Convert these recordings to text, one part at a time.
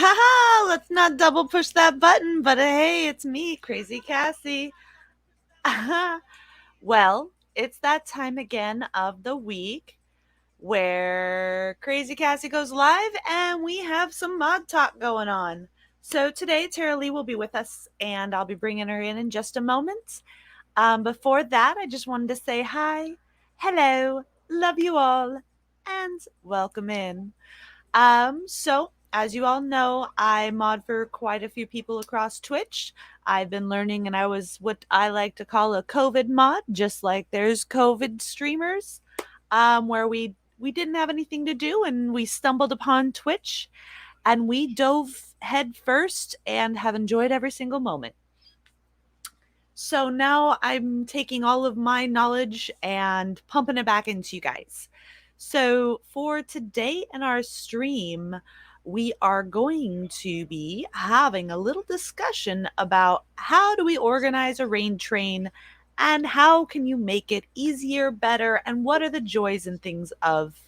Haha, let's not double push that button, but hey, it's me, Crazy Cassie. Well, it's that time again of the week where Crazy Cassie goes live and we have some mod talk going on. So today, Tara Lee will be with us and I'll be bringing her in just a moment. Before that, I just wanted to say hi, hello, love you all, and welcome in. So as you all know, I mod for quite a few people across Twitch. I've been learning, and I was what I like to call a COVID mod, just like there's COVID streamers, where we didn't have anything to do, and we stumbled upon Twitch, and we dove head first, and have enjoyed every single moment. So now I'm taking all of my knowledge and pumping it back into you guys. So for today in our stream, we are going to be having a little discussion about how do we organize a rain train and how can you make it easier, better, and what are the joys and things of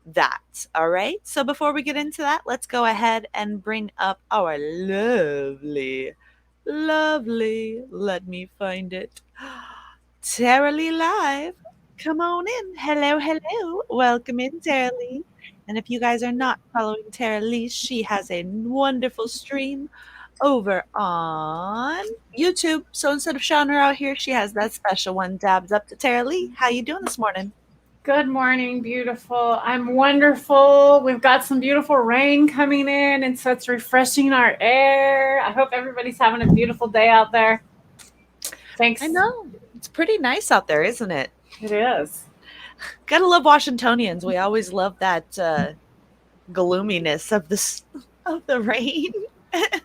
that. All right. So before we get into that, let's go ahead and bring up our lovely, let me find it. Tara Lee Live. Come on in. Hello, hello. Welcome in, Tara Lee. And if you guys are not following Tara Lee, she has a wonderful stream over on YouTube. So instead of shouting her out here, she has that special one. Dabs up to Tara Lee. How you doing this morning? Good morning, beautiful. I'm wonderful. We've got some beautiful rain coming in, and so it's refreshing our air. I hope everybody's having a beautiful day out there. I Thanks. know. It's pretty nice out there, isn't it? It is. Gotta love Washingtonians. We always love that gloominess of this of the rain.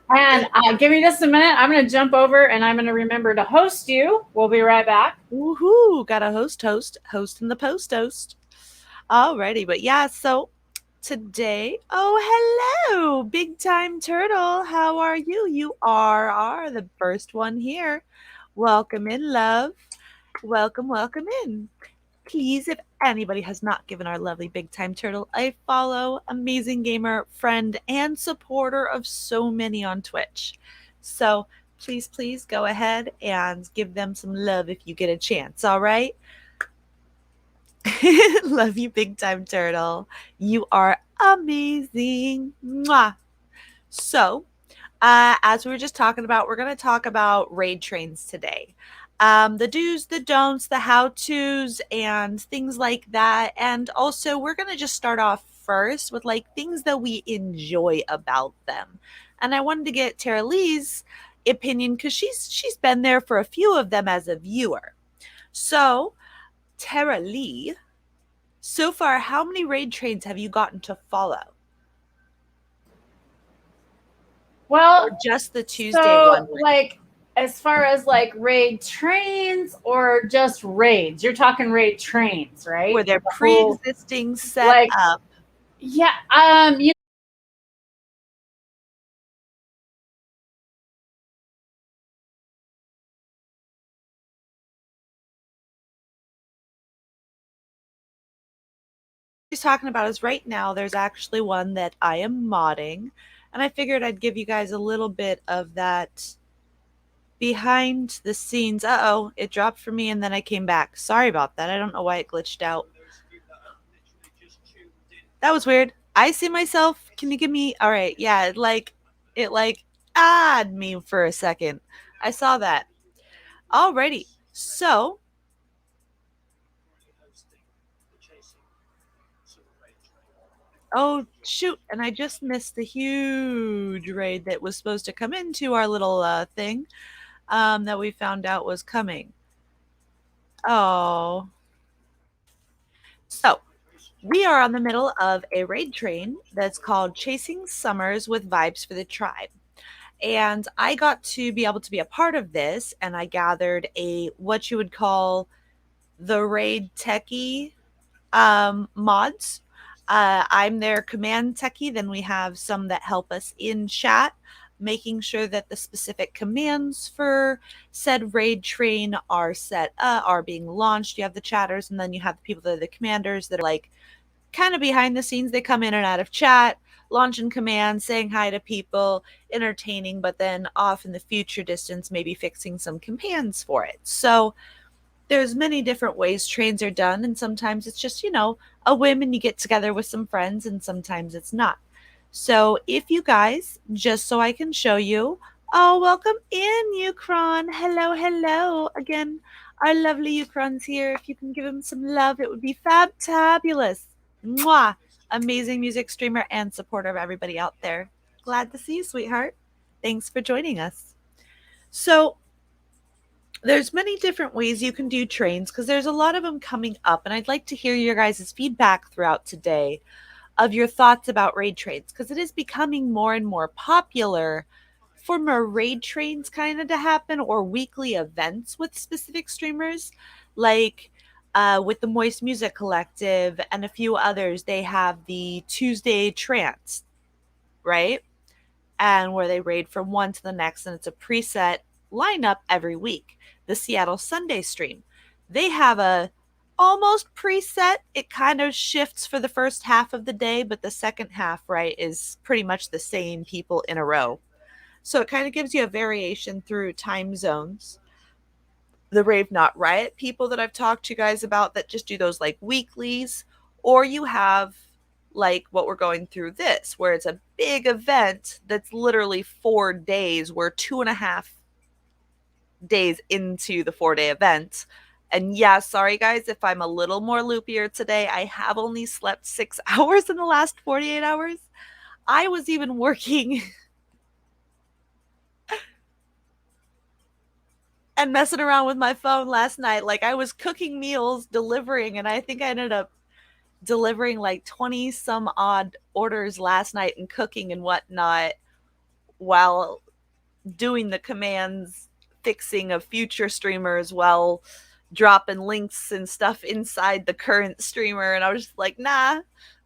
And give me just a minute. I'm going to jump over and I'm going to remember to host you. We'll be right back. Woohoo! Got a host in the post host. Alrighty, but yeah, so today, oh hello, big time turtle. How are you? You are the first one here. Welcome in, love. Welcome in. Please, if anybody has not given our lovely big time turtle a follow, amazing gamer, friend, and supporter of so many on Twitch. So please go ahead and give them some love if you get a chance, all right? Love you, big time turtle. You are amazing. Mwah. So, as we were just talking about, we're going to talk about raid trains today. The do's, the don'ts, the how to's, and things like that. And also, we're going to just start off first with like things that we enjoy about them. And I wanted to get Tara Lee's opinion because she's been there for a few of them as a viewer. So, Tara Lee, so far, how many raid trains have you gotten to follow? Or Well, just the Tuesday so one? like as far as like raid trains or just raids, you're talking raid trains, Were right? there The whole pre-existing set like up? yeah, She's talking about is right now there's actually one that I am modding, and I figured I'd give you guys a little bit of that behind the scenes. Uh-oh, it dropped for me and then I came back. Sorry about that. I don't know why it glitched out. That was weird. I see myself. Can you give me all right, yeah, it like odd me for a second. I saw that. Alrighty. So oh shoot, and I just missed the huge raid that was supposed to come into our little thing that we found out was coming. Oh. So we are on the middle of a raid train that's called Chasing Summers with Vibes for the Tribe. And I got to be able to be a part of this, and I gathered a what you would call the raid techie mods. I'm their command techie. Then we have some that help us in chat, making sure that the specific commands for said raid train are are being launched. You have the chatters, and then you have the people that are the commanders that are like kind of behind the scenes. They come in and out of chat, launching commands, saying hi to people, entertaining, but then off in the future distance, maybe fixing some commands for it. So there's many different ways trains are done, and sometimes it's just, a whim and you get together with some friends, and sometimes it's not. So if you guys, just so I can show you, oh, welcome in, Ukron. Hello, hello. Again, our lovely Ukron's here. If you can give him some love, it would be fabtabulous. Mwah. Amazing music streamer and supporter of everybody out there. Glad to see you, sweetheart. Thanks for joining us. So there's many different ways you can do trains because there's a lot of them coming up, and I'd like to hear your guys' feedback throughout today of your thoughts about raid trains, because it is becoming more and more popular for more raid trains kind of to happen, or weekly events with specific streamers, like with the Moist Music Collective and a few others. They have the Tuesday Trance, right? And where they raid from one to the next, and it's a preset lineup every week. The Seattle Sunday stream, they have a almost preset. It kind of shifts for the first half of the day, but the second half, right, is pretty much the same people in a row. So it kind of gives you a variation through time zones. The Rave Not Riot people that I've talked to you guys about that just do those like weeklies, or you have like what we're going through this, where it's a big event that's literally 4 days. We're 2.5 days into the 4-day event. And yeah, sorry guys, if I'm a little more loopier today, I have only slept 6 hours in the last 48 hours. I was even working and messing around with my phone last night. Like I was cooking meals, delivering, and I think I ended up delivering like 20 some odd orders last night and cooking and whatnot while doing the commands, fixing of future streamers, while dropping links and stuff inside the current streamer. And I was just like, nah,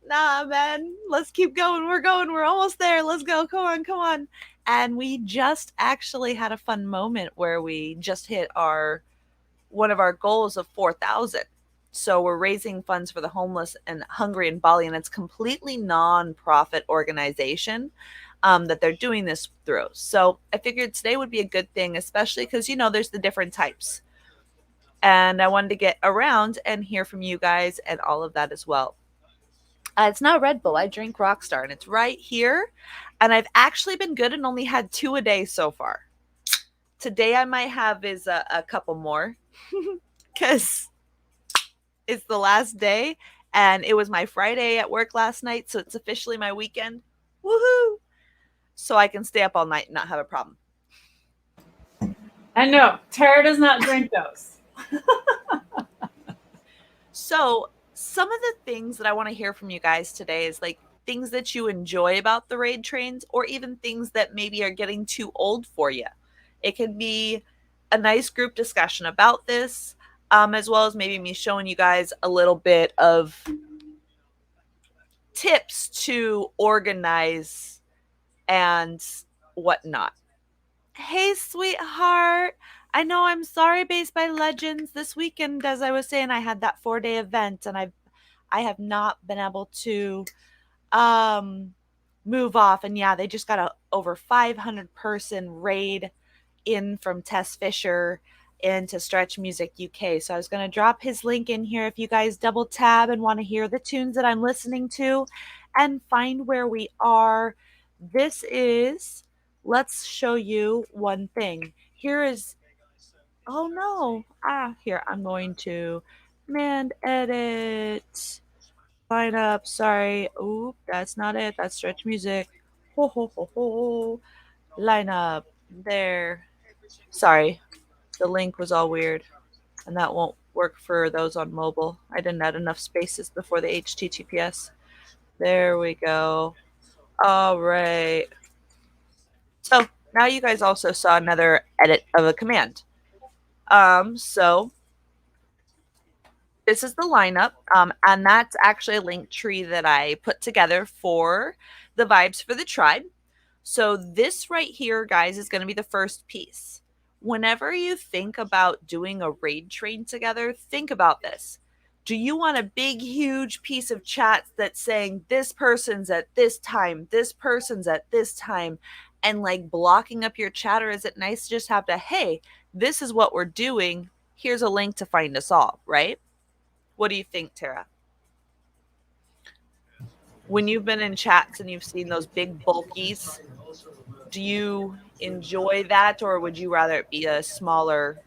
man, let's keep going. We're almost there. Let's go. Come on. And we just actually had a fun moment where we just hit one of our goals of 4,000. So we're raising funds for the homeless and hungry in Bali, and it's completely non-profit organization that they're doing this through. So I figured today would be a good thing, especially because, there's the different types. And I wanted to get around and hear from you guys and all of that as well. It's not Red Bull. I drink Rockstar, and it's right here. And I've actually been good and only had 2 a day so far. Today I might have is a couple more because it's the last day, and it was my Friday at work last night, so it's officially my weekend. Woohoo! So I can stay up all night and not have a problem. And no, Tara does not drink those. So some of the things that I want to hear from you guys today is like things that you enjoy about the raid trains, or even things that maybe are getting too old for you. It can be a nice group discussion about this, as well as maybe me showing you guys a little bit of tips to organize and whatnot. Hey, sweetheart. I know, I'm sorry, Based by Legends. This weekend, as I was saying, I had that 4-day event, and I have not been able to move off. And yeah, they just got a over 500 person raid in from Tess Fisher into Stretch Music UK. So I was going to drop his link in here if you guys double tab and want to hear the tunes that I'm listening to and find where we are. This is, let's show you one thing. Here is, oh no, here, I'm going to command edit, line up, sorry, oop, that's not it, that's Stretch Music, line up, there, sorry, the link was all weird, and that won't work for those on mobile. I didn't add enough spaces before the HTTPS. There we go. All right. So now you guys also saw another edit of a command. So this is the lineup, and that's actually a link tree that I put together for the Vibes for the Tribe. So this right here, guys, is going to be the first piece. Whenever you think about doing a raid train together, think about this. Do you want a big, huge piece of chat that's saying this person's at this time, this person's at this time, and like blocking up your chat? Or is it nice to just have to, hey, this is what we're doing. Here's a link to find us all, right? What do you think, Tara? When you've been in chats and you've seen those big bulkies, do you enjoy that, or would you rather it be a smaller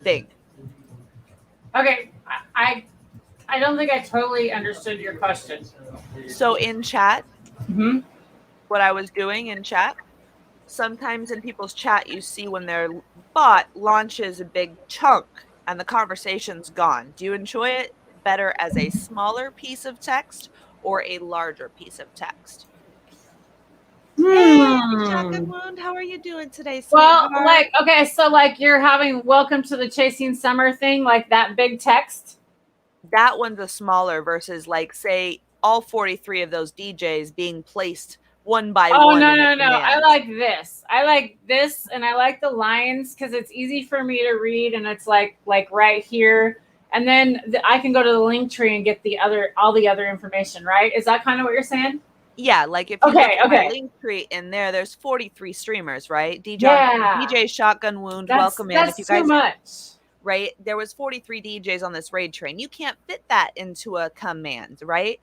thing? Okay, I don't think I totally understood your question. So in chat, Mm-hmm. what I was doing in chat, sometimes in people's chat you see when their bot launches a big chunk and the conversation's gone. Do you enjoy it better as a smaller piece of text or a larger piece of text? Hey, Shotgun Wound, how are you doing today, sweetheart? Well, like, okay, so like you're having welcome to the Chasing Summer thing, like that big text. That one's a smaller versus like, say, all 43 of those DJs being placed one by one. Oh, no. I like this. I like this, and I like the lines because it's easy for me to read, and it's like right here. And then I can go to the link tree and get all the other information, right? Is that kind of what you're saying? Yeah, like if you look at my link tree in there's 43 streamers, right? DJ Shotgun Wound, welcome in. That's if you guys, too much. Right? There was 43 DJs on this raid train. You can't fit that into a command, right?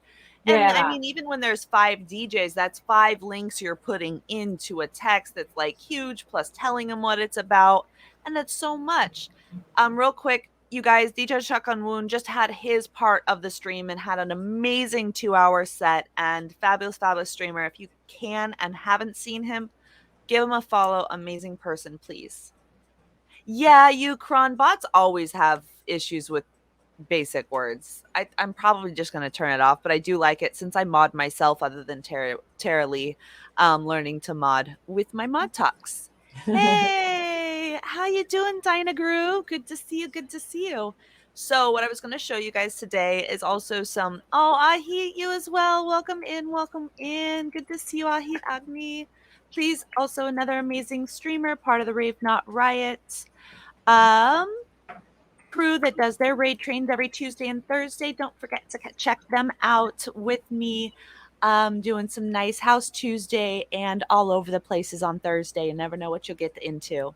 And I mean, even when there's 5 DJs, that's 5 links you're putting into a text that's like huge, plus telling them what it's about. And that's so much. Real quick, you guys, DJ Shotgun Wound just had his part of the stream and had an amazing 2-hour set. And fabulous streamer. If you can and haven't seen him, give him a follow. Amazing person, please. Yeah, you cron bots always have issues with basic words. I'm probably just going to turn it off, but I do like it since I mod myself other than Tara Lee, learning to mod with my mod talks. Hey, how you doing, Dynagrew? Good to see you. So what I was going to show you guys today is also some, Ahit, you as well. Welcome in. Good to see you, Ahit Agni. Please, also another amazing streamer, part of the Rave Not Riot. Crew that does their raid trains every Tuesday and Thursday. Don't forget to check them out with me. Doing some nice House Tuesday and all over the places on Thursday. You never know what you'll get into.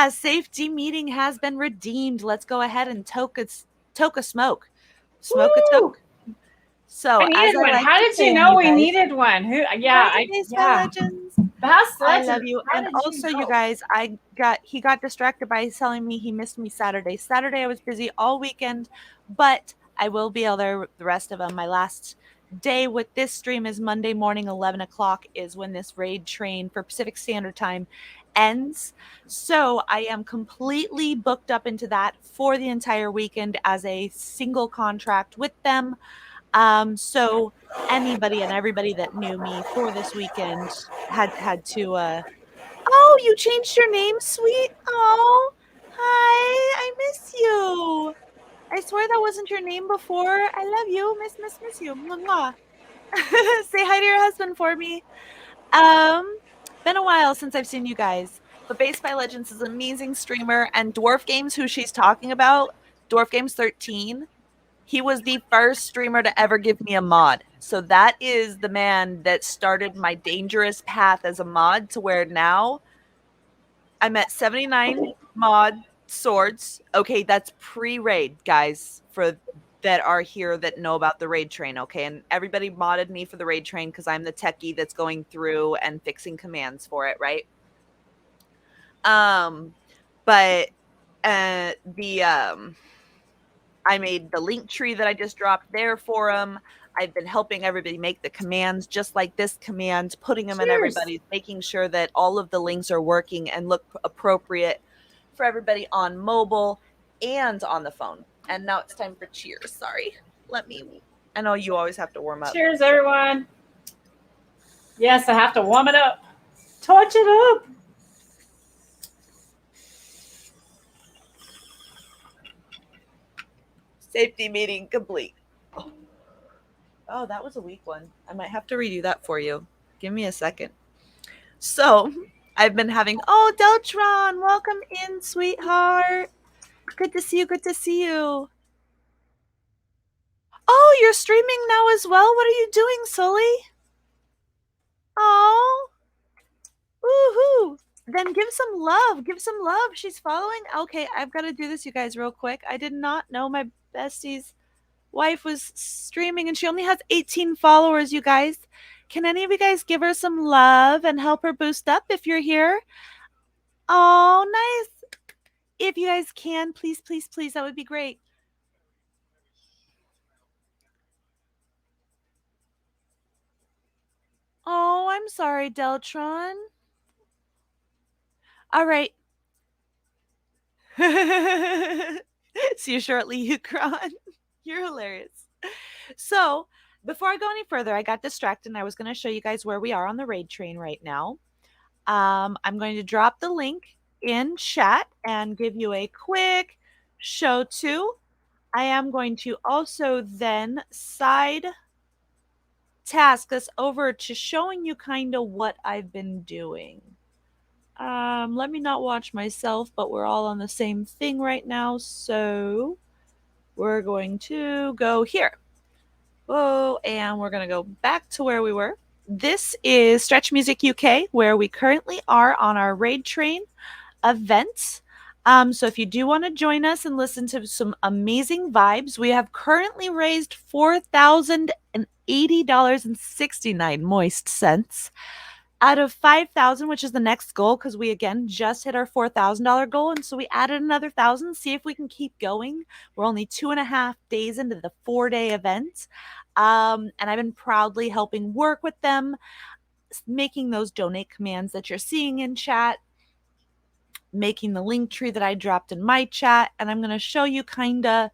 Safety meeting has been redeemed. Let's go ahead and toke a smoke. Smoke a toke. So I needed one. How did you know we needed one? Legends. Best I love you. And also, you guys, he got distracted by telling me he missed me Saturday. Saturday I was busy all weekend, but I will be there the rest of them. My last day with this stream is Monday morning, 11 o'clock is when this raid train for Pacific Standard Time ends. So I am completely booked up into that for the entire weekend as a single contract with them. So anybody and everybody that knew me for this weekend had to oh, you changed your name, sweet. Oh, hi, I miss you. I swear that wasn't your name before. I love you. Miss you. Mwah. Say hi to your husband for me. Been a while since I've seen you guys. But Based by Legends is an amazing streamer, and Dwarf Games, who she's talking about, Dwarf Games 13, he was the first streamer to ever give me a mod. So that is the man that started my dangerous path as a mod to where now I'm at 79 mod swords. Okay, that's pre-raid, guys, for that are here that know about the raid train, okay? And everybody modded me for the raid train because I'm the techie that's going through and fixing commands for it, right? I made the link tree that I just dropped there for him. I've been helping everybody make the commands, just like this command, putting them in everybody's, making sure that all of the links are working and look appropriate for everybody on mobile and on the phone. And now it's time for cheers. Sorry. I know you always have to warm up. Cheers, everyone. Yes, I have to warm it up. Torch it up. Safety meeting complete. Oh, that was a weak one. I might have to redo that for you. Give me a second. So, I've been having, Deltron, welcome in, sweetheart. Good to see you. Good to see you. Oh, you're streaming now as well? What are you doing, Sully? Oh, woohoo. Then give some love. Give some love. She's following. Okay, I've got to do this, you guys, real quick. I did not know my bestie's wife was streaming and she only has 18 followers, you guys. Can any of you guys give her some love and help her boost up if you're here? Oh, nice. If you guys can, please, please, please, that would be great. Oh, I'm sorry, Deltron. All right. See you shortly, Ukron. You're hilarious. So, before I go any further, I got distracted and I was going to show you guys where we are on the raid train right now. I'm going to drop the link in chat and give you a quick show to. I am going to also then side task us over to showing you kind of what I've been doing. Let me not watch myself, but we're all on the same thing right now, so we're going to go here. Whoa, and we're going to go back to where we were. This is Stretch Music UK, where we currently are on our Raid Train event. So if you do want to join us and listen to some amazing vibes, we have currently raised $4,080.69 moist cents out of 5,000, which is the next goal, because we again just hit our $4,000 goal, and so we added another 1,000. See if we can keep going. We're only 2.5 days into the 4-day event, and I've been proudly helping work with them, making those donate commands that you're seeing in chat, making the link tree that I dropped in my chat, and I'm going to show you kind of,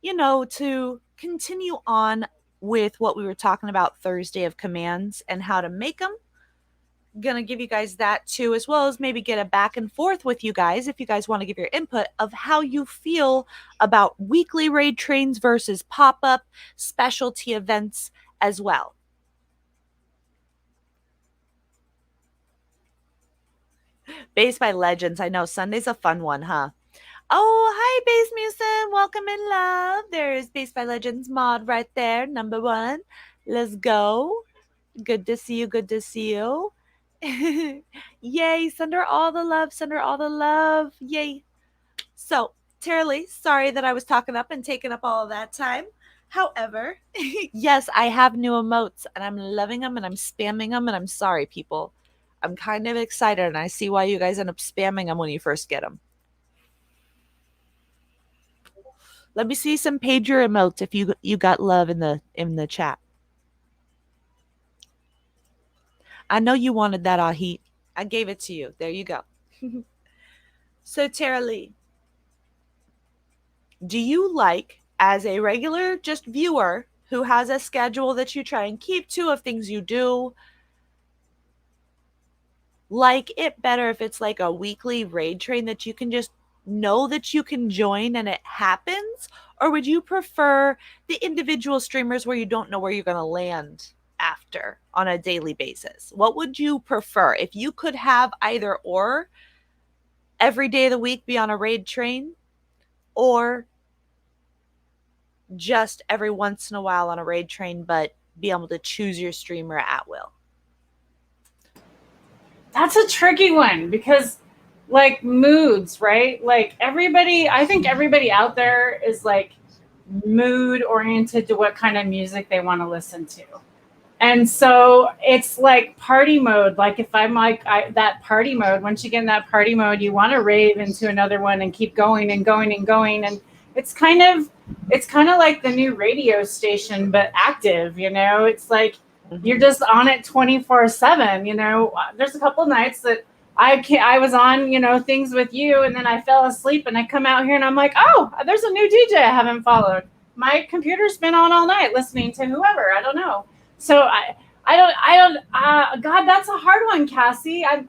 to continue on with what we were talking about Thursday of commands and how to make them. Gonna give you guys that too, as well as maybe get a back and forth with you guys if you guys want to give your input of how you feel about weekly raid trains versus pop-up specialty events as well. Based by Legends. I know Sunday's a fun one, huh? Oh, hi, Base Musin. Welcome in, love. There's Based by Legends mod right there, number 1. Let's go. Good to see you. Good to see you. Yay. Send her all the love. Send her all the love. Yay. So, Tara Lee, sorry that I was talking up and taking up all of that time. However, yes, I have new emotes and I'm loving them and I'm spamming them, and I'm sorry, people. I'm kind of excited and I see why you guys end up spamming them when you first get them. Let me see some pager emotes if you got love in the chat. I know you wanted that, Ahit. I gave it to you. There you go. So, Tara Lee, do you like, as a regular just viewer who has a schedule that you try and keep to of things you do, like it better if it's like a weekly raid train that you can just know that you can join and it happens? Or would you prefer the individual streamers where you don't know where you're going to land after on a daily basis? What would you prefer? If you could have either or, every day of the week be on a raid train, or just every once in a while on a raid train, but be able to choose your streamer at will? That's a tricky one because, like, moods, right? Like, I think everybody out there is like mood oriented to what kind of music they want to listen to. And so it's like party mode. Like if I'm like that party mode, once you get in that party mode, you want to rave into another one and keep going and going and going. And it's kind of like the new radio station, but active, It's like you're just on it 24/7, There's a couple nights that I was on, things with you, and then I fell asleep and I come out here and I'm like, oh, there's a new DJ I haven't followed. My computer's been on all night listening to whoever, I don't know. So God, that's a hard one, Cassie. I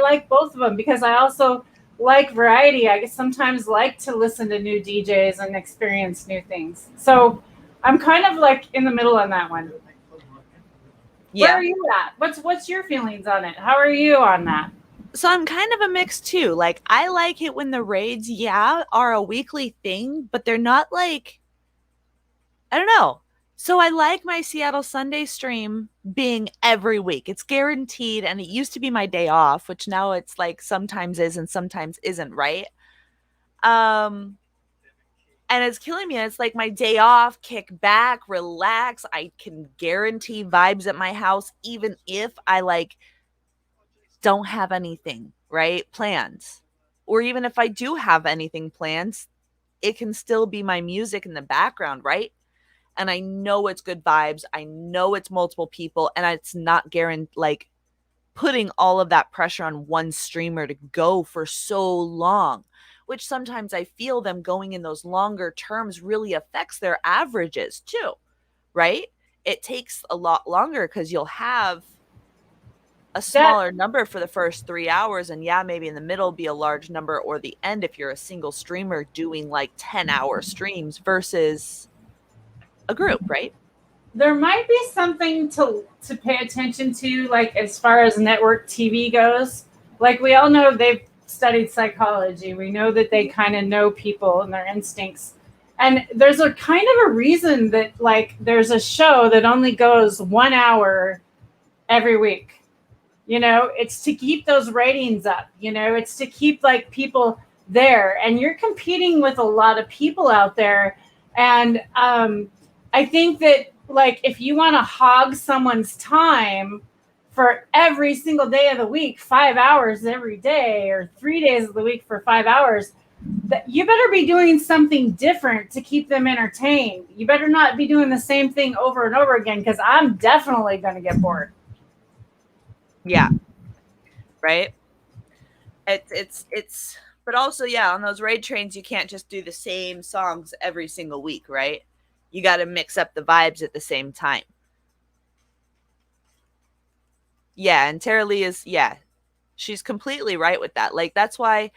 like both of them because I also like variety. I sometimes like to listen to new DJs and experience new things. So I'm kind of like in the middle on that one. Yeah. Where are you at? What's your feelings on it? How are you on that? So I'm kind of a mix too. Like I like it when the raids, yeah, are a weekly thing, but they're not like, I don't know. So I like my Seattle Sunday stream being every week. It's guaranteed, and it used to be my day off, which now it's like sometimes is and sometimes isn't, right? Um and it's killing me. It's like my day off, kick back, relax. I can guarantee vibes at my house even if I like don't have anything, right? Plans. Or even if I do have anything planned, it can still be my music in the background, right? And I know it's good vibes. I know it's multiple people, and it's not guaranteed like putting all of that pressure on one streamer to go for so long, which sometimes I feel them going in those longer terms really affects their averages too, right? It takes a lot longer because you'll have a That smaller number for the first 3 hours, and yeah, maybe in the middle be a large number, or the end if you're a single streamer doing like 10-hour streams versus a group, right? there might be something to pay attention to, like as far as network TV goes. Like we all know they've studied psychology. We know that they kind of know people and their instincts. And there's a kind of a reason that like there's a show that only goes 1 hour every week. You know, it's to keep those ratings up. You know, it's to keep like people there, and you're competing with a lot of people out there. And I think that like if you want to hog someone's time for every single day of the week, 5 hours every day, or 3 days of the week for 5 hours, that you better be doing something different to keep them entertained. You better not be doing the same thing over and over again, because I'm definitely going to get bored. Yeah, right. It's but also, yeah, on those raid trains you can't just do the same songs every single week, right? You got to mix up the vibes at the same time. Yeah, and Tara Lee is, yeah, she's completely right with that. Like that's why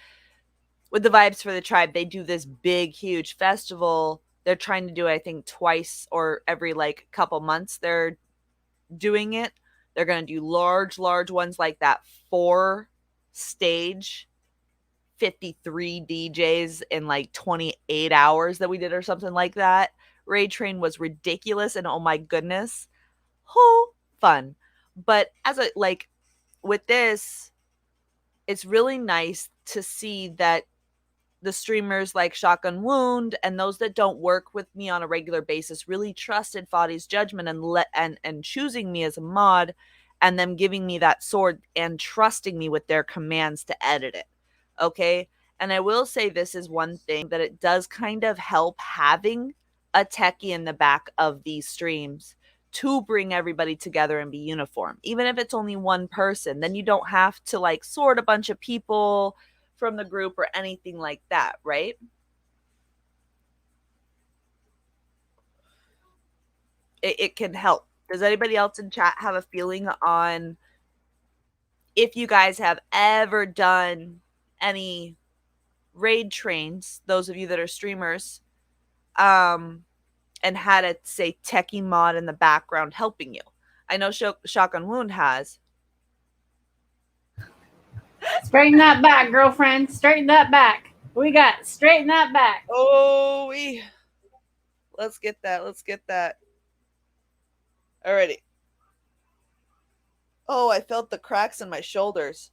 with the Vibes for the Tribe they do this big huge festival. They're trying to do it, I think twice or every like couple months they're doing it. They're going to do large ones like that, 4 stage 53 DJs in like 28 hours that we did or something like that. Raid Train was ridiculous, and oh my goodness, oh, fun. But as a like with this, it's really nice to see that the streamers like Shotgun Wound and those that don't work with me on a regular basis really trusted Fadi's judgment and choosing me as a mod, and them giving me that sword and trusting me with their commands to edit it. Okay? And I will say this is one thing that it does kind of help having a techie in the back of these streams to bring everybody together and be uniform. Even if it's only one person, then you don't have to like sort a bunch of people from the group or anything like that, right? It can help. Does anybody else in chat have a feeling on if you guys have ever done any raid trains, those of you that are streamers, and had a say techie mod in the background helping you? I know Shotgun Wound has. Straighten that back, girlfriend. Straighten that back. We got straighten that back. Oh, let's get that. Let's get that. Alrighty. Oh, I felt the cracks in my shoulders.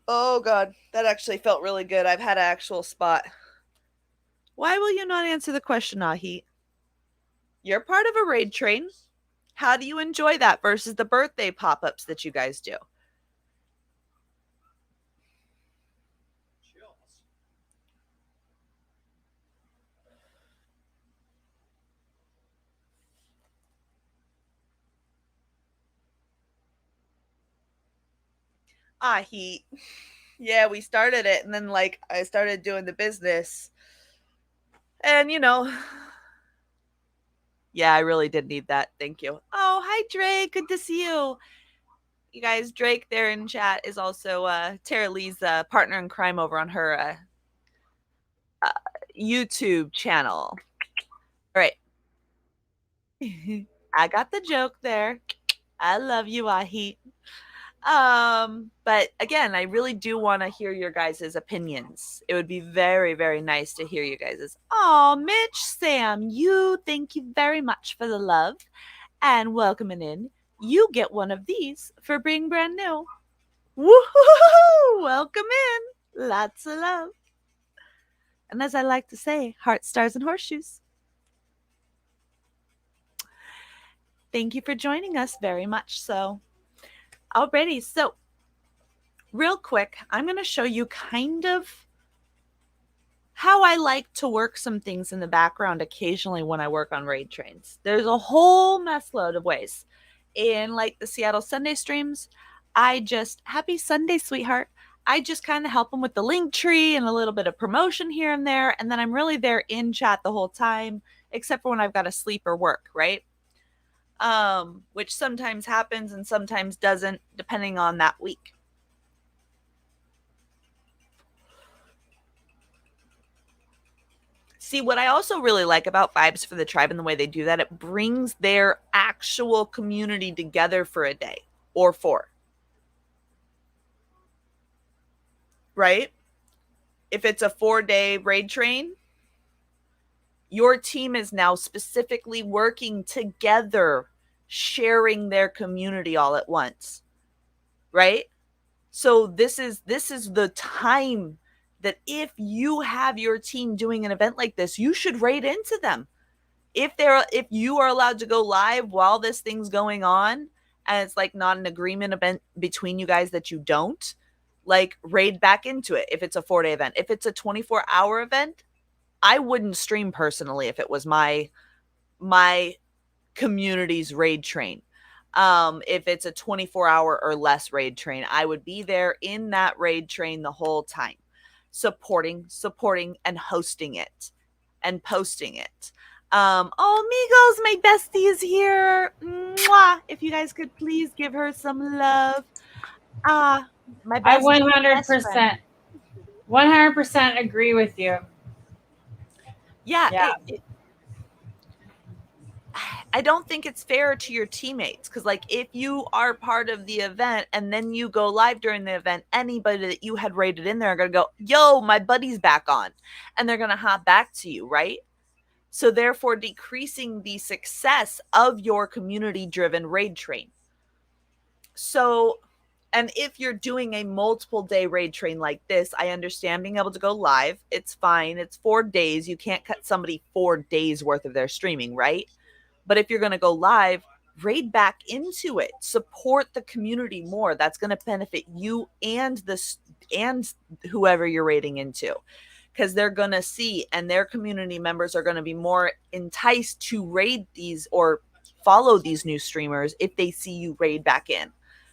Oh god, that actually felt really good. I've had an actual spot. Why will you not answer the question, Ahi? You're part of a raid train. How do you enjoy that versus the birthday pop-ups that you guys do? Ahi. Yeah, we started it, and then like I started doing the business. And yeah, I really did need that. Thank you. Oh, hi Drake. Good to see you. You guys, Drake there in chat is also Tara Lee's partner in crime over on her uh, YouTube channel. All right. I got the joke there. I love you, Ahi. But again, I really do want to hear your guys' opinions. It would be very, very nice to hear you guys'. Oh, Mitch, Sam, thank you very much for the love and welcoming in. You get one of these for being brand new. Woohoo! Welcome in. Lots of love. And as I like to say, heart, stars, and horseshoes. Thank you for joining us very much so. Alrighty, so real quick, I'm going to show you kind of how I like to work some things in the background occasionally when I work on raid trains. There's a whole mess load of ways. In like the Seattle Sunday streams, happy Sunday, sweetheart. I just kind of help them with the link tree and a little bit of promotion here and there. And then I'm really there in chat the whole time, except for when I've got to sleep or work, right? Which sometimes happens and sometimes doesn't, depending on that week. See, what I also really like about Vibes for the Tribe and the way they do that, it brings their actual community together for a day or 4. Right? If it's a 4-day raid train, your team is now specifically working together, sharing their community all at once. Right? So this is the time that if you have your team doing an event like this, you should raid into them. If you are allowed to go live while this thing's going on, and it's like not an agreement event between you guys that you don't, like raid back into it if it's a 4-day event. If it's a 24-hour event, I wouldn't stream personally if it was my community's raid train. If it's a 24-hour or less raid train, I would be there in that raid train the whole time, supporting, and hosting it and posting it. Oh, Migos, my bestie is here. Mwah! If you guys could please give her some love. My I 100% agree with you. Yeah. I don't think it's fair to your teammates because, like, if you are part of the event and then you go live during the event, anybody that you had rated in there are going to go, yo, my buddy's back on. And they're going to hop back to you, right? So therefore decreasing the success of your community-driven raid train. So, and if you're doing a multiple day raid train like this, I understand being able to go live. It's fine. It's 4 days. You can't cut somebody 4 days worth of their streaming, right? But if you're going to go live, raid back into it. Support the community more. That's going to benefit you and whoever you're raiding into, because they're going to see, and their community members are going to be more enticed to raid these or follow these new streamers if they see you raid back in,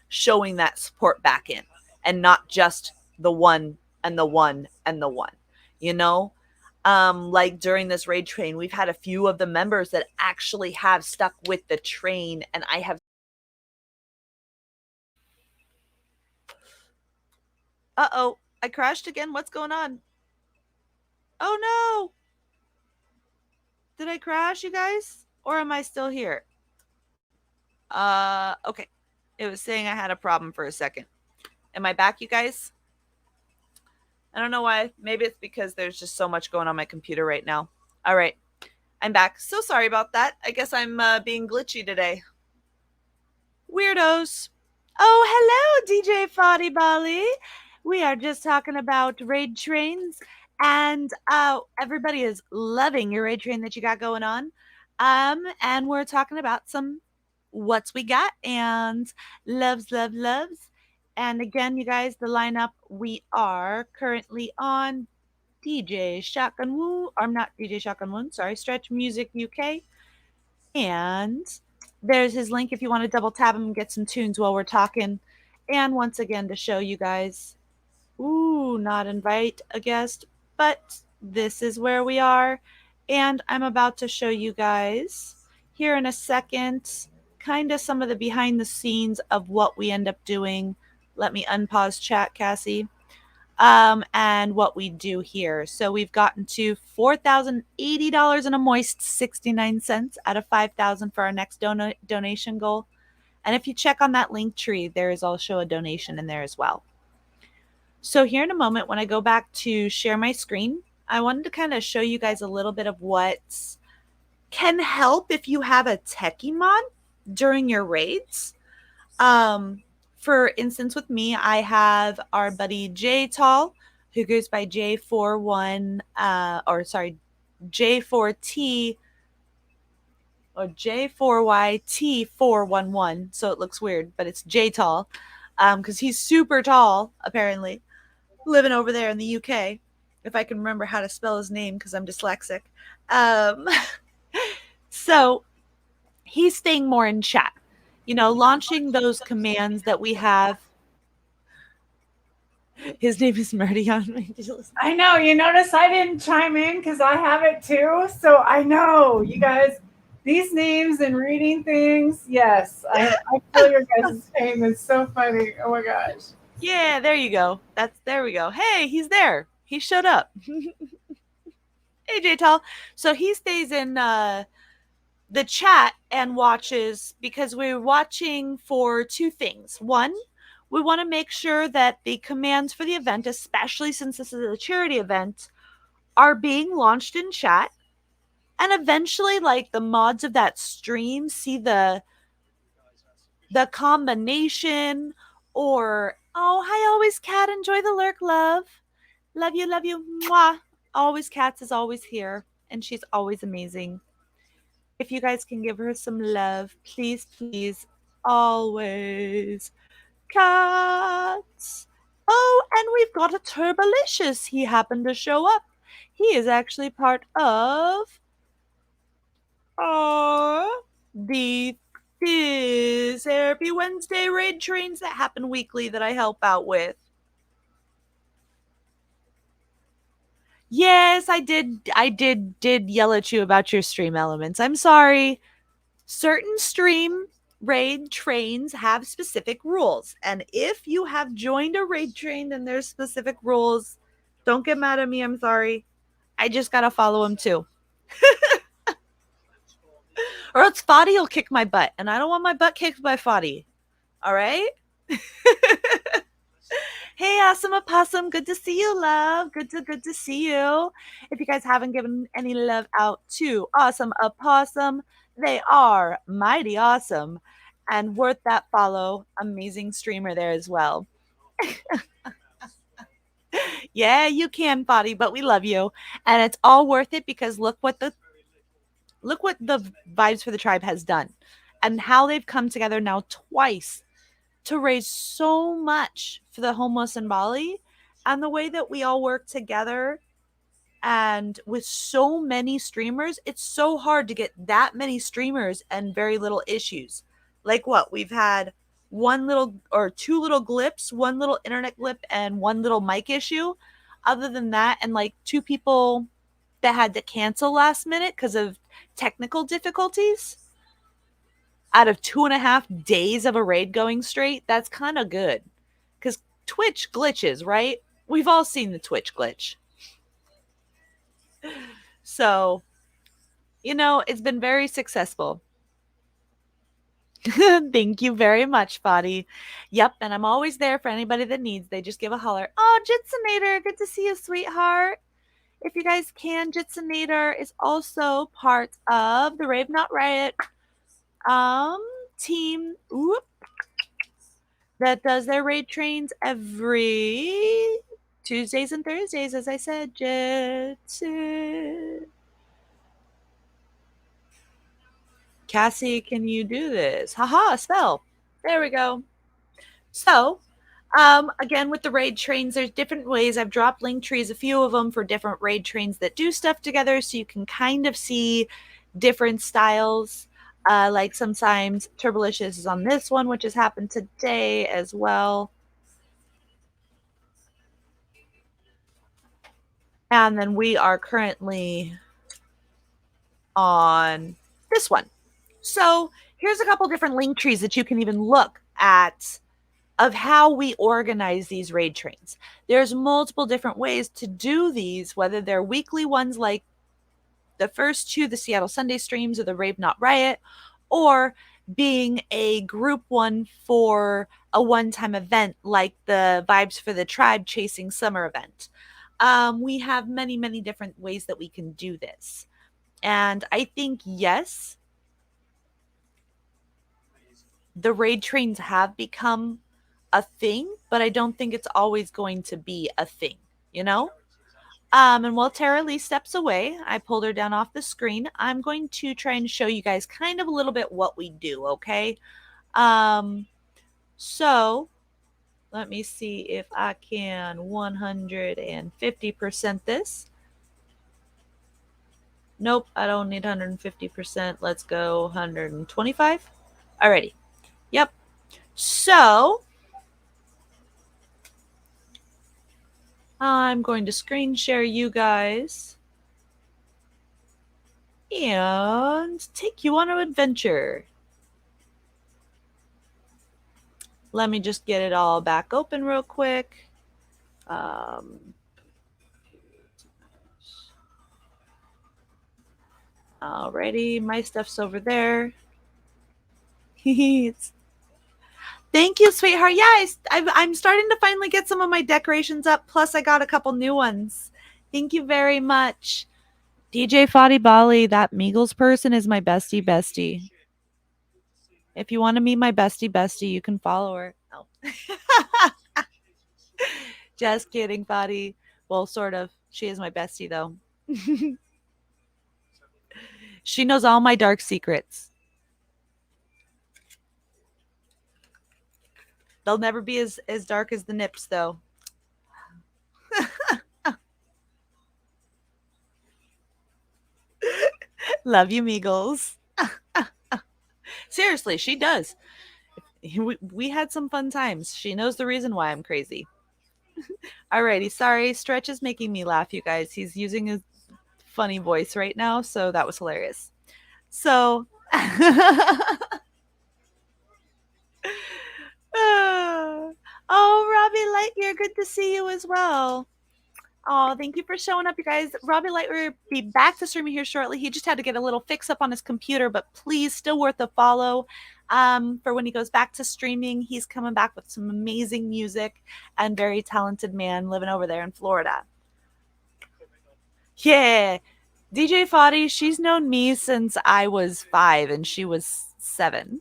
showing that support back in, and not just the one and the one and the one, you know? Like during this raid train, we've had a few of the members that actually have stuck with the train, and I have. Uh-oh, I crashed again. What's going on? Oh no! Did I crash, you guys? Or am I still here? Okay. It was saying I had a problem for a second. Am I back, you guys? I don't know why. Maybe it's because there's just so much going on my computer right now. All right. I'm back. So sorry about that. I guess I'm being glitchy today. Weirdos. Oh, hello, DJ Fadi Bali. We are just talking about raid trains, and everybody is loving your raid train that you got going on. And we're talking about some what's we got and loves. And again, you guys, the lineup, we are currently on DJ Shotgun Woo. I'm not DJ Shotgun Woo, sorry, Stretch Music UK. And there's his link if you want to double tap him and get some tunes while we're talking. And once again, to show you guys, not invite a guest, but this is where we are. And I'm about to show you guys here in a second kind of some of the behind the scenes of what we end up doing. Let me unpause chat, Cassie. And what we do here. So we've gotten to $4,080 and a moist 69 cents out of 5,000 for our next donation goal. And if you check on that link tree, there is also a donation in there as well. So here in a moment, when I go back to share my screen, I wanted to kind of show you guys a little bit of what can help if you have a techie mod during your raids. For instance, with me, I have our buddy J Tall, who goes by J41, J4T or J4YT411. So it looks weird, but it's J Tall, because he's super tall, apparently, living over there in the UK. If I can remember how to spell his name, because I'm dyslexic. So he's staying more in chat, launching those commands that we have. His name is Meridian. I know. You notice I didn't chime in because I have it too. So I know, you guys, these names and reading things. Yes, I feel your guys' pain. It's so funny. Oh my gosh. Yeah, there you go. There we go. Hey, he's there. He showed up. Hey, J Tall. So he stays in the chat and watches, because we're watching for two things. One, we want to make sure that the commands for the event, especially since this is a charity event, are being launched in chat. And eventually, like, the mods of that stream see the combination, or, oh, hi, Always Cat. Enjoy the lurk, love. Love you, love you. Mwah. Always Cats is always here, and she's always amazing. If you guys can give her some love, please, please, always. Cats. Oh, and we've got a Turbolicious. He happened to show up. He is actually part of the Therapy Wednesday raid trains that happen weekly that I help out with. Yes, I did yell at you about your stream elements. I'm sorry. Certain stream raid trains have specific rules. And if you have joined a raid train and there's specific rules, don't get mad at me. I'm sorry. I just got to follow them too. Or else Foddy will kick my butt. And I don't want my butt kicked by Foddy. All right? Hey, Awesome Opossum. Good to see you, love. Good to see you. If you guys haven't given any love out to Awesome Opossum, they are mighty awesome and worth that follow. Amazing streamer there as well. Yeah, you can, Body, but we love you. And it's all worth it, because look what the Vibes for the Tribe has done and how they've come together now twice to raise so much for the homeless in Bali, and the way that we all work together. And with so many streamers, it's so hard to get that many streamers and very little issues. Like what? We've had two little glips, one little internet glip, and one little mic issue. Other than that, and like 2 people that had to cancel last minute because of technical difficulties out of 2.5 days of a raid going straight. That's kind of good, because Twitch glitches, right? We've all seen the Twitch glitch. So, it's been very successful. Thank you very much, Foddy. Yep, and I'm always there for anybody that needs. They just give a holler. Oh, Jitsonator, good to see you, sweetheart. If you guys can, Jitsonator is also part of the Rave Not Riot team that does their raid trains every Tuesdays and Thursdays, as I said. Jetson. Cassie, can you do this? Haha, spell. There we go. So, again, with the raid trains, there's different ways. I've dropped link trees, a few of them, for different raid trains that do stuff together, so you can kind of see different styles. Like sometimes Turbolicious is on this one, which has happened today as well. And then we are currently on this one. So here's a couple different link trees that you can even look at of how we organize these raid trains. There's multiple different ways to do these, whether they're weekly ones like the first 2, the Seattle Sunday streams or the Rave Not Riot, or being a group one for a one-time event like the Vibes for the Tribe Chasing Summer event. We have many, many different ways that we can do this. And I think, yes, the raid trains have become a thing, but I don't think it's always going to be a thing, you know? And while Tara Lee steps away, I pulled her down off the screen. I'm going to try and show you guys kind of a little bit what we do, okay? So let me see if I can 150% this. Nope, I don't need 150%. Let's go 125. Alrighty. Yep. So I'm going to screen share you guys and take you on an adventure. Let me just get it all back open real quick. Alrighty, my stuff's over there. Thank you, sweetheart. Yeah, I'm starting to finally get some of my decorations up. Plus, I got a couple new ones. Thank you very much. DJ Fadi Bali, that Meagles person is my bestie. If you want to meet my bestie, you can follow her. Oh. Just kidding, Fadi. Well, sort of. She is my bestie, though. She knows all my dark secrets. They'll never be as dark as the nips, though. Love you, Meagles. Seriously, she does. We had some fun times. She knows the reason why I'm crazy. Alrighty, sorry. Stretch is making me laugh, you guys. He's using his funny voice right now, so that was hilarious. So, oh, Robbie Lightyear, good to see you as well. Oh, thank you for showing up, you guys. Robbie Lightyear will be back to streaming here shortly. He just had to get a little fix up on his computer, but please, still worth a follow. For when he goes back to streaming, he's coming back with some amazing music and very talented man living over there in Florida. Yeah. DJ Fadi, she's known me since I was 5 and she was 7.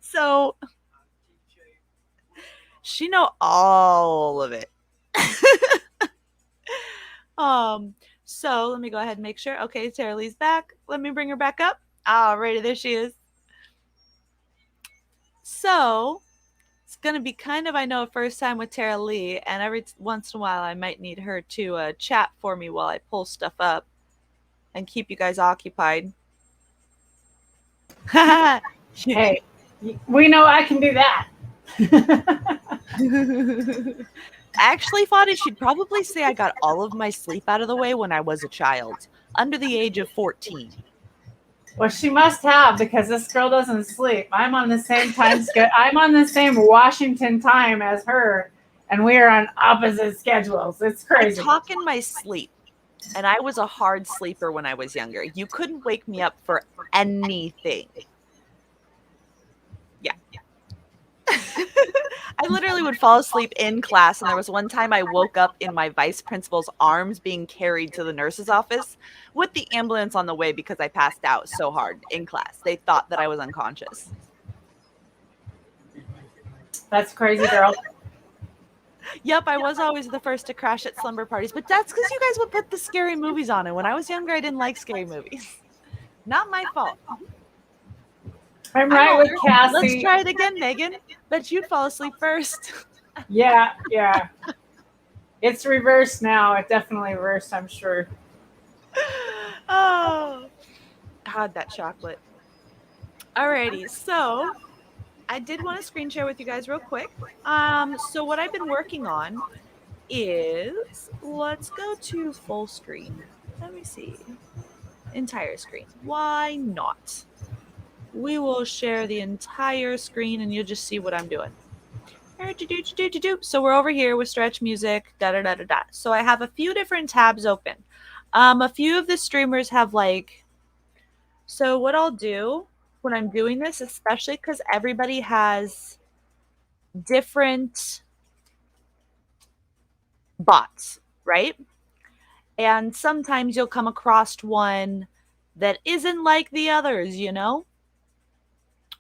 So she know all of it. So let me go ahead and make sure. Okay, Tara Lee's back. Let me bring her back up. Alrighty, there she is. So it's gonna be kind of, I know, a first time with Tara Lee, and every once in a while I might need her to chat for me while I pull stuff up and keep you guys occupied. Hey, we know I can do that. Actually, Fadi, she'd probably say I got all of my sleep out of the way when I was a child, under the age of 14. Well, she must have, because this girl doesn't sleep. I'm on the same time schedule. I'm on the same Washington time as her, and we are on opposite schedules. It's crazy. I talk in my sleep, and I was a hard sleeper when I was younger. You couldn't wake me up for anything. Yeah. I literally would fall asleep in class, and there was one time I woke up in my vice principal's arms being carried to the nurse's office with the ambulance on the way because I passed out so hard in class. They thought that I was unconscious. That's crazy, girl. Yep, I was always the first to crash at slumber parties, but that's because you guys would put the scary movies on, and when I was younger, I didn't like scary movies. Not my fault. I'm right with Cassie. Let's try it again, Megan. Bet you'd fall asleep first. Yeah. It's reversed now. It definitely reversed, I'm sure. Oh, God, that chocolate. Alrighty, so I did want to screen share with you guys real quick. So what I've been working on is, let's go to full screen. Let me see. Entire screen. Why not? We will share the entire screen and you'll just see what I'm doing. So we're over here with Stretch Music, So I have a few different tabs open. A few of the streamers have so what I'll do when I'm doing this, especially because everybody has different bots, right? And sometimes you'll come across one that isn't like the others, you know?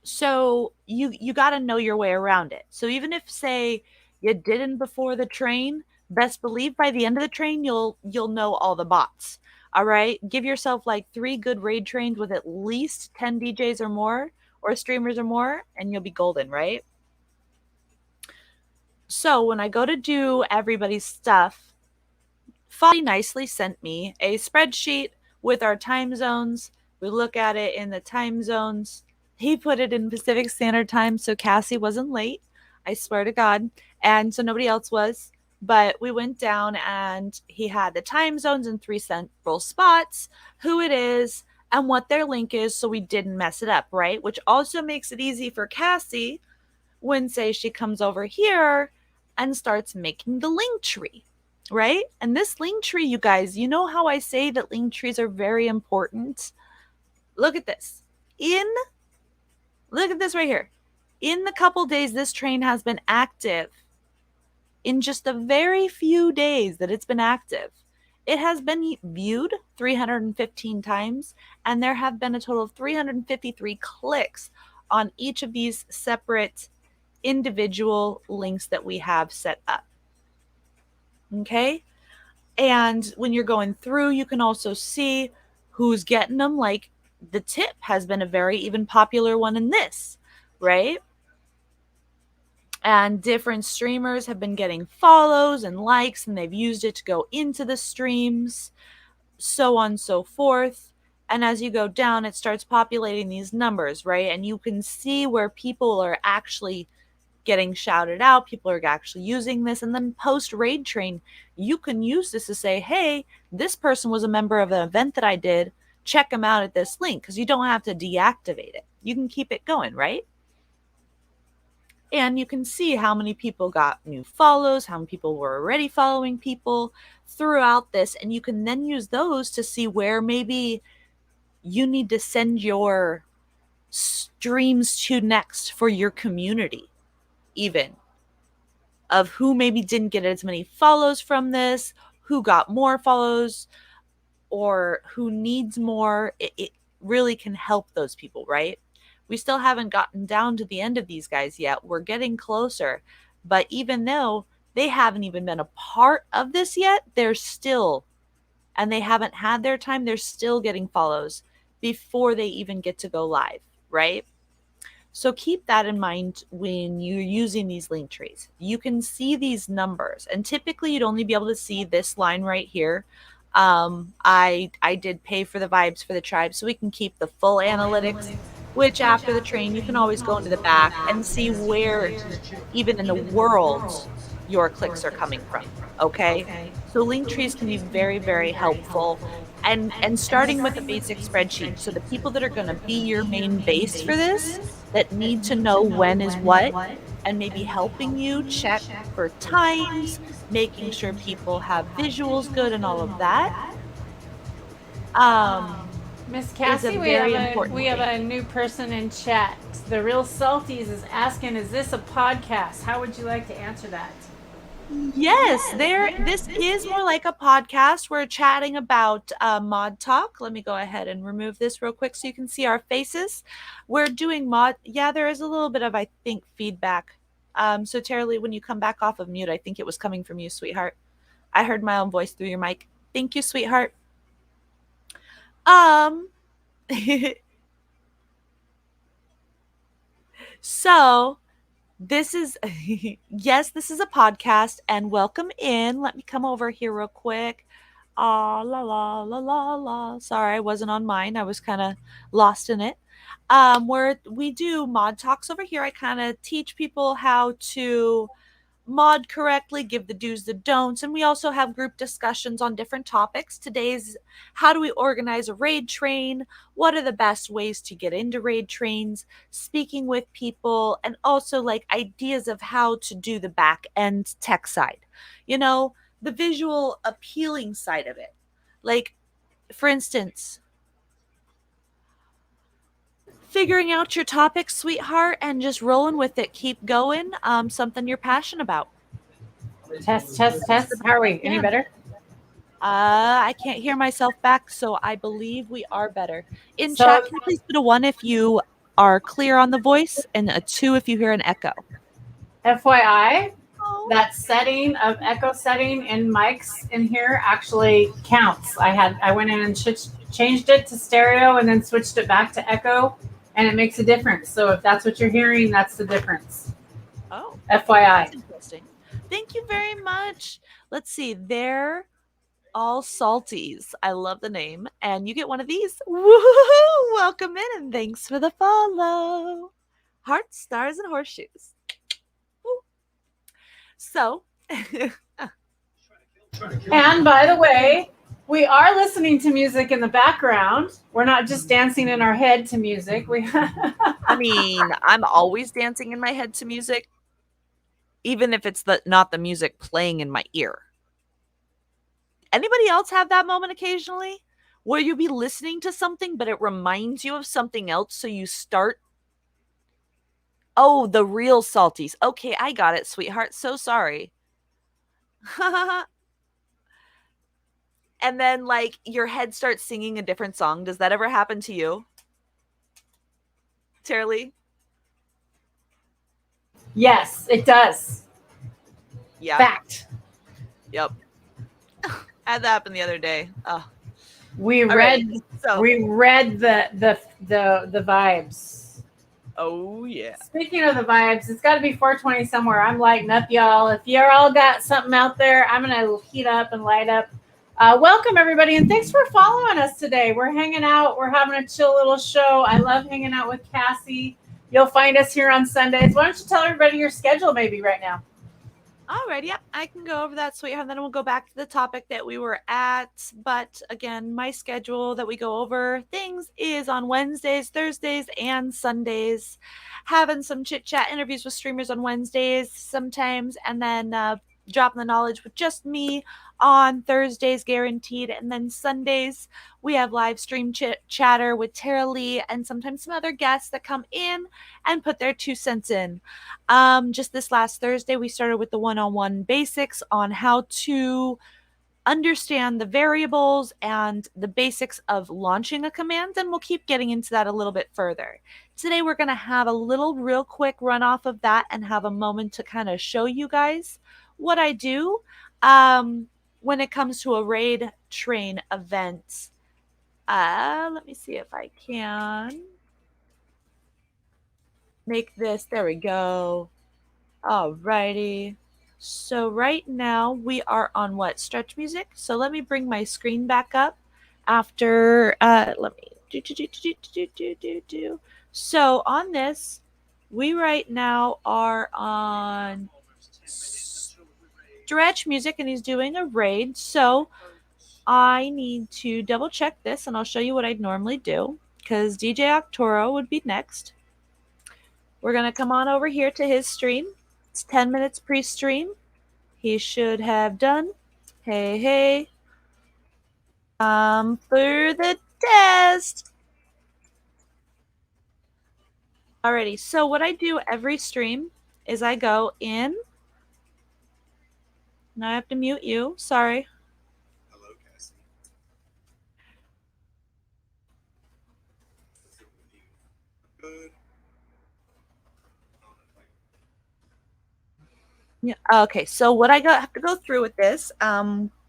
So you got to know your way around it. So even if say you didn't before the train, best believe by the end of the train you'll know all the bots. All right? Give yourself like 3 good raid trains with at least 10 DJs or more or streamers or more and you'll be golden, right? So when I go to do everybody's stuff, Folly nicely sent me a spreadsheet with our time zones. We look at it in the time zones. He put it in Pacific Standard Time, so Cassie wasn't late. I swear to God. And so nobody else was. But we went down and he had the time zones in 3 central spots, who it is, and what their link is, so we didn't mess it up, right? Which also makes it easy for Cassie when, say, she comes over here and starts making the link tree, right? And this link tree, you guys, you know how I say that link trees are very important? Look at this. Look at this right here. In the couple days this train has been active, in just a very few days that it's been active, it has been viewed 315 times, and there have been a total of 353 clicks on each of these separate individual links that we have set up. Okay. And when you're going through, you can also see who's getting them. Like the tip has been a very even popular one in this, right? And different streamers have been getting follows and likes, and they've used it to go into the streams, so on and so forth. And as you go down, it starts populating these numbers, right? And you can see where people are actually getting shouted out, people are actually using this. And then post raid train, you can use this to say, hey, this person was a member of an event that I did, check them out at this link, because you don't have to deactivate it, you can keep it going, right? And you can see how many people got new follows, how many people were already following people throughout this, and you can then use those to see where maybe you need to send your streams to next for your community, even of who maybe didn't get as many follows from this, who got more follows, or who needs more. It really can help those people, right? We still haven't gotten down to the end of these guys yet. We're getting closer. But even though they haven't even been a part of this yet, they're still, and they haven't had their time, they're still getting follows before they even get to go live, right? So keep that in mind when you're using these link trees. You can see these numbers, and typically you'd only be able to see this line right here. I did pay for the vibes for the tribe, so we can keep the full analytics, which after the train, you can always go into the back and see where even in the world your clicks are coming from. Okay. So link trees can be very, very helpful. And starting with a basic spreadsheet. So the people that are going to be your main base for this, that need to know when is what, and maybe helping you check for times, making sure people have visuals good and all of that. Miss Is a Cassie, very important we have thing. a new person in chat. The Real Salties is asking, is this a podcast? How would you like to answer that? Yes, this is more like a podcast. We're chatting about mod talk. Let me go ahead and remove this real quick so you can see our faces. We're doing mod. Yeah, there is a little bit of, I think, feedback. So Tara-Lee, when you come back off of mute, I think it was coming from you, sweetheart. I heard my own voice through your mic. Thank you, sweetheart. So this is yes, this is a podcast, and welcome in. Let me come over here real quick. Ah, la la la la la. Sorry, I wasn't on mine. I was kind of lost in it. Where we do mod talks over here, I kind of teach people how to mod correctly, give the do's, the don'ts, and we also have group discussions on different topics. Today's how do we organize a raid train? What are the best ways to get into raid trains? Speaking with people, and also like ideas of how to do the back end tech side. You know, the visual appealing side of it. Like, for instance, figuring out your topic, sweetheart, and just rolling with it. Keep going. Something you're passionate about. Test, test, test. How are we? Any better? I can't hear myself back, so I believe we are better. In So, chat, can you please put a 1 if you are clear on the voice and a 2 if you hear an echo? FYI, Oh. that setting of echo setting in mics in here actually counts. I went in and changed it to stereo and then switched it back to echo, and it makes a difference. So if that's what you're hearing, that's the difference. Oh, FYI. that's interesting. Thank you very much. Let's see. They're all salties. I love the name. And you get one of these. Woohoo! Welcome in and thanks for the follow. Hearts, stars, and horseshoes. Woo. So, and by the way, we are listening to music in the background. We're not just dancing in our head to music. I mean, I'm always dancing in my head to music, even if it's not the music playing in my ear. Anybody else have that moment occasionally where you be listening to something, but it reminds you of something else, so you start? Oh, the real salties. Okay, I got it, sweetheart. So sorry. And then, like, your head starts singing a different song. Does that ever happen to you, Tara-Leigh? Yes, it does. Yeah. Fact. Yep. I had that happen the other day. Oh. We read the vibes. Oh yeah. Speaking of the vibes, it's got to be 420 somewhere. I'm lighting up, y'all. If you're all got something out there, I'm gonna heat up and light up. Welcome everybody, and thanks for following us today. We're hanging out. We're having a chill little show. I love hanging out with Cassie. You'll find us here on Sundays. Why don't you tell everybody your schedule maybe right now? Alright, yeah, I can go over that, sweetheart. Then we'll go back to the topic that we were at. But again, my schedule that we go over things is on Wednesdays, Thursdays, and Sundays. Having some chit chat interviews with streamers on Wednesdays sometimes, and then dropping the knowledge with just me on Thursdays, guaranteed. And then Sundays, we have live stream chatter with Tara-Leigh and sometimes some other guests that come in and put their 2 cents in. Just this last Thursday, we started with the one-on-one basics on how to understand the variables and the basics of launching a command, and we'll keep getting into that a little bit further. Today, we're going to have a little real quick run off of that and have a moment to kind of show you guys what I do when it comes to a raid train event. Let me see if I can make this. There we go. Alrighty. So right now we are on what? Stretch music. So let me bring my screen back up after let me do. So on this, we right now are on stretch music and he's doing a raid. So I need to double check this and I'll show you what I'd normally do because DJ Octoro would be next. We're going to come on over here to his stream. It's 10 minutes pre-stream. He should have done. Hey. For the test. Alrighty, so what I do every stream is I go in. Now I have to mute you. Sorry. Hello, Cassie. Good. Yeah. Okay. So what I have to go through with this,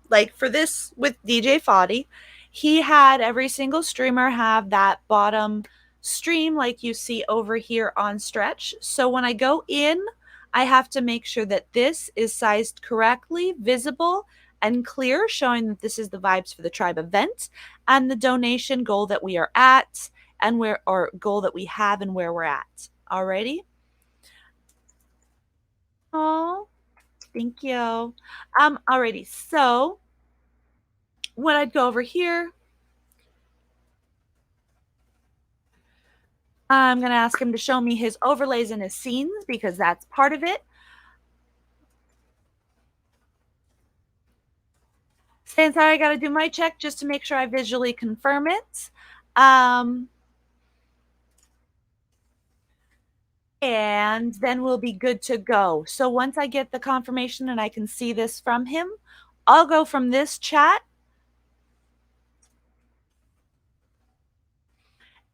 like for this with DJ Foddy, he had every single streamer have that bottom stream like you see over here on Stretch. So when I go in, I have to make sure that this is sized correctly, visible, and clear, showing that this is the Vibes for the Tribe event and the donation goal that we are at and goal that we have and where we're at. Alrighty. Oh, thank you. Alrighty. So when I'd go over here, I'm going to ask him to show me his overlays and his scenes because that's part of it. Since I got to do my check just to make sure I visually confirm it. and then we'll be good to go. So once I get the confirmation and I can see this from him, I'll go from this chat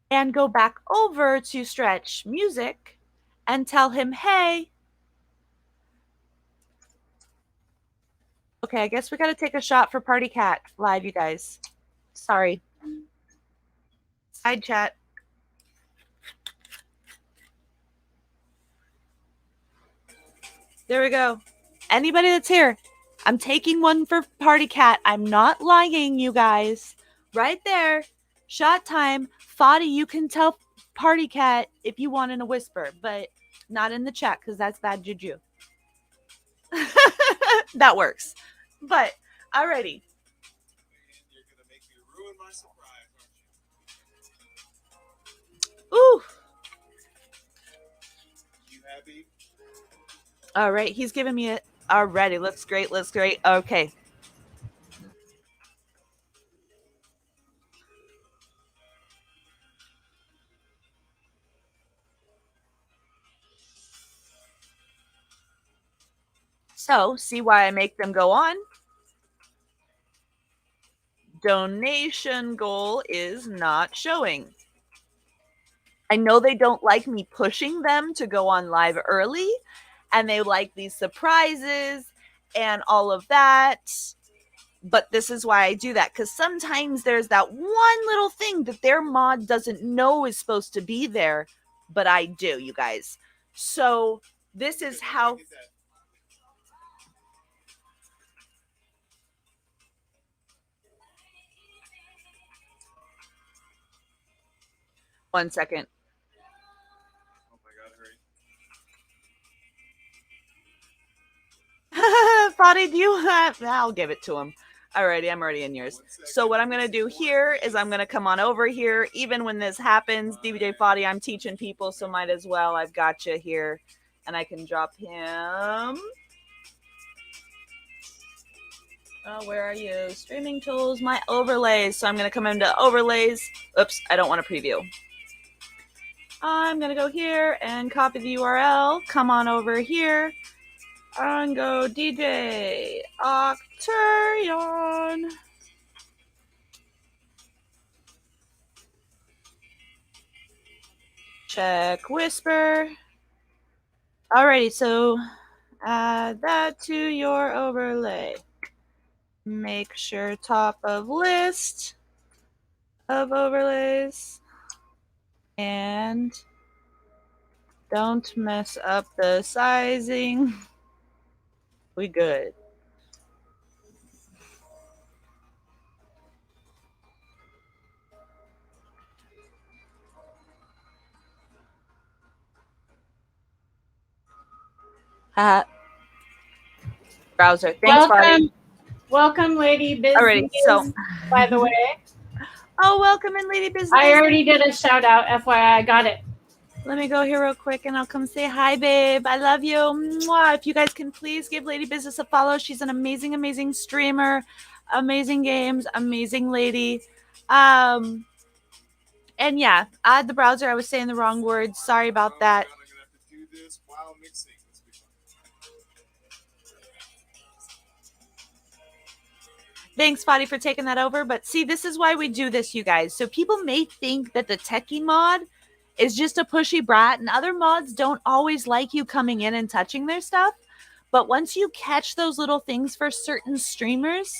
and go back over to Stretch Music and tell him, hey, okay, I guess we got to take a shot for Party Cat live, you guys. Sorry. Side chat. There we go. Anybody that's here, I'm taking one for Party Cat. I'm not lying, you guys. Right there. Shot time. Foddy, you can tell Party Cat if you want in a whisper, but not in the chat because that's bad juju. That works. But alrighty. You're gonna make me ruin my surprise, aren't Ooh. you? You happy? All right, he's giving me it already. Looks great. Looks great. Okay. So, see why I make them go on? Donation goal is not showing. I know they don't like me pushing them to go on live early, and they like these surprises and all of that. But this is why I do that, because sometimes there's that one little thing that their mod doesn't know is supposed to be there, but I do, you guys. So this is how. One second. Oh my God, hurry. Foddy, do you have? I'll give it to him. Alrighty, I'm already in yours. So what I'm going to do here is I'm going to come on over here. Even when this happens, DJ Foddy, I'm teaching people, so might as well. I've got you here. And I can drop him. Oh, where are you? Streaming tools, my overlays. So I'm going to come into overlays. Oops, I don't want to preview. I'm going to go here and copy the URL. Come on over here. And go DJ Octurion. Check Whisper. Alrighty, so add that to your overlay. Make sure top of list of overlays. And don't mess up the sizing. We good. Browser. Thanks, Foddy. Welcome, Lady Business. Alrighty, so by the way. Oh, welcome in, Lady Business. I already did a shout out, FYI. I got it. Let me go here real quick and I'll come say hi, babe. I love you. Mwah. If you guys can please give Lady Business a follow. She's an amazing, amazing streamer, amazing games, amazing lady. And yeah, add the browser. I was saying the wrong words. Sorry about that. I'm gonna have to do this while mixing. Let's be fun. Thanks, Foddy, for taking that over. But see, this is why we do this, you guys. So people may think that the techie mod is just a pushy brat, and other mods don't always like you coming in and touching their stuff. But once you catch those little things for certain streamers,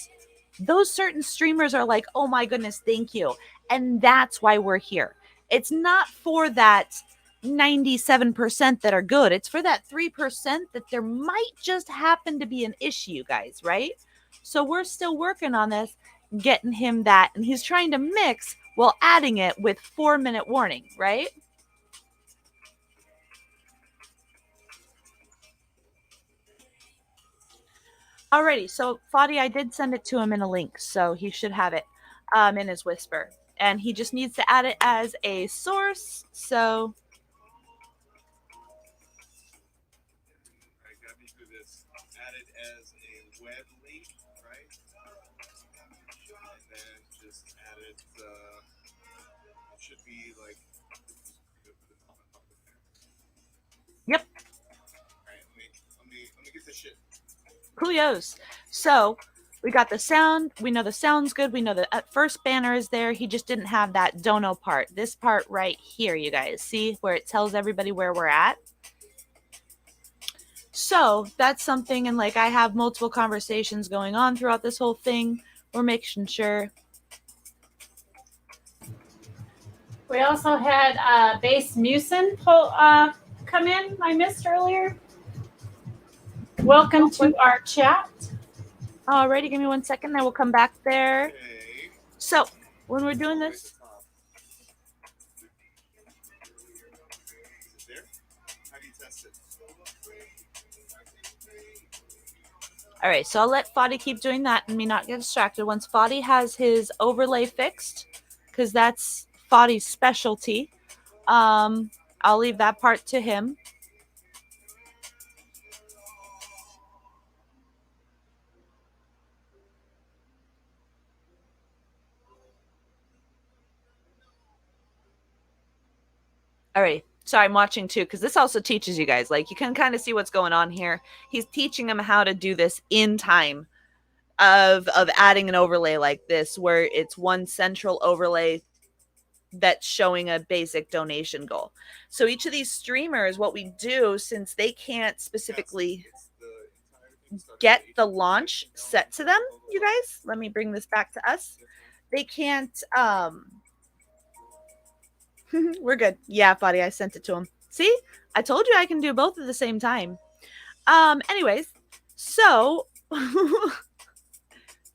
those certain streamers are like, oh my goodness, thank you. And that's why we're here. It's not for that 97% that are good. It's for that 3% that there might just happen to be an issue, guys, right? So we're still working on this, getting him that. And he's trying to mix while adding it with 4-minute warning, right? Alrighty, so Foddy, I did send it to him in a link, so he should have it in his whisper. And he just needs to add it as a source, so... Alright, got me through this. Add it as a web link, right? And then just add it, it should be like... Yep. All right, let me get this shit. Coolios. So we got the sound. We know the sound's good. We know the first banner is there. He just didn't have that dono part. This part right here, you guys. See where it tells everybody where we're at? So that's something, and like I have multiple conversations going on throughout this whole thing. We're making sure. We also had Base Musin come in. I missed earlier. Welcome to our chat. Alrighty, give me 1 second. I will come back there. Okay. So when we're doing this, Is it there? How do you test it? all right, so I'll let Fadi keep doing that and me not get distracted. Once Fadi has his overlay fixed, because that's Fadi's specialty, I'll leave that part to him. All right. Sorry, I'm watching too, because this also teaches you guys. Like, you can kind of see what's going on here. He's teaching them how to do this in time of adding an overlay like this, where it's one central overlay that's showing a basic donation goal. So each of these streamers, what we do, since they can't specifically get the launch set to them, you guys, let me bring this back to us. They can't, we're good. Yeah, Fadi, I sent it to him. See, I told you I can do both at the same time. Anyways, so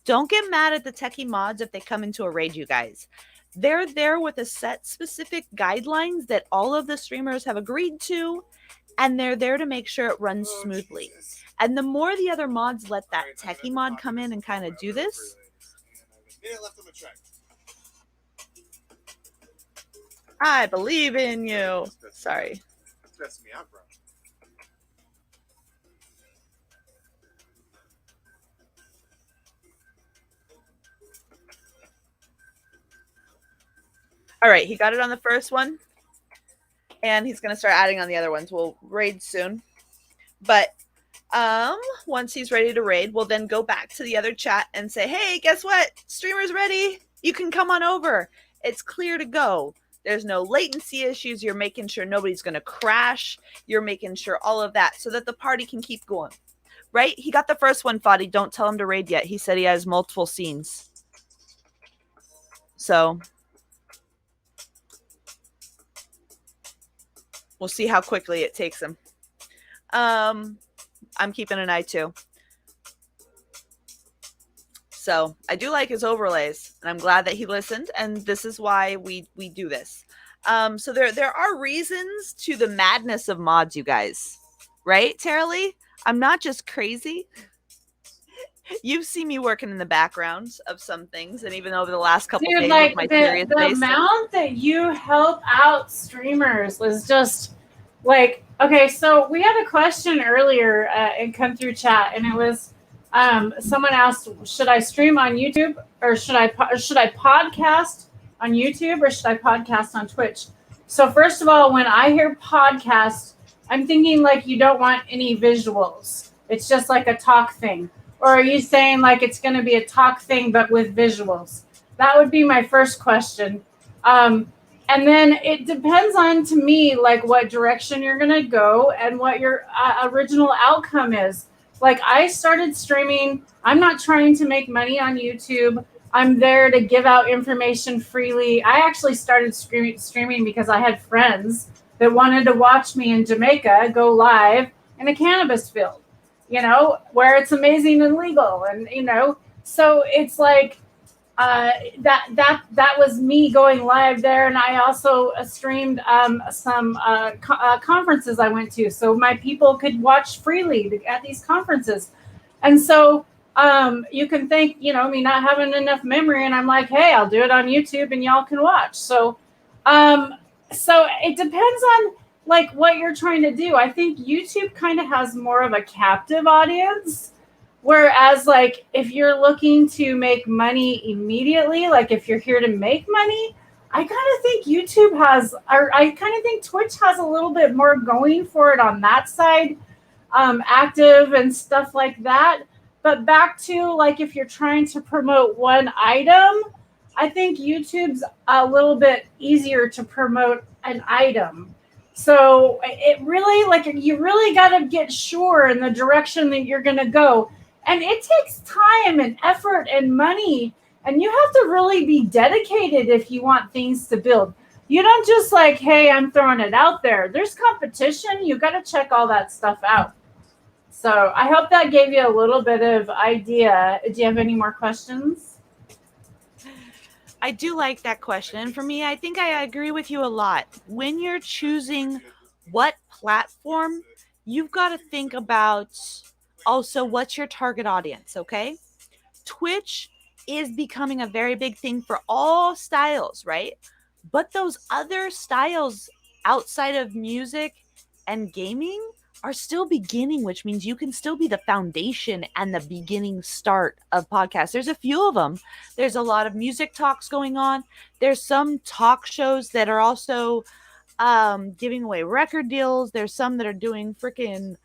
don't get mad at the techie mods if they come into a raid, you guys. They're there with a set specific guidelines that all of the streamers have agreed to, and they're there to make sure it runs smoothly. And the more the other mods let that techie mod come in and kind of do this, I believe in you. Sorry. Stress me out, bro. All right, he got it on the first one, and he's going to start adding on the other ones. We'll raid soon. But once he's ready to raid, we'll then go back to the other chat and say, hey, guess what? Streamer's ready. You can come on over. It's clear to go. There's no latency issues. You're making sure nobody's going to crash. You're making sure all of that so that the party can keep going. Right? He got the first one, Fadi. Don't tell him to raid yet. He said he has multiple scenes. So we'll see how quickly it takes him. I'm keeping an eye too. So I do like his overlays, and I'm glad that he listened, and this is why we do this. So there are reasons to the madness of mods, you guys. Right, Tara Lee? I'm not just crazy. You've seen me working in the background of some things, and even over the last couple days, like my the amount that you help out streamers was just like, okay, so we had a question earlier and come through chat, and it was someone asked, should I stream on YouTube, or should I podcast on YouTube, or should I podcast on Twitch? So first of all, when I hear podcast, I'm thinking like you don't want any visuals. It's just like a talk thing. Or are you saying like it's going to be a talk thing but with visuals? That would be my first question. And then it depends on, to me, like what direction you're going to go and what your original outcome is. Like I started streaming. I'm not trying to make money on YouTube. I'm there to give out information freely. I actually started streaming because I had friends that wanted to watch me in Jamaica go live in a cannabis field, you know, where it's amazing and legal. And, you know, so it's like that was me going live there. And I also streamed some conferences I went to, so my people could watch freely at these conferences. And so you can think, you know, me not having enough memory, and I'm like, hey, I'll do it on YouTube and y'all can watch. So so it depends on like what you're trying to do. I think YouTube kind of has more of a captive audience, whereas like if you're looking to make money immediately, like if you're here to make money, I kind of think YouTube has, or I kind of think Twitch has a little bit more going for it on that side, active and stuff like that. But back to like if you're trying to promote one item, I think YouTube's a little bit easier to promote an item. So it really, like, you really got to get sure in the direction that you're going to go. And it takes time and effort and money. And you have to really be dedicated if you want things to build. You don't just like, hey, I'm throwing it out there. There's competition. You got to check all that stuff out. So I hope that gave you a little bit of idea. Do you have any more questions? I do like that question. And for me, I think I agree with you a lot. When you're choosing what platform, you've got to think about also what's your target audience, okay? Twitch is becoming a very big thing for all styles, right? But those other styles outside of music and gaming are still beginning, which means you can still be the foundation and the beginning start of podcasts. There's a few of them. There's a lot of music talks going on. There's some talk shows that are also giving away record deals. There's some that are doing freaking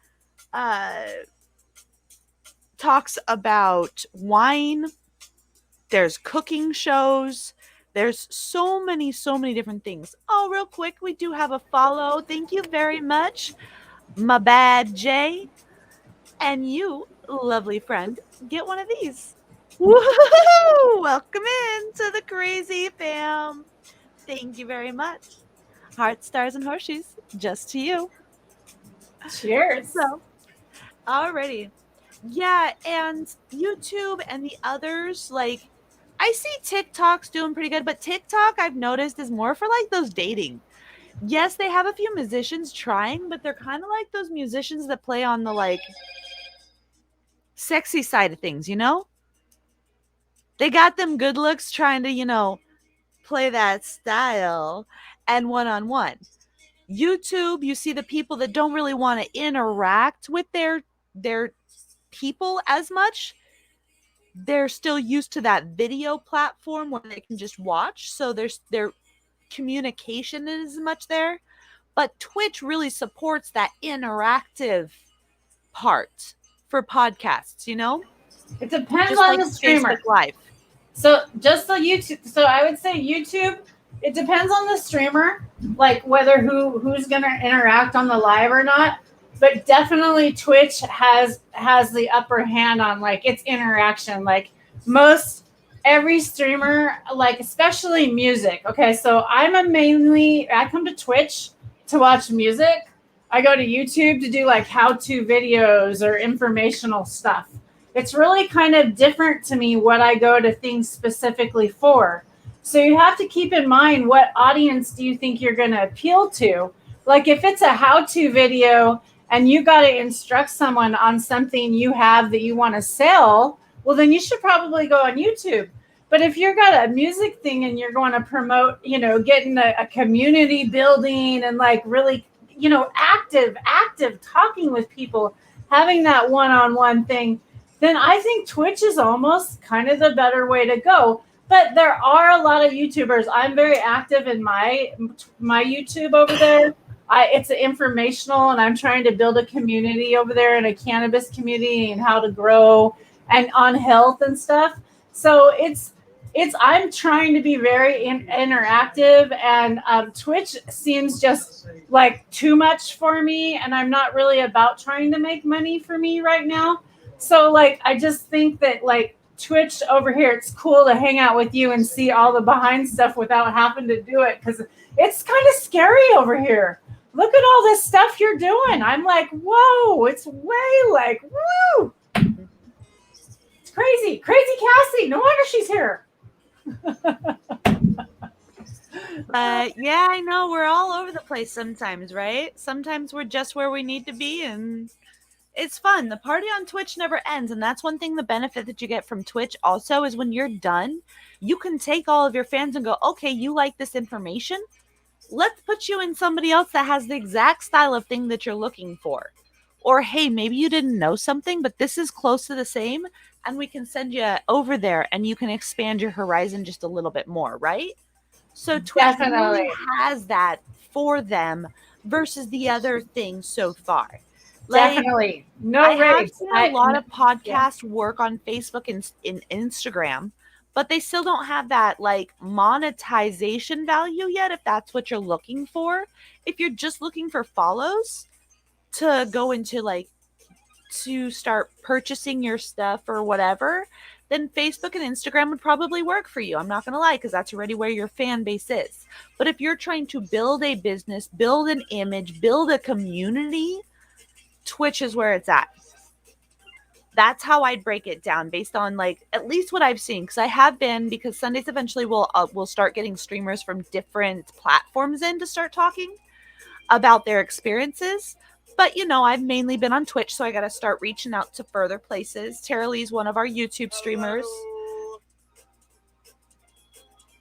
talks about wine. There's cooking shows. There's so many different things. Oh, real quick, we do have a follow. Thank you very much. My bad, Jay. And you, lovely friend, get one of these. Woohoo! Welcome in to the crazy fam. Thank you very much. Heart, stars, and horseshoes, just to you. Cheers. So, alrighty. Yeah, and YouTube and the others, like, I see TikTok's doing pretty good, but TikTok I've noticed is more for like those dating. Yes, they have a few musicians trying, but they're kind of like those musicians that play on the like sexy side of things, you know? They got them good looks trying to, play that style and one-on-one. YouTube, you see the people that don't really want to interact with their people as much. They're still used to that video platform where they can just watch, so their communication isn't much there. But Twitch really supports that interactive part for podcasts, It depends just on like the streamer. Facebook Live. So just the YouTube. So I would say YouTube. It depends on the streamer, like whether who's gonna interact on the live or not. But definitely Twitch has the upper hand on like its interaction. Like most every streamer, like especially music. Okay, so I come to Twitch to watch music. I go to YouTube to do like how-to videos or informational stuff. It's really kind of different to me what I go to things specifically for. So you have to keep in mind what audience do you think you're going to appeal to. Like if it's a how-to video and you got to instruct someone on something you have that you want to sell, well, then you should probably go on YouTube. But if you've got a music thing and you're going to promote, getting a community building and like really, active talking with people, having that one-on-one thing, then I think Twitch is almost kind of the better way to go. But there are a lot of YouTubers. I'm very active in my YouTube over there. It's informational, and I'm trying to build a community over there in a cannabis community and how to grow and on health and stuff. So I'm trying to be very interactive, and Twitch seems just like too much for me, and I'm not really about trying to make money for me right now. So like, I just think that like Twitch over here, it's cool to hang out with you and see all the behind stuff without having to do it, because it's kind of scary over here. Look at all this stuff you're doing. I'm like, whoa, it's way like, woo. It's crazy. Crazy Cassie. No wonder she's here. Yeah, I know. We're all over the place sometimes, right? Sometimes we're just where we need to be, and it's fun. The party on Twitch never ends, and that's one thing, the benefit that you get from Twitch also is when you're done, you can take all of your fans and go, okay, you like this information? Let's put you in somebody else that has the exact style of thing that you're looking for. Or, hey, maybe you didn't know something, but this is close to the same, and we can send you over there, and you can expand your horizon just a little bit more, right? So Twitch Definitely. really has that for them versus the other things so far. Definitely. No I have raids. seen a lot of podcasts work on Facebook and in Instagram, but they still don't have that like monetization value yet if that's what you're looking for. If you're just looking for follows to go into like to start purchasing your stuff or whatever, then Facebook and Instagram would probably work for you. I'm not going to lie, because that's already where your fan base is. But if you're trying to build a business, build an image, build a community, Twitch is where it's at. That's how I'd break it down based on like at least what I've seen, because I have been, because Sundays eventually we'll start getting streamers from different platforms in to start talking about their experiences. But I've mainly been on Twitch, so I got to start reaching out to further places. Tara Lee's one of our YouTube streamers. Hello.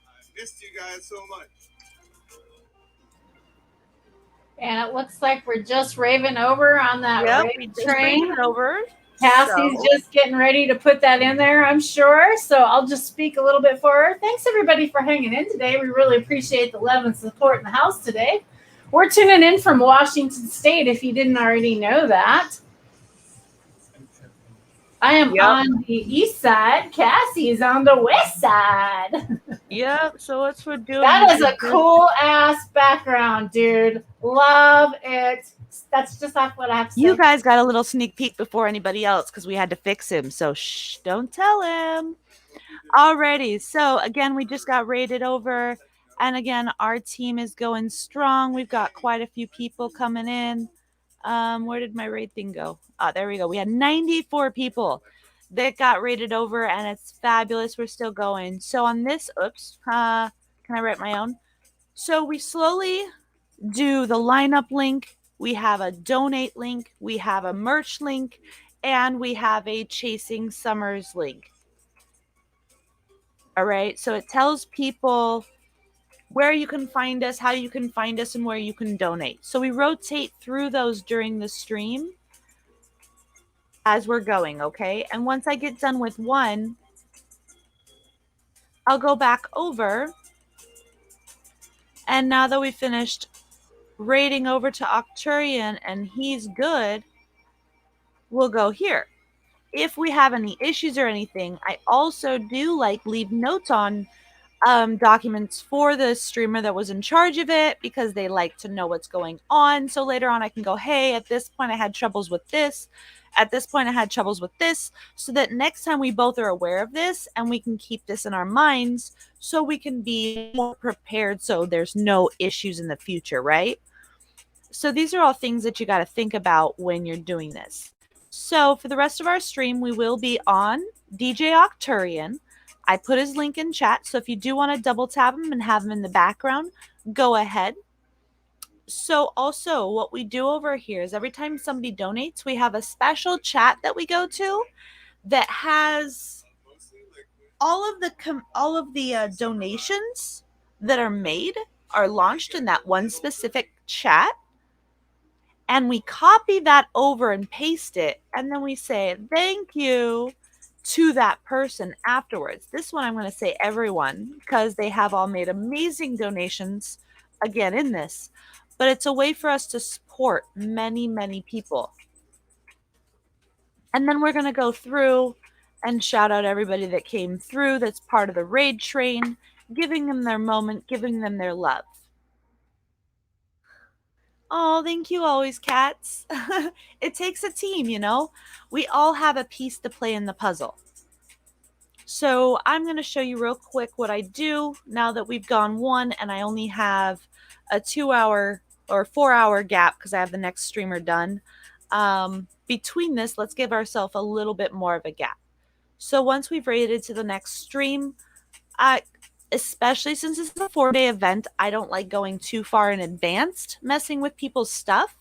I missed you guys so much. And it looks like we're just raving over on that raid train. Over. Cassie's just getting ready to put that in there, I'm sure. So I'll just speak a little bit for her. Thanks, everybody, for hanging in today. We really appreciate the love and support in the house today. We're tuning in from Washington State, if you didn't already know that. I am on the east side. Cassie is on the west side. Yep. So what's we're doing? That is a cool ass background, dude. Love it. That's just not what I have to say. You guys got a little sneak peek before anybody else because we had to fix him. So shh, don't tell him. Alrighty. So again, we just got rated over. And again, our team is going strong. We've got quite a few people coming in. Where did my rate thing go? There we go. We had 94 people that got rated over, and it's fabulous. We're still going. So on this, can I write my own? So we slowly do the lineup link. We have a donate link. We have a merch link, and we have a Chasing Summers link. All right. So it tells people where you can find us, how you can find us, and where you can donate. So we rotate through those during the stream as we're going, okay? And once I get done with one, I'll go back over. And now that we finished rating over to Octurian and he's good, we'll go here. If we have any issues or anything, I also do leave notes on documents for the streamer that was in charge of it, because they like to know what's going on. So later on I can go, hey, at this point I had troubles with this. At this point I had troubles with this, so that next time we both are aware of this and we can keep this in our minds so we can be more prepared so there's no issues in the future, right? So these are all things that you got to think about when you're doing this. So for the rest of our stream, we will be on DJ Octurian. I put his link in chat, so if you do want to double tap him and have him in the background, go ahead. So also what we do over here is every time somebody donates, we have a special chat that we go to that has all of the donations that are made are launched in that one specific chat. And we copy that over and paste it, and then we say thank you to that person afterwards. This one I'm going to say everyone, because they have all made amazing donations again in this. But it's a way for us to support many, many people. And then we're going to go through and shout out everybody that came through that's part of the raid train, giving them their moment, giving them their love. Oh, thank you always, cats. It takes a team, We all have a piece to play in the puzzle. So I'm going to show you real quick what I do now that we've gone one and I only have a 2-hour or 4-hour gap because I have the next streamer done. Between this, let's give ourselves a little bit more of a gap. So once we've rated to the next stream, especially since it's a 4-day event, I don't like going too far in advance, messing with people's stuff.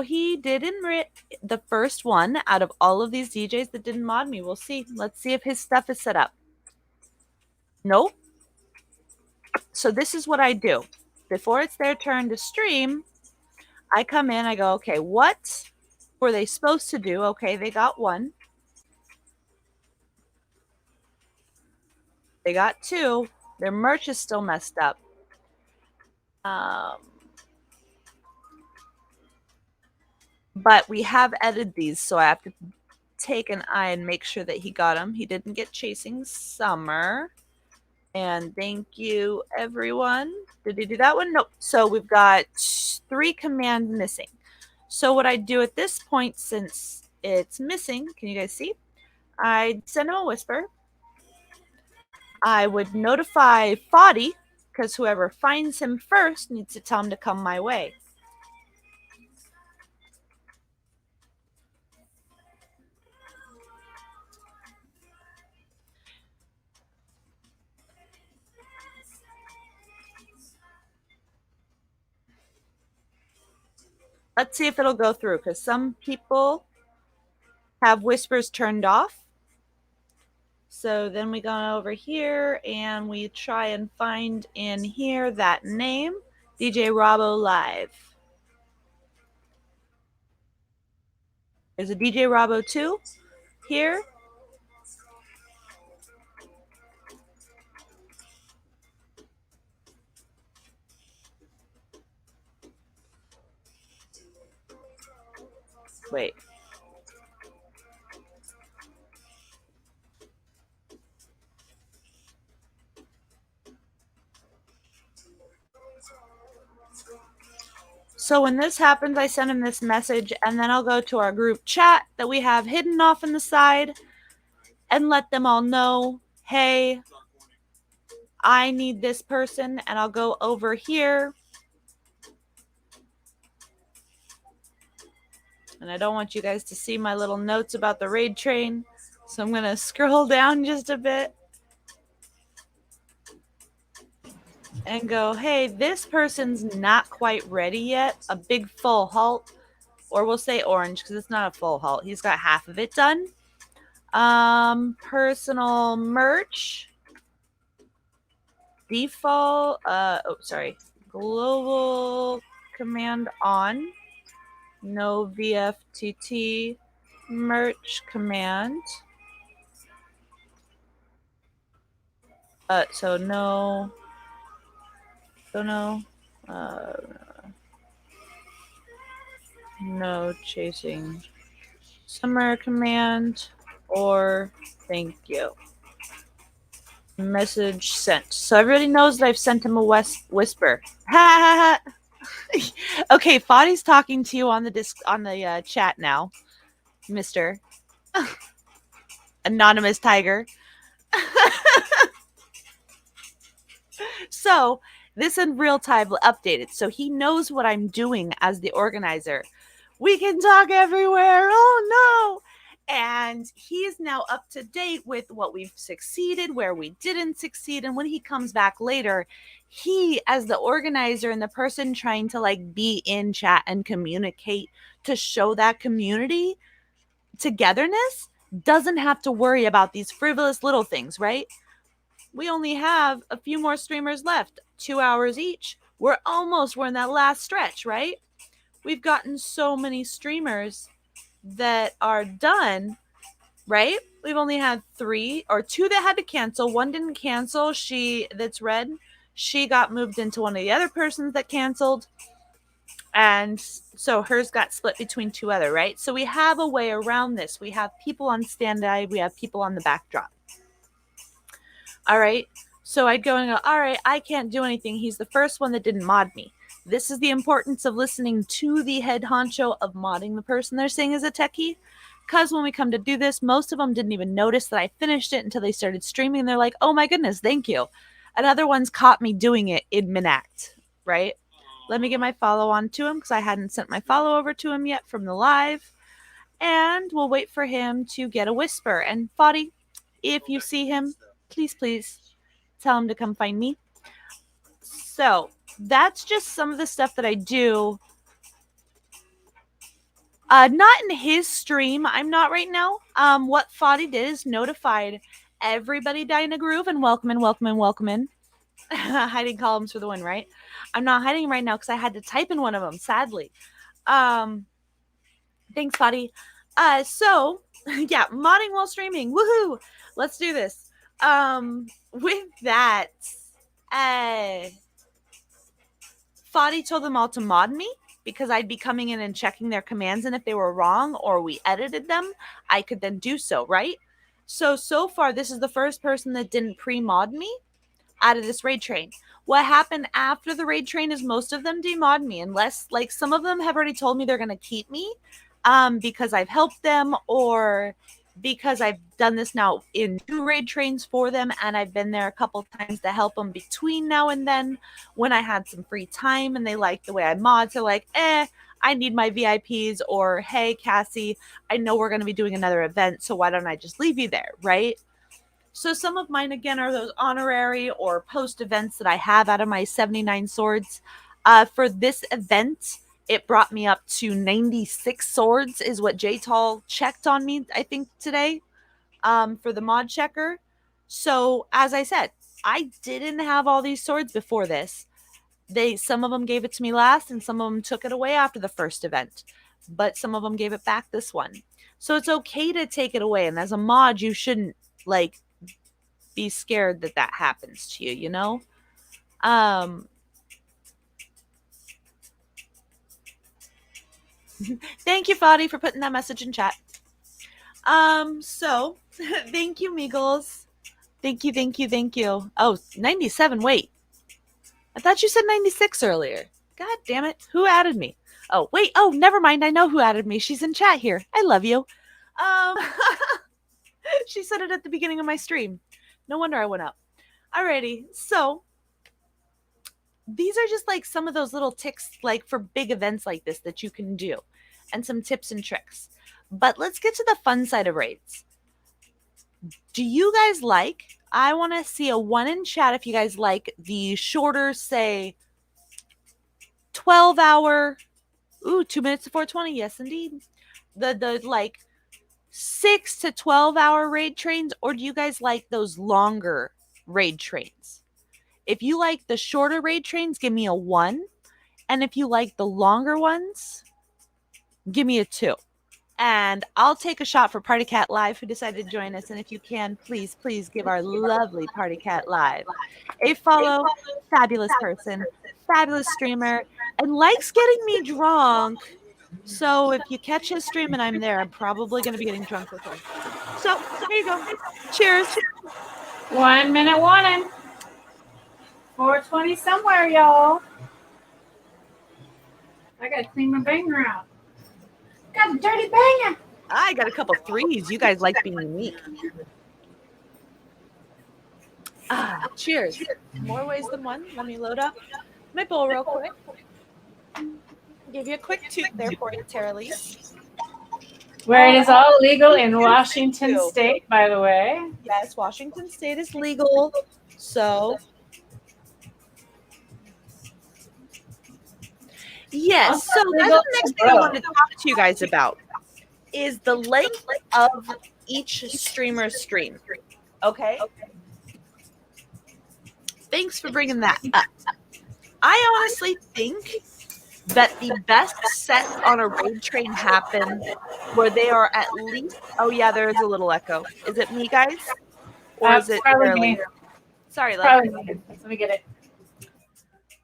He didn't the first one out of all of these DJs that didn't mod me. We'll see. Let's see if his stuff is set up. Nope. So this is what I do. Before it's their turn to stream, I come in, I go, okay, what were they supposed to do? Okay, they got one. They got 2. Their merch is still messed up. But we have edited these, so I have to take an eye and make sure that he got them. He didn't get Chasing Summer. And thank you, everyone. Did he do that one? Nope. So we've got 3 command missing. So what I do at this point, since it's missing, can you guys see? I'd send him a whisper. I would notify Foddy, because whoever finds him first needs to tell him to come my way. Let's see if it'll go through, because some people have whispers turned off. So then we go over here and we try and find in here that name, DJ Robbo Live. There's a DJ Robbo 2 here. Wait. So when this happens, I send him this message, and then I'll go to our group chat that we have hidden off in the side and let them all know, hey, I need this person, and I'll go over here. And I don't want you guys to see my little notes about the raid train, so I'm going to scroll down just a bit and go, hey, this person's not quite ready yet. A big full halt, or we'll say orange because it's not a full halt. He's got half of it done. Personal merch. Default, global command on. No VFTT merch command. So no, no Chasing Summer command or thank you. Message sent. So everybody knows that I've sent him a whisper. Okay, Foddy's talking to you on the chat now, Mr. Anonymous Tiger. So this in real time updated, so he knows what I'm doing as the organizer. We can talk everywhere. Oh no! And he's now up to date with what we've succeeded, where we didn't succeed. And when he comes back later, he, as the organizer and the person trying to like be in chat and communicate to show that community togetherness, doesn't have to worry about these frivolous little things, right? We only have a few more streamers left, 2 hours each. We're in that last stretch, right? We've gotten so many streamers that are done, right? We've only had 3 or 2 that had to cancel. One didn't cancel. That's red. She got moved into one of the other persons that canceled. And so hers got split between 2 other, right? So we have a way around this. We have people on standby. We have people on the backdrop. All right. So I'd go and go, all right, I can't do anything. He's the first one that didn't mod me. This is the importance of listening to the head honcho of modding the person they're saying is a techie. Because when we come to do this, most of them didn't even notice that I finished it until they started streaming. They're like, oh my goodness, thank you. And other ones caught me doing it in min-act, right? Let me get my follow on to him because I hadn't sent my follow over to him yet from the live. And we'll wait for him to get a whisper. And Foddy, if you see him, please tell him to come find me. So that's just some of the stuff that I do. Not in his stream. I'm not right now. What Foddy did is notified everybody Dying a Groove and welcome in. Hiding columns for the win, right? I'm not hiding right now because I had to type in one of them, sadly. Thanks, Foddy. So yeah, modding while streaming. Woohoo! Let's do this. With that, Fadi told them all to mod me because I'd be coming in and checking their commands, and if they were wrong or we edited them, I could then do so, right? So far, this is the first person that didn't pre-mod me out of this raid train. What happened after the raid train is most of them demod me, unless like some of them have already told me they're going to keep me because I've helped them or because I've done this now in 2 raid trains for them and I've been there a couple times to help them between now and then when I had some free time and they liked the way I mod. So like, I need my VIPs, or hey, Cassie, I know we're going to be doing another event, so why don't I just leave you there, right? So some of mine, again, are those honorary or post events that I have out of my 79 swords. For this event, it brought me up to 96 swords is what JTAL checked on me, I think, today for the mod checker. So as I said, I didn't have all these swords before this. Some of them gave it to me last and some of them took it away after the first event, but some of them gave it back this one. So it's okay to take it away, and as a mod you shouldn't like be scared that that happens to you, you know? Thank you, Fadi, for putting that message in chat. So thank you, Meagles. Thank you. Oh, 97. Wait. I thought you said 96 earlier. God damn it. Who added me? Oh, wait. Oh, never mind. I know who added me. She's in chat here. I love you. She said it at the beginning of my stream. No wonder I went up. Alrighty. So these are just like some of those little ticks like for big events like this that you can do and some tips and tricks. But let's get to the fun side of raids. Do you guys I want to see a 1 in chat if you guys like the shorter, say, 12-hour, 2 minutes to 420, yes indeed. The like 6 to 12-hour raid trains, or do you guys like those longer raid trains? If you like the shorter raid trains, give me a 1. And if you like the longer ones, give me a 2. And I'll take a shot for Party Cat Live, who decided to join us. And if you can, please give our lovely Party Cat Live a follow. Fabulous person, fabulous streamer, and likes getting me drunk. So if you catch his stream and I'm there, I'm probably going to be getting drunk with him. So here you go. Cheers. 1 minute warning. 420 somewhere, y'all. I got to clean my banger out. Got a dirty banger. I got a couple 3s. You guys like being unique. Cheers. More ways than one. Let me load up my bowl real quick. Give you a quick toot there for you, Tara Lee. Where it is all legal in Washington State, by the way. Yes, Washington State is legal. So, yes. So that's the next thing I wanted to talk to you guys about is the length of each streamer's stream. Okay? Thanks for bringing that up. I honestly think that the best set on a raid train happen where they are at least, oh yeah, there is a little echo. Is it me, guys? Or is it probably me? Sorry, probably me. Let me get it.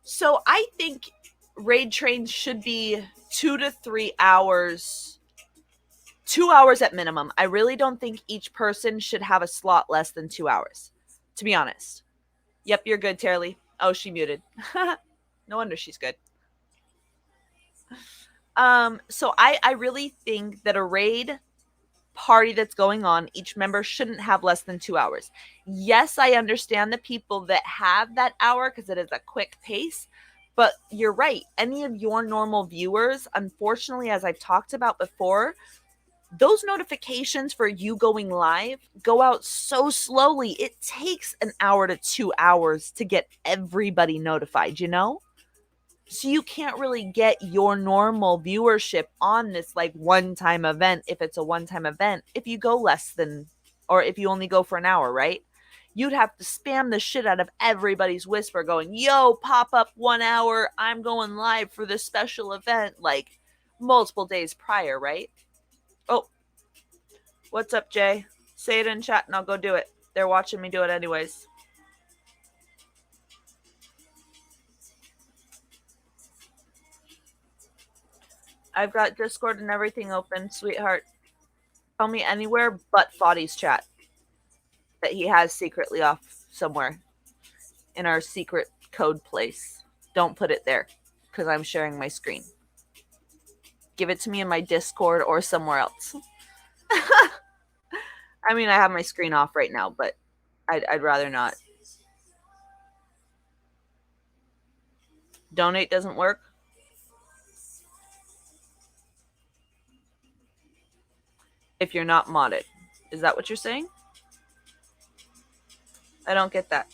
So I think raid trains should be 2 to 3 hours, 2 hours at minimum. I really don't think each person should have a slot less than 2 hours, to be honest. Yep, you're good, Tara Lee. Oh, she muted. No wonder she's good. So I really think that a raid party that's going on, each member shouldn't have less than 2 hours. Yes, I understand the people that have that hour because it is a quick pace, but you're right. Any of your normal viewers, unfortunately, as I've talked about before, those notifications for you going live go out so slowly. It takes an hour to 2 hours to get everybody notified, you know? So you can't really get your normal viewership on this like one-time event if it's a one-time event. If you go less than, or if you only go for an hour, right? You'd have to spam the shit out of everybody's whisper going, yo, pop up 1 hour. I'm going live for this special event like multiple days prior, right? Oh, what's up, Jay? Say it in chat and I'll go do it. They're watching me do it anyways. I've got Discord and everything open, sweetheart. Tell me anywhere but Foddy's chat that he has secretly off somewhere in our secret code place. Don't put it there because I'm sharing my screen. Give it to me in my Discord or somewhere else. I mean, I have my screen off right now, but I'd rather not. Donate doesn't work. If you're not modded. Is that what you're saying? I don't get that.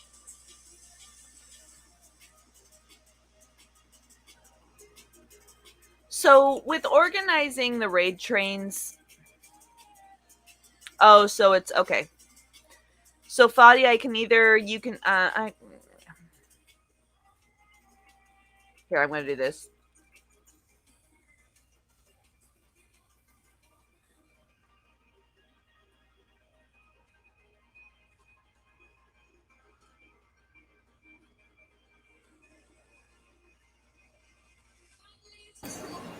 So with organizing the raid trains, oh, so it's okay. So Fadi, I can either you can here, I'm gonna do this.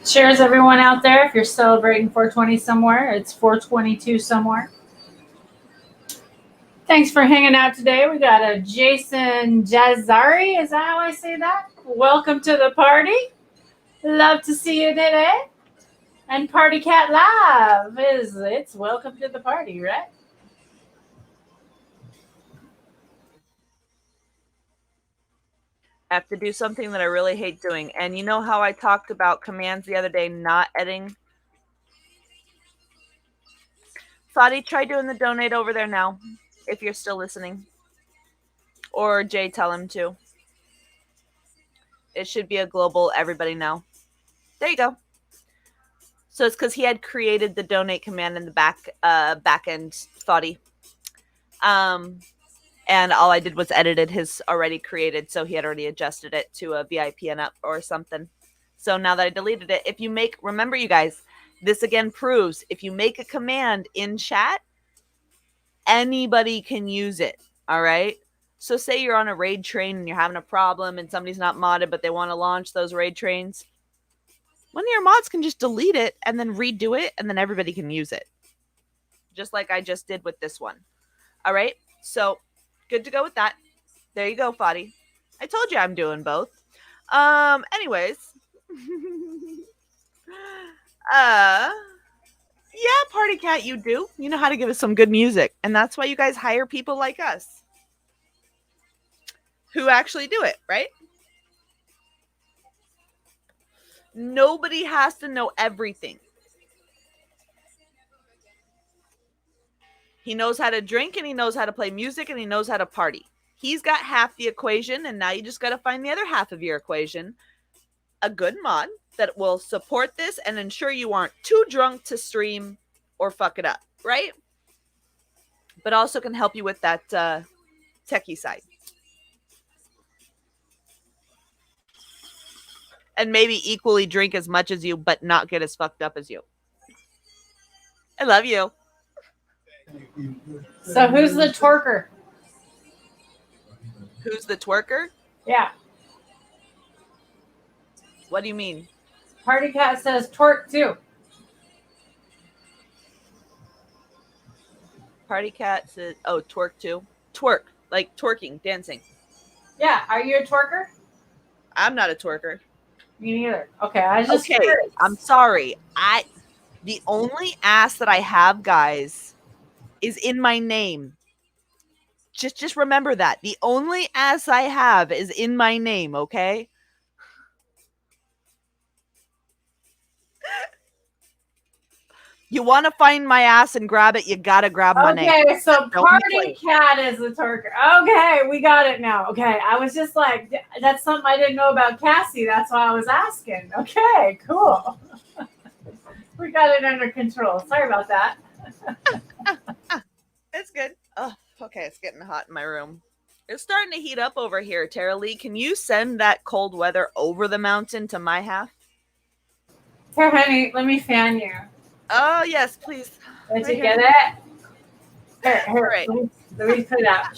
Cheers, everyone out there. If you're celebrating 420 somewhere, it's 422 somewhere. Thanks for hanging out today. We got a Jason Jazari. Is that how I say that? Welcome to the party. Love to see you today. And Party Cat Live it's welcome to the party, right? I have to do something that I really hate doing. And you know how I talked about commands the other day not editing? Fadi, try doing the donate over there now, if you're still listening. Or Jay, tell him to. It should be a global everybody now. There you go. So it's because he had created the donate command in the back end, Fadi. And all I did was edited his already created, so he had already adjusted it to a VIP and up or something. So now that I deleted it, if you make, remember you guys, this again proves if you make a command in chat, anybody can use it. All right. So say you're on a raid train and you're having a problem and somebody's not modded, but they want to launch those raid trains. One of your mods can just delete it and then redo it, and then everybody can use it. Just like I just did with this one. All right. So good to go with that. There you go, Fadi. I told you I'm doing both. Anyways. Yeah, Party Cat, you do. You know how to give us some good music. And that's why you guys hire people like us who actually do it, right? Nobody has to know everything. He knows how to drink, and he knows how to play music, and he knows how to party. He's got half the equation, and now you just got to find the other half of your equation. A good mod that will support this and ensure you aren't too drunk to stream or fuck it up, right? But also can help you with that techie side. And maybe equally drink as much as you, but not get as fucked up as you. I love you. So who's the twerker? Who's the twerker? Yeah. What do you mean? Party Cat says twerk too. Party Cat says, oh, twerk too. Twerk, like twerking, dancing. Yeah. Are you a twerker? I'm not a twerker. Me neither. Okay. I was just Okay, curious. I'm sorry. The only ass that I have, guys, is in my name. Just remember that. The only ass I have is in my name, okay? You want to find my ass and grab it, you gotta grab my name. Okay, so Don't Party play. Cat is the twerker. Okay, we got it now. Okay, I was just like, that's something I didn't know about Cassie. That's why I was asking. Okay, cool. We got it under control. Sorry about that. It's good. Oh, okay, it's getting hot in my room. It's starting to heat up over here, Tara Lee. Can you send that cold weather over the mountain to my half? Here, honey, let me fan you. Oh, yes, please. Did Right you here. get it? Here, Right. Let me put it out.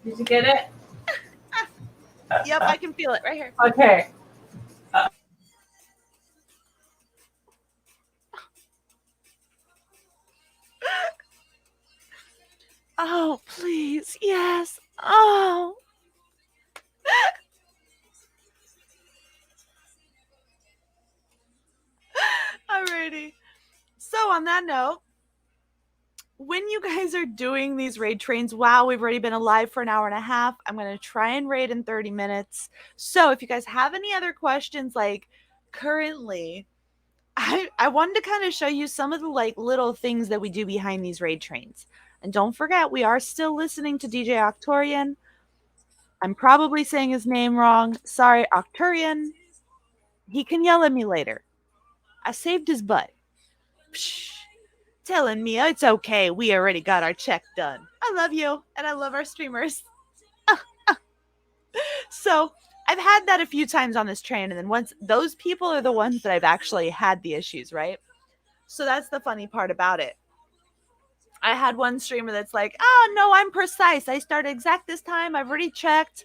Did you get it? Yep, I can feel it right here. Okay. Oh, please. Yes. Oh. Alrighty. So on that note, when you guys are doing these raid trains, wow, we've already been alive for an hour and a half. I'm going to try and raid in 30 minutes. So if you guys have any other questions, like currently, I wanted to kind of show you some of the like little things that we do behind these raid trains. And don't forget, we are still listening to DJ Octorian. I'm probably saying his name wrong. Sorry, Octurian. He can yell at me later. I saved his butt. Psh, telling me it's okay. We already got our check done. I love you, and I love our streamers. So I've had that a few times on this train, and then once those people are the ones that I've actually had the issues, right? So that's the funny part about it. I had one streamer that's like, oh no, I'm precise. I started exact this time. I've already checked.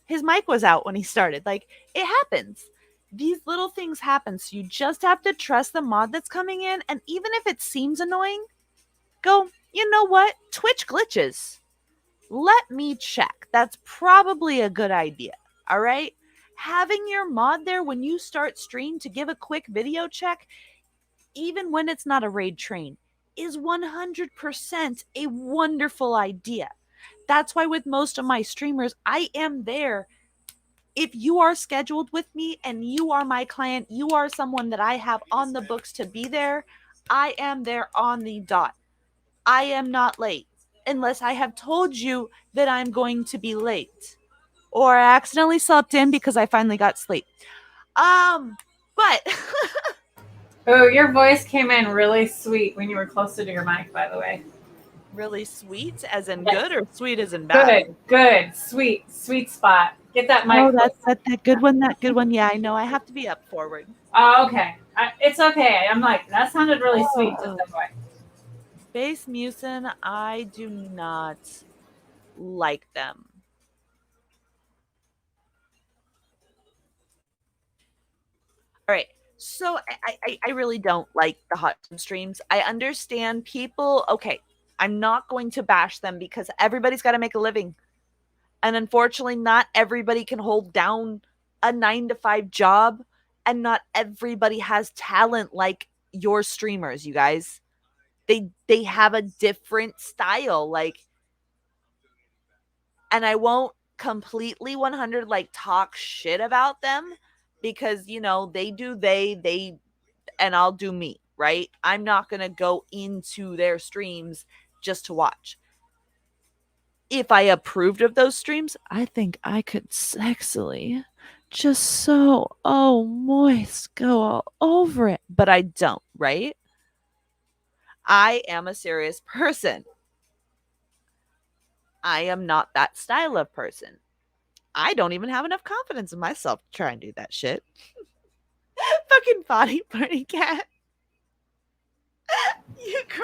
His mic was out when he started. Like, it happens. These little things happen. So you just have to trust the mod that's coming in. And even if it seems annoying, go, you know what? Twitch glitches. Let me check. That's probably a good idea. All right. Having your mod there when you start stream to give a quick video check, even when it's not a raid train, is 100% a wonderful idea. That's why with most of my streamers, I am there. If you are scheduled with me and you are my client, you are someone that I have on the books to be there, I am there on the dot. I am not late unless I have told you that I'm going to be late or I accidentally slept in because I finally got sleep. But Oh, your voice came in really sweet when you were closer to your mic, by the way. really sweet as in Yes. good or sweet as in bad? Good, sweet spot. Get that mic. Oh, that's that good one, that good one. Yeah, I know. I have to be up forward. Oh, okay. It's okay. I'm like, that sounded really sweet just that way. Bass Mucin, I do not like them. All right. So I really don't like the hot tub streams. I understand people. Okay, I'm not going to bash them because everybody's got to make a living. And unfortunately, not everybody can hold down a 9-to-5 job. And not everybody has talent like your streamers, you guys. They have a different style. Like, and I won't completely 100 like talk shit about them because you know they do they and I'll do me, right? I'm not gonna go into their streams just to watch. If I approved of those streams, I think I could sexily just so moist go all over it, but I don't, right? I am a serious person. I am not that style of person. I don't even have enough confidence in myself to try and do that shit. Fucking body party cat.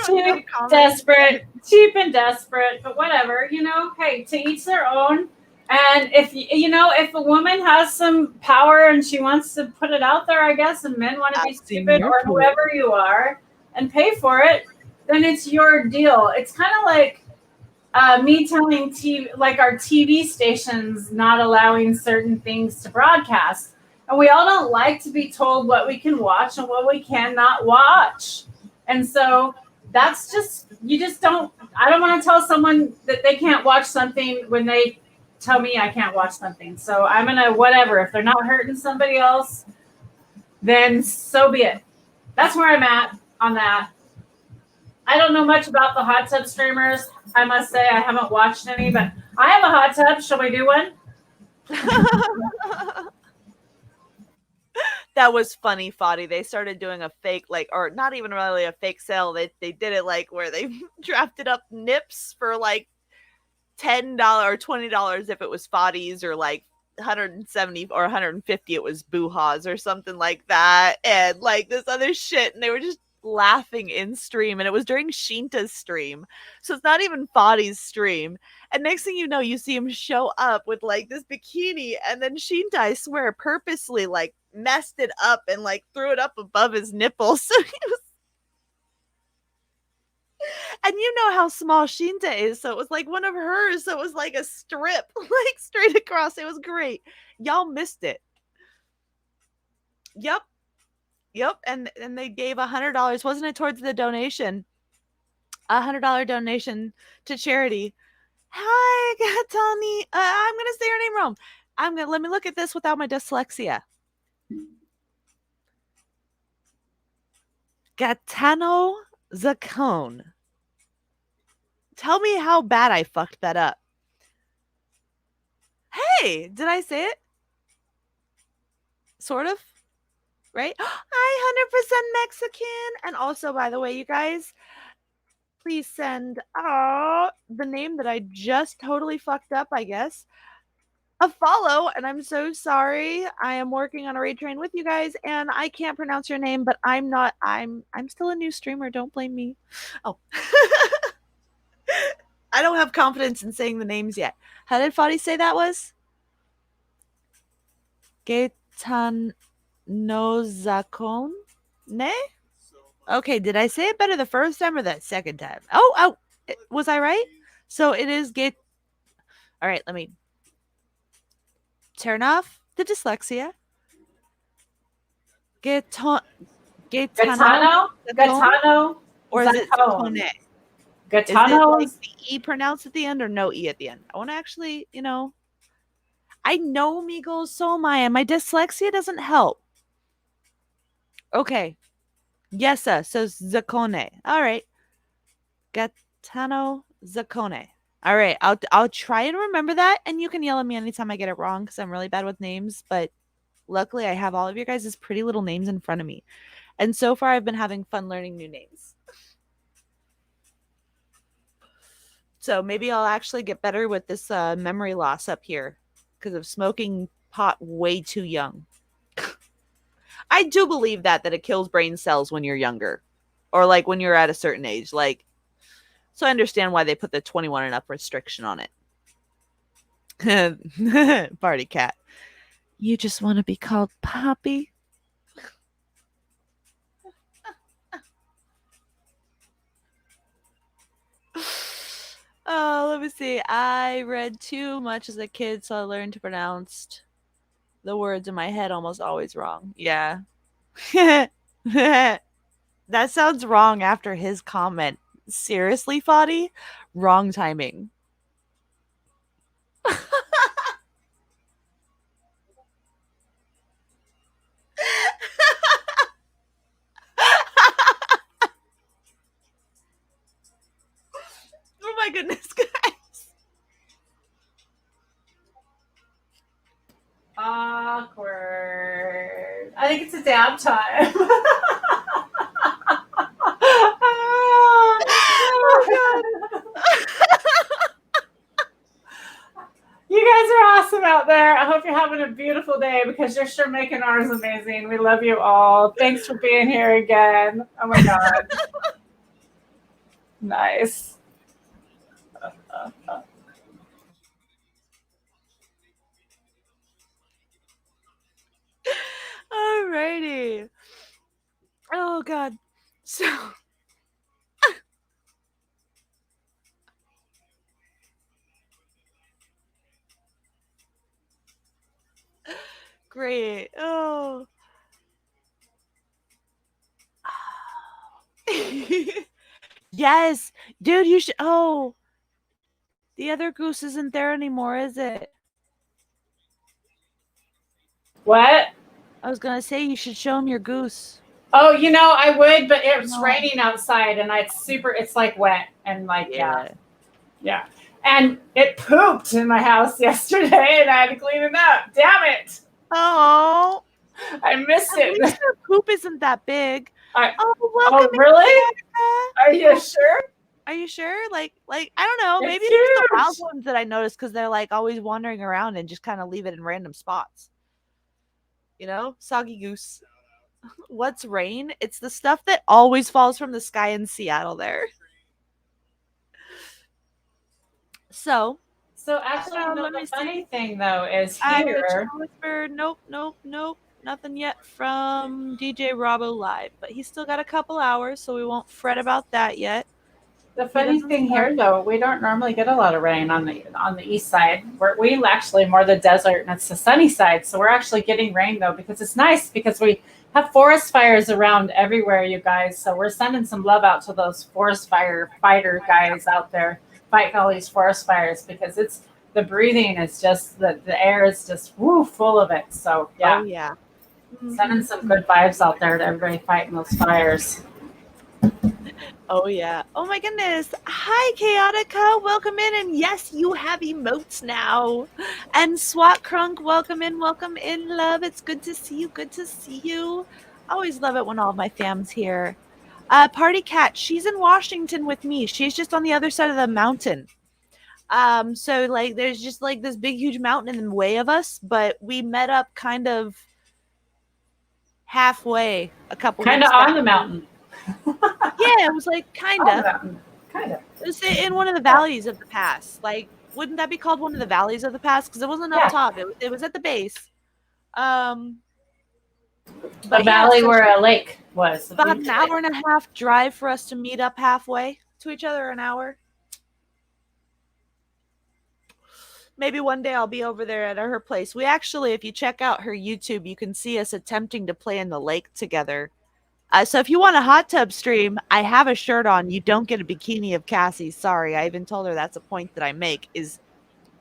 Cheap and desperate, but whatever, you know, hey, to each their own. And if if a woman has some power and she wants to put it out there, I guess, and men want to be stupid or whoever you are and pay for it, then it's your deal. It's kind of like me telling our TV stations not allowing certain things to broadcast. And we all don't like to be told what we can watch and what we cannot watch. And so that's just, I don't want to tell someone that they can't watch something when they tell me I can't watch something. So I'm going to, whatever, if they're not hurting somebody else, then so be it. That's where I'm at on that. I don't know much about the hot tub streamers. I must say I haven't watched any, but I have a hot tub. Shall we do one? That was funny, Foddy. They started doing a fake, or not even really a fake sale. They did it where they drafted up nips for $10 or $20 if it was Foddy's, or $170 or $150 it was Boo-Haws or something like that, and this other shit. And they were just laughing in stream, and it was during Shinta's stream. So it's not even Fadi's stream. And next thing you know, you see him show up with like this bikini, and then Shinta, I swear, purposely like messed it up and like threw it up above his nipples. So he was, and you know how small Shinta is, so it was like one of hers, so it was like a strip, like straight across. It was great. Y'all missed it. Yep. Yep. And they gave $100, wasn't it, towards the donation? $100 donation to charity. Hi, Gatani. I'm gonna say your name wrong. Let me look at this without my dyslexia. Gatano Zacone. Tell me how bad I fucked that up. Hey, did I say it? Sort of, right? I 100% Mexican. And also, by the way, you guys, please send the name that I just totally fucked up, I guess, a follow. And I'm so sorry. I am working on a raid train with you guys, and I can't pronounce your name, but I'm still a new streamer. Don't blame me. Oh. I don't have confidence in saying the names yet. How did Fadi say that was? Gaetan Nozakon? Ne? Okay, did I say it better the first time or the second time? Oh, was I right? So it is Gate. All right, let me turn off the dyslexia. Gaetano? Gaetano? Or is it Zacone? Gaetano is it like the E pronounced at the end or no E at the end? I want to actually, I know Migos, so am I, and my dyslexia doesn't help. Okay. Yes, sir. So Zacone. All right. Gaetano Zacone. All right. I'll try and remember that, and you can yell at me anytime I get it wrong because I'm really bad with names, but luckily I have all of your guys' pretty little names in front of me. And so far I've been having fun learning new names. So maybe I'll actually get better with this memory loss up here because of smoking pot way too young. I do believe that it kills brain cells when you're younger or like when you're at a certain age. Like, so I understand why they put the 21 and up restriction on it. Party cat. You just want to be called Poppy? Oh, let me see. I read too much as a kid, so I learned to pronounce the words in my head almost always wrong. Yeah. That sounds wrong after his comment. Seriously, Fadi? Wrong timing. Oh my goodness, guys. Awkward. I think it's a dab time. Oh, God. You guys are awesome out there. I hope you're having a beautiful day because you're sure making ours amazing. We love you all. Thanks for being here again. Oh my God. Nice. Alrighty. Oh God. So great. Oh. Yes, dude, you should. Oh, the other goose isn't there anymore, is it? What? I was gonna say you should show him your goose. Oh, I would, but it's No. raining outside and it's like wet and like, yeah. And it pooped in my house yesterday and I had to clean it up. Damn it. Oh, I missed at it. least your poop isn't that big. Oh, welcome. really? Are you sure? Are you sure? Like I don't know. It's Maybe it's the huge. wild ones that I noticed because they're like always wandering around and just kind of leave it in random spots. Soggy goose. What's rain? It's the stuff that always falls from the sky in Seattle there. So, So actually, no, let the me funny see. thing though is I here. whisper, nope, nope, nope. Nothing yet from DJ Robbo Live, but he's still got a couple hours, so we won't fret about that yet. The He funny doesn't thing start. here, though, we don't normally get a lot of rain on the east side. We actually more the desert, and it's the sunny side. So we're actually getting rain though because it's nice because we have forest fires around everywhere, you guys. So we're sending some love out to those forest fire fighter guys out there fighting all these forest fires because it's the breathing is just the air is just woo full of it. So Oh yeah, yeah. sending some good vibes out there to everybody fighting those fires. Oh yeah. Oh my goodness. Hi Chaotica, welcome in, and yes, you have emotes now. And SWAT Crunk, welcome in, love. It's good to see you. Good to see you. I always love it when all of my fam's here. Party Cat, she's in Washington with me. She's just on the other side of the mountain. So like there's just like this big huge mountain in the way of us, but we met up kind of halfway a couple Kind of weeks on back. the mountain. Yeah, it was like kind On the of. mountain. Kind of. It was in one of the valleys of the pass. Like, wouldn't that be called one of the valleys of the pass? Because it wasn't up Yeah. top. It was at the base. Um, A but yeah, valley so where a lake was. about an hour and a half drive for us to meet up halfway to each other. An hour. Maybe one day I'll be over there at her place. We actually, if you check out her YouTube, you can see us attempting to play in the lake together. So if you want a hot tub stream, I have a shirt on. You don't get a bikini of Cassie. Sorry, I even told her that's a point that I make is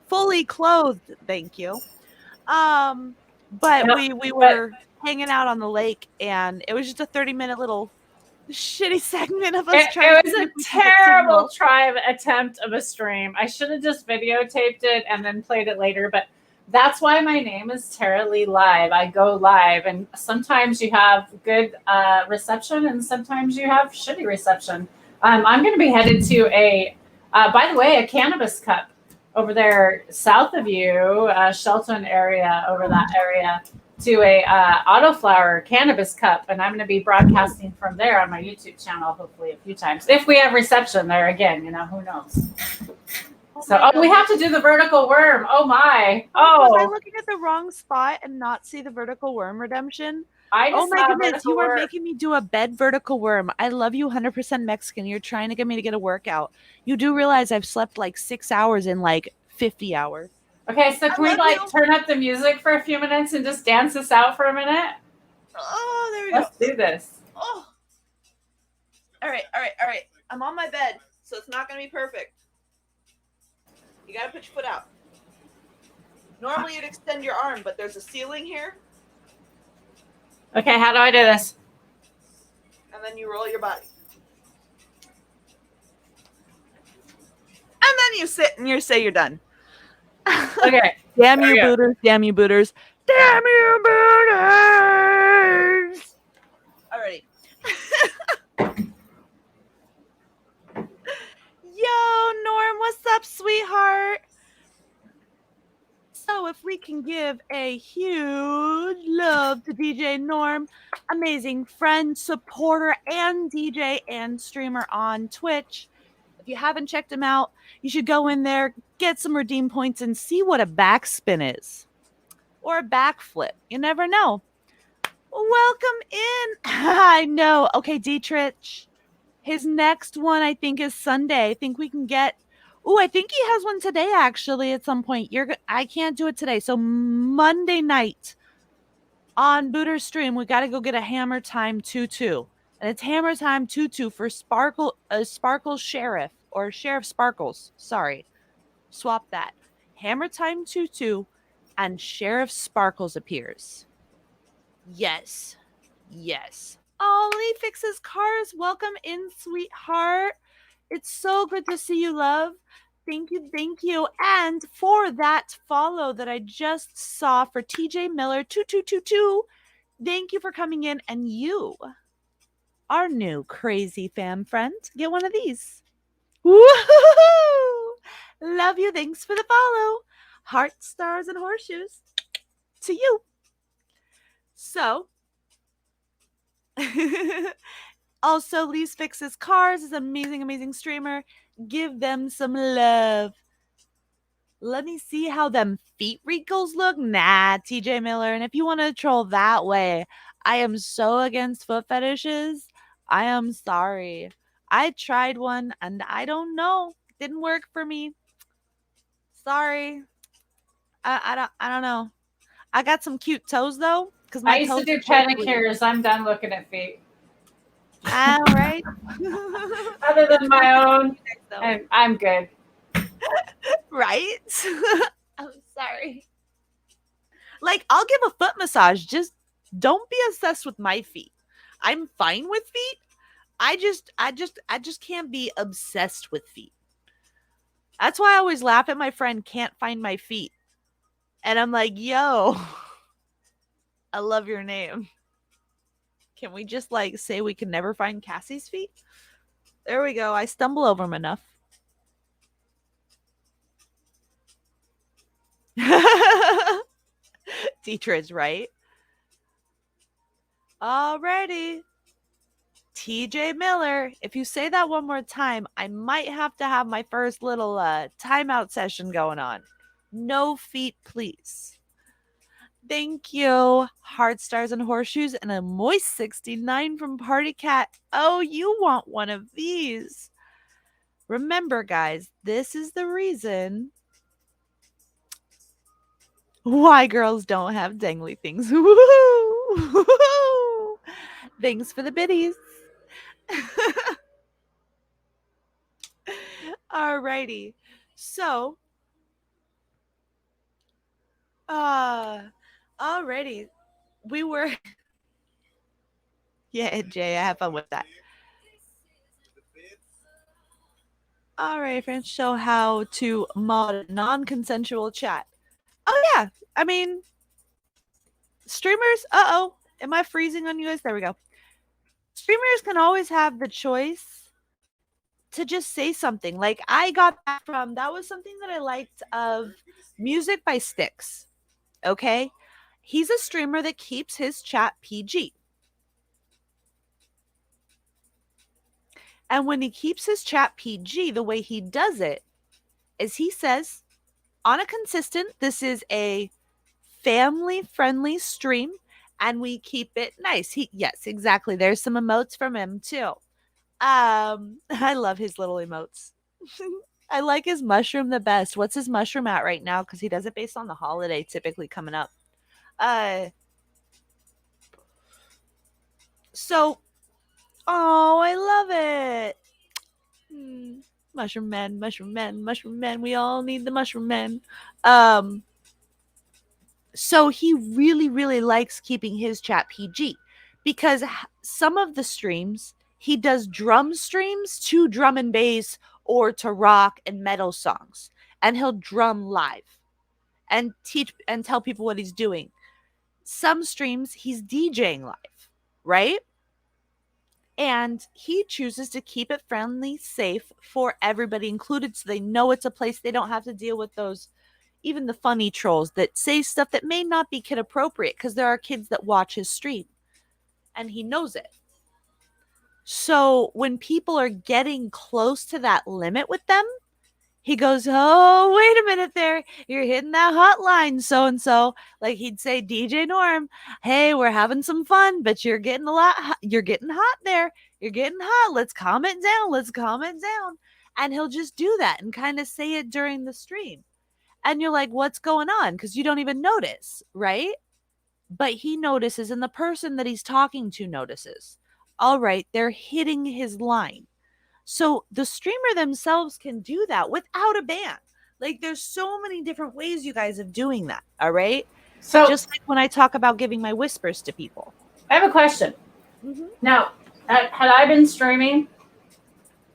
fully clothed. Thank you. But Yeah, we but were hanging out on the lake, and it was just a 30-minute little shitty segment of us trying it to was see if a we can get terrible signal. attempt of a stream. I should have just videotaped it and then played it later, but that's why my name is Tara Lee Live. I go live, and sometimes you have good reception, and sometimes you have shitty reception. I'm going to be headed to by the way, a cannabis cup over there south of you, Shelton area, over that area, to a autoflower cannabis cup, and I'm going to be broadcasting from there on my YouTube channel, hopefully a few times if we have reception there again. Who knows? We have to do the vertical worm. Oh my! Was I looking at the wrong spot and not see the vertical worm redemption? Oh my goodness, you are making me do a bed vertical worm. I love you 100% Mexican. You're trying to get me to get a workout. You do realize I've slept like 6 hours in like 50 hours. Okay, so can we turn up the music for a few minutes and just dance this out for a minute? Oh, there we go. Let's do this. Oh. All right. I'm on my bed, so it's not going to be perfect. You got to put your foot out. Normally you'd extend your arm, but there's a ceiling here. Okay, how do I do this? And then you roll your body. And then you sit and you say you're done. Okay. Damn you, booters. Damn you, booters. Damn you, booters. Alrighty. Yo, Norm, what's up, sweetheart? So if we can give a huge love to DJ Norm, amazing friend, supporter, and DJ and streamer on Twitch. If you haven't checked him out, you should go in there, get some redeem points, and see what a backspin is. Or a backflip. You never know. Welcome in. I know. Okay, Dietrich. His next one, I think, is Sunday. I think we can get. I think he has one today, actually, at some point. I can't do it today. So Monday night on Booter's stream, we got to go get a Hammer Time 2-2. And it's Hammer Time 2-2 for Sparkle Sheriff, or Sheriff Sparkles. Sorry. Swap that. Hammer Time 2-2 and Sheriff Sparkles appears. Yes. Ollie fixes cars. Welcome in, sweetheart. It's so good to see you, love. Thank you. And for that follow that I just saw for TJ Miller 2222, thank you for coming in. And you, our new crazy fam friend, get one of these. Woo-hoo-hoo! Love you. Thanks for the follow. Heart, stars, and horseshoes to you. So, Also, Lease Fixes Cars is an amazing, amazing streamer. Give them some love. Let me see how them feet wrinkles look. Nah, TJ Miller. And if you want to troll that way, I am so against foot fetishes. I am sorry. I tried one and I don't know. Didn't work for me. Sorry. I don't know. I got some cute toes though, because I my used to toes do are shapely. pedicures. I'm done looking at feet. All right. Other than my own, So, and I'm good. right? I'm sorry. Like, I'll give a foot massage. Just don't be obsessed with my feet. I'm fine with feet. I just can't be obsessed with feet. That's why I always laugh at my friend can't find my feet. And I'm like, yo, I love your name. Can we just like say we can never find Cassie's feet? There we go. I stumble over them enough. Teacher is right. Alrighty. TJ Miller, if you say that one more time, I might have to have my first little timeout session going on. No feet, please. Thank you. Heart stars and horseshoes and a moist 69 from Party Cat. Oh, you want one of these. Remember, guys, this is the reason why girls don't have dangly things. Woo-hoo! Thanks for the biddies. Alrighty. So, alrighty. We were Yeah, Jay, I have fun with that. All right, friends, show how to mod non-consensual chat. Oh yeah, I mean, streamers. Am I freezing on you guys? There we go. Streamers can always have the choice to just say something. Like I got that was something that I liked of Music by Styx. Okay, he's a streamer that keeps his chat PG. And when he keeps his chat PG, the way he does it is he says, on a consistent, this is a family-friendly stream, and we keep it nice. Yes, exactly. There's some emotes from him too. I love his little emotes. I like his mushroom the best. What's his mushroom at right now? Because he does it based on the holiday typically coming up. So, oh, I love it. Mushroom men, mushroom men, mushroom men. We all need the mushroom men. So he really, really likes keeping his chat PG because some of the streams he does drum streams to drum and bass or to rock and metal songs, and he'll drum live and teach and tell people what he's doing. Some streams he's DJing live, right? And he chooses to keep it friendly, safe for everybody included, so they know it's a place they don't have to deal with those, even the funny trolls that say stuff that may not be kid appropriate, because there are kids that watch his stream and he knows it. So when people are getting close to that limit with them, he goes, oh, wait a minute there. You're hitting that hotline, so-and-so. Like he'd say, DJ Norm, hey, we're having some fun, but you're getting you're getting hot there. You're getting hot. Let's calm it down. Let's calm it down. And he'll just do that and kind of say it during the stream. And you're like, what's going on? Because you don't even notice, right? But he notices, and the person that he's talking to notices. All right, they're hitting his line. So the streamer themselves can do that without a ban. Like there's so many different ways you guys of doing that. All right. So just like when I talk about giving my whispers to people. I have a question. Now, had I been streaming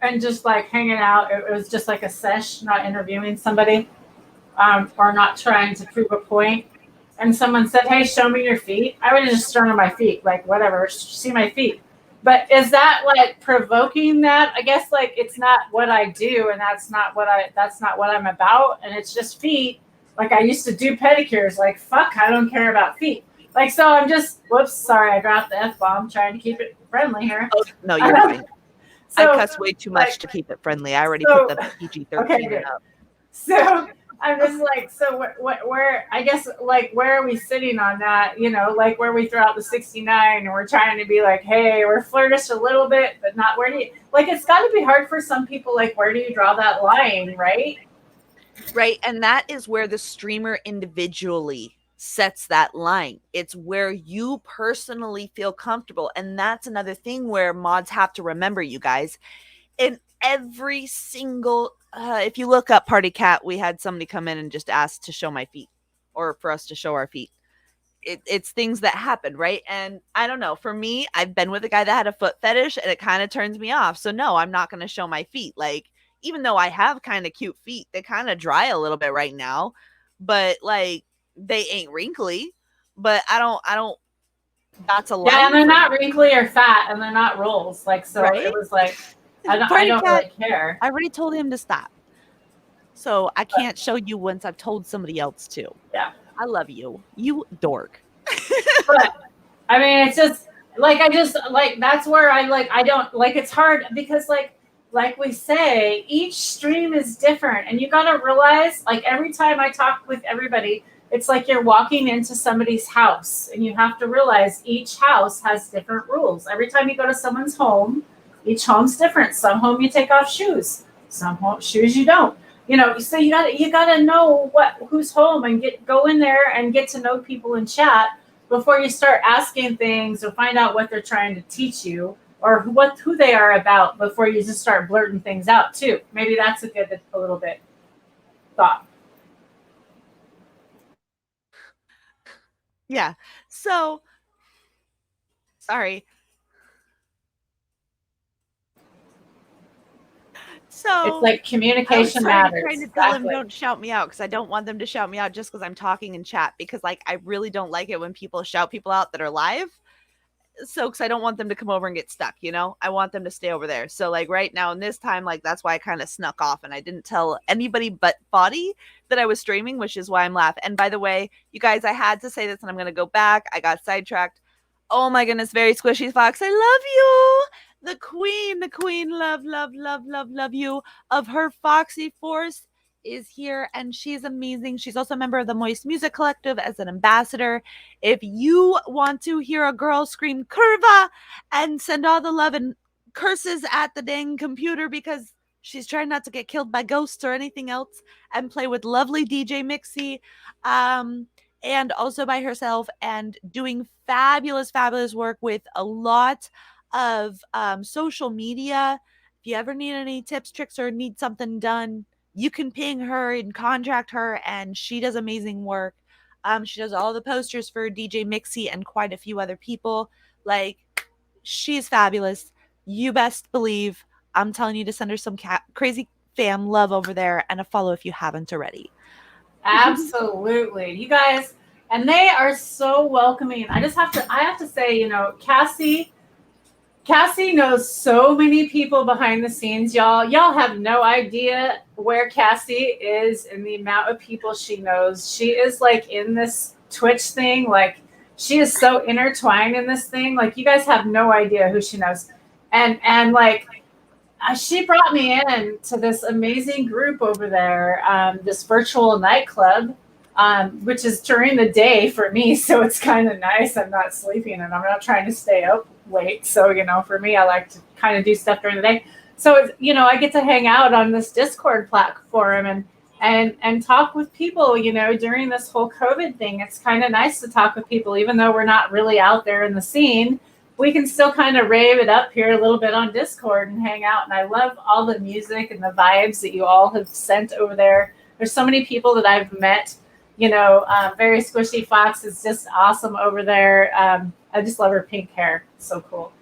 and just like hanging out, it was just like a sesh, not interviewing somebody, or not trying to prove a point, and someone said, hey, show me your feet, I would have just thrown on my feet, like whatever, see my feet. But is that like provoking that? I guess like it's not what I do, and that's not what I'm about, and it's just feet. Like I used to do pedicures. Like fuck, I don't care about feet. Like, so I'm just, whoops, sorry, I dropped the F-bomb, trying to keep it friendly here. Oh, no, you're fine. So, I cuss way too much like, to keep it friendly. I already so- put the PG-13 okay, good. up. So I'm just like, so where, I guess, like, where are we sitting on that? You know, like where we throw out the 69 and we're trying to be like, hey, we're flirtish a little bit, but not where do you, like, it's got to be hard for some people. Like, where do you draw that line, right? Right. And that is where the streamer individually sets that line. It's where you personally feel comfortable. And that's another thing where mods have to remember, you guys. In every single, if you look up Party Cat, we had somebody come in and just ask to show my feet or for us to show our feet. It's things that happen, right? And I don't know. For me, I've been with a guy that had a foot fetish and it kind of turns me off. So no, I'm not going to show my feet. Like, even though I have kind of cute feet, they kind of dry a little bit right now, but like they ain't wrinkly. But I don't. That's a line. Yeah, and they're for not me. wrinkly or fat, and they're not rolls. Like, so Right? it was like, I don't Party really Cat, care. I already told him to stop. So I can't show you once I've told somebody else to. Yeah. I love you. You dork. But I mean, it's just like, I just like, that's where I don't like, it's hard because like we say, each stream is different, and you got to realize, like, every time I talk with everybody, it's like you're walking into somebody's house, and you have to realize each house has different rules. Every time you go to someone's home, each home's different. Some home you take off shoes, some shoes you don't. You know, so you gotta know who's home and go in there and get to know people in chat before you start asking things or find out what they're trying to teach you or who they are about before you just start blurting things out too. Maybe that's a little bit thought. Yeah. So, sorry. So It's like communication matters. Trying to tell them don't shout me out because I don't want them to shout me out just because I'm talking in chat, because like I really don't like it when people shout people out that are live. So because I don't want them to come over and get stuck, you know? I want them to stay over there. So like right now in this time, like that's why I kind of snuck off and I didn't tell anybody but Body that I was streaming, which is why I'm laughing. And by the way, you guys, I had to say this and I'm going to go back. I got sidetracked. Oh my goodness, Very Squishy Fox, I love you. The queen, love you of her Foxy Force is here, and she's amazing. She's also a member of the Moist Music Collective as an ambassador. If you want to hear a girl scream curva and send all the love and curses at the dang computer because she's trying not to get killed by ghosts or anything else, and play with lovely DJ Mixie, and also by herself, and doing fabulous work with a lot of social media. If you ever need any tips, tricks, or need something done, you can ping her and contract her, and she does amazing work. She does all the posters for DJ Mixie and quite a few other people. Like, she's fabulous. You best believe I'm telling you to send her some crazy fam love over there and a follow if you haven't already. Absolutely. You guys, and they are so welcoming. I have to say, you know, Cassie knows so many people behind the scenes, y'all. Y'all have no idea where Cassie is in the amount of people she knows. She is like in this Twitch thing. Like, she is so intertwined in this thing. Like, you guys have no idea who she knows. And like, she brought me in to this amazing group over there, this virtual nightclub, which is during the day for me. So it's kind of nice. I'm not sleeping and I'm not trying to stay up late. So, you know, for me, I like to kind of do stuff during the day. So, it's, you know, I get to hang out on this Discord platform and talk with people, you know, during this whole COVID thing. It's kind of nice to talk with people, even though we're not really out there in the scene. We can still kind of rave it up here a little bit on Discord and hang out. And I love all the music and the vibes that you all have sent over there. There's so many people that I've met. You know, Very Squishy Fox is just awesome over there. I just love her pink hair. So cool.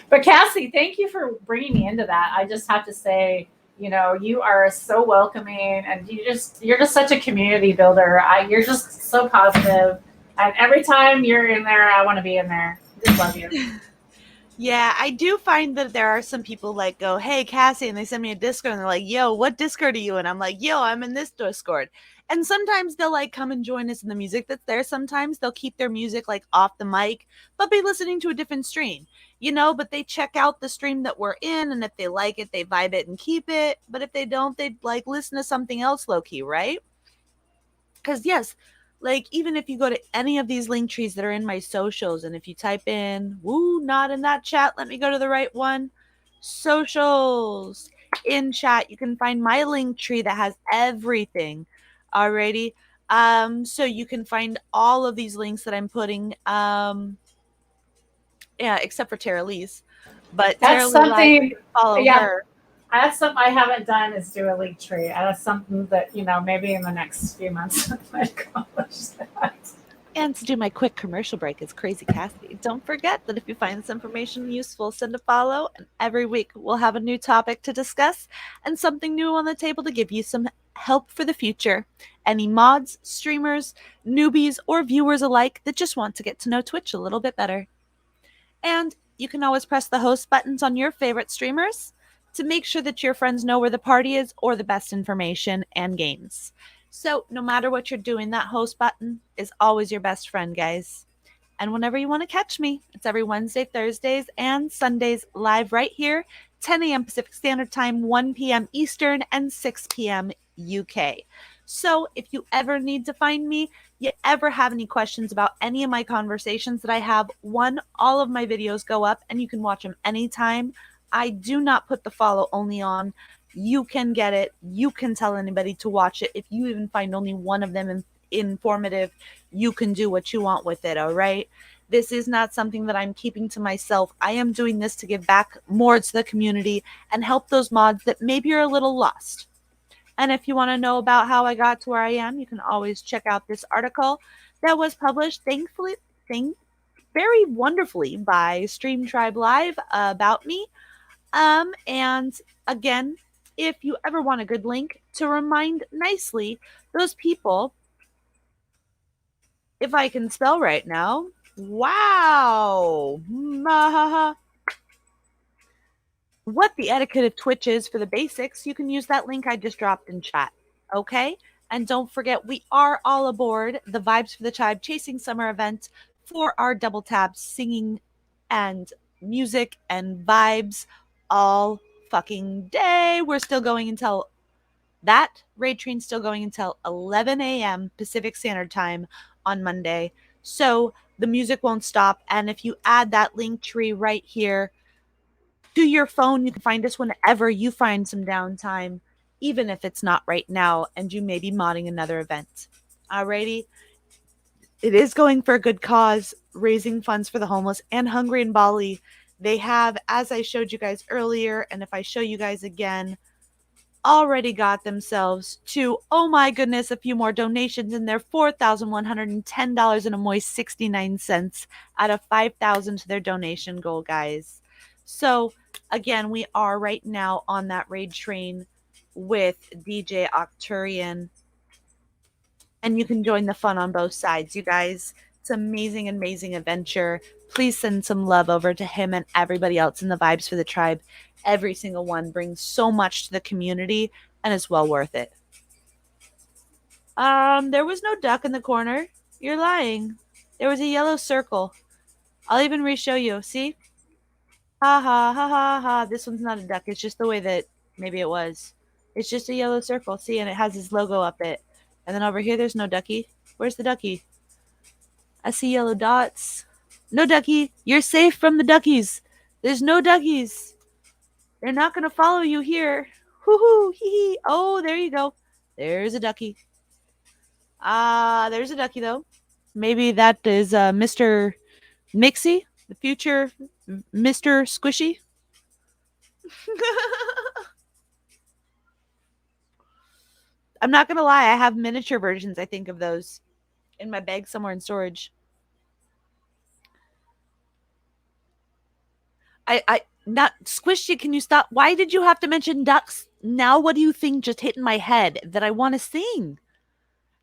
But Cassie, thank you for bringing me into that. I just have to say, you know, you are so welcoming, and you're just such a community builder. You're just so positive. And every time you're in there, I want to be in there. Just love you. Yeah, I do find that there are some people like go, "Hey, Cassie," and they send me a Discord and they're like, "Yo, what Discord are you in?" I'm like, "Yo, I'm in this Discord." And sometimes they'll like come and join us in the music that's there. Sometimes they'll keep their music like off the mic, but be listening to a different stream, but they check out the stream that we're in, and if they like it, they vibe it and keep it. But if they don't, they'd like listen to something else low key, right? Because yes, like even if you go to any of these link trees that are in my socials, and if you type in woo, not in that chat, let me go to the right one, socials, in chat, you can find my link tree that has everything. Alrighty. So you can find all of these links that I'm putting, yeah, except for Tara Lee's, but Tara That's Lee Live, you something. can follow Yeah, her. that's something I haven't done is do a link tree. That's something that maybe in the next few months I might accomplish that. And to do my quick commercial break is Crazy Cassie. Don't forget that if you find this information useful, send a follow, and every week we'll have a new topic to discuss and something new on the table to give you some help for the future. Any mods, streamers, newbies, or viewers alike that just want to get to know Twitch a little bit better. And you can always press the host buttons on your favorite streamers to make sure that your friends know where the party is or the best information and games. So, no matter what you're doing, that host button is always your best friend, guys. And whenever you want to catch me, it's every Wednesday, Thursdays, and Sundays live right here, 10 a.m. Pacific Standard Time, 1 p.m. Eastern, and 6 p.m. UK. So if you ever need to find me, you ever have any questions about any of my conversations that I have, all of my videos go up and you can watch them anytime. I do not put the follow only on. You can get it. You can tell anybody to watch it. If you even find only one of them informative, you can do what you want with it, all right? This is not something that I'm keeping to myself. I am doing this to give back more to the community and help those mods that maybe are a little lost. And if you want to know about how I got to where I am, you can always check out this article that was published, very wonderfully by Stream Tribe Live about me. And again, if you ever want a good link to remind nicely those people, if I can spell right now, wow, what the etiquette of Twitch is for the basics, you can use that link I just dropped in chat. Okay? And don't forget, we are all aboard the Vibes for the Tribe Chasing Summer event for our double tabs, singing and music and vibes all fucking day. We're still going until that raid train's still going until 11 a.m. Pacific Standard Time on Monday. So the music won't stop. And if you add that link tree right here to your phone, you can find us whenever you find some downtime, even if it's not right now and you may be modding another event. Alrighty. It is going for a good cause, raising funds for the homeless and hungry in Bali. They have, as I showed you guys earlier, and if I show you guys again, already got themselves to, oh my goodness, a few more donations in there, $4,110 and a moist 69 cents out of 5,000 to their donation goal, guys. So again, we are right now on that raid train with DJ Octurian, and you can join the fun on both sides, you guys. It's amazing, amazing adventure. Please send some love over to him and everybody else in the Vibes for the Tribe. Every single one brings so much to the community and is well worth it. There was no duck in the corner. You're lying. There was a yellow circle. I'll even re-show you. See? Ha ha ha ha ha. This one's not a duck. It's just the way that maybe it was. It's just a yellow circle. See? And it has his logo up it. And then over here, there's no ducky. Where's the ducky? I see yellow dots. No ducky. You're safe from the duckies. There's no duckies. They're not going to follow you here. Hoo-hoo, hee-hee. Oh, there you go. There's a ducky. There's a ducky, though. Maybe that is Mr. Mixie, the future Mr. Squishy. I'm not going to lie. I have miniature versions, I think, of those in my bag somewhere in storage. Not Squishy, can you stop? Why did you have to mention ducks? Now what do you think just hit in my head that I want to sing?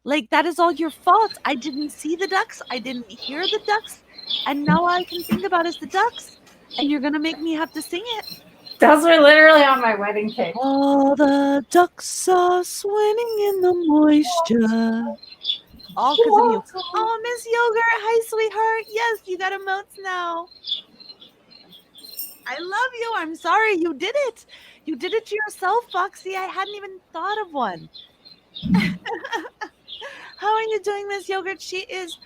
Like, that is all your fault. I didn't see the ducks. I didn't hear the ducks. And now all I can think about is the ducks. And you're going to make me have to sing it. Those were literally on my wedding cake. All the ducks are swimming in the moisture. All because of you. Oh, Miss Yogurt. Hi, sweetheart. Yes, you got emotes now. I love you. I'm sorry. You did it. You did it to yourself, Foxy. I hadn't even thought of one. How are you doing, Miss Yogurt? She is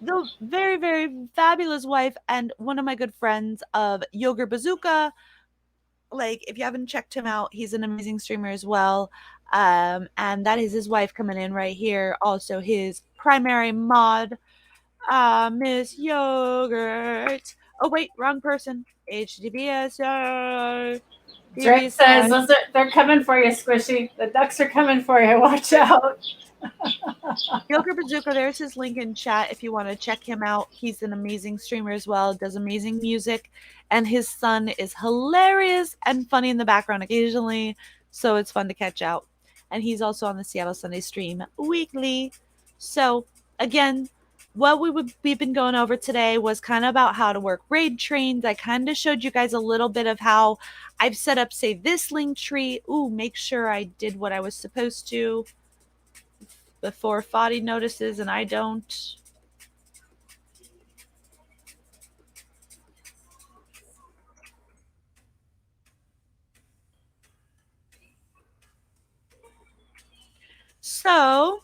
the very, very fabulous wife and one of my good friends of Yogurt Bazooka. Like, if you haven't checked him out, he's an amazing streamer as well. And that is his wife coming in right here. Also, his primary mod, Miss Yogurt. Oh, wait, wrong person. HDBS. Drake says they're coming for you, Squishy. The ducks are coming for you. Watch out. Yogurt Bazooka, there's his link in chat if you want to check him out. He's an amazing streamer as well, does amazing music, and his son is hilarious and funny in the background occasionally, so it's fun to catch out. And he's also on the Seattle Sunday stream weekly. So, again, what we've been going over today was kind of about how to work raid trains. I kind of showed you guys a little bit of how I've set up, say, this link tree. Ooh, make sure I did what I was supposed to before Fadi notices and I don't. So,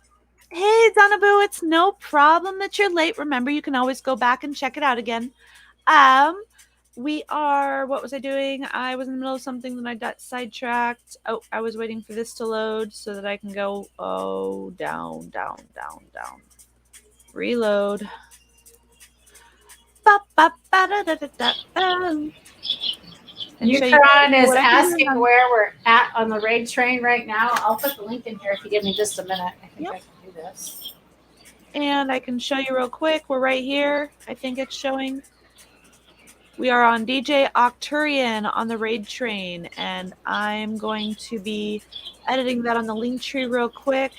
hey, Donaboo, it's no problem that you're late. Remember, you can always go back and check it out again. We are, what was I doing? I was in the middle of something, then I got sidetracked. Oh, I was waiting for this to load so that I can go, down. Reload. Neutron is asking where we're at on the raid train right now. I'll put the link in here if you give me just a minute. I think I can do this. And I can show you real quick. We're right here. I think it's showing. We are on DJ Octurian on the raid train, and I'm going to be editing that on the link tree real quick.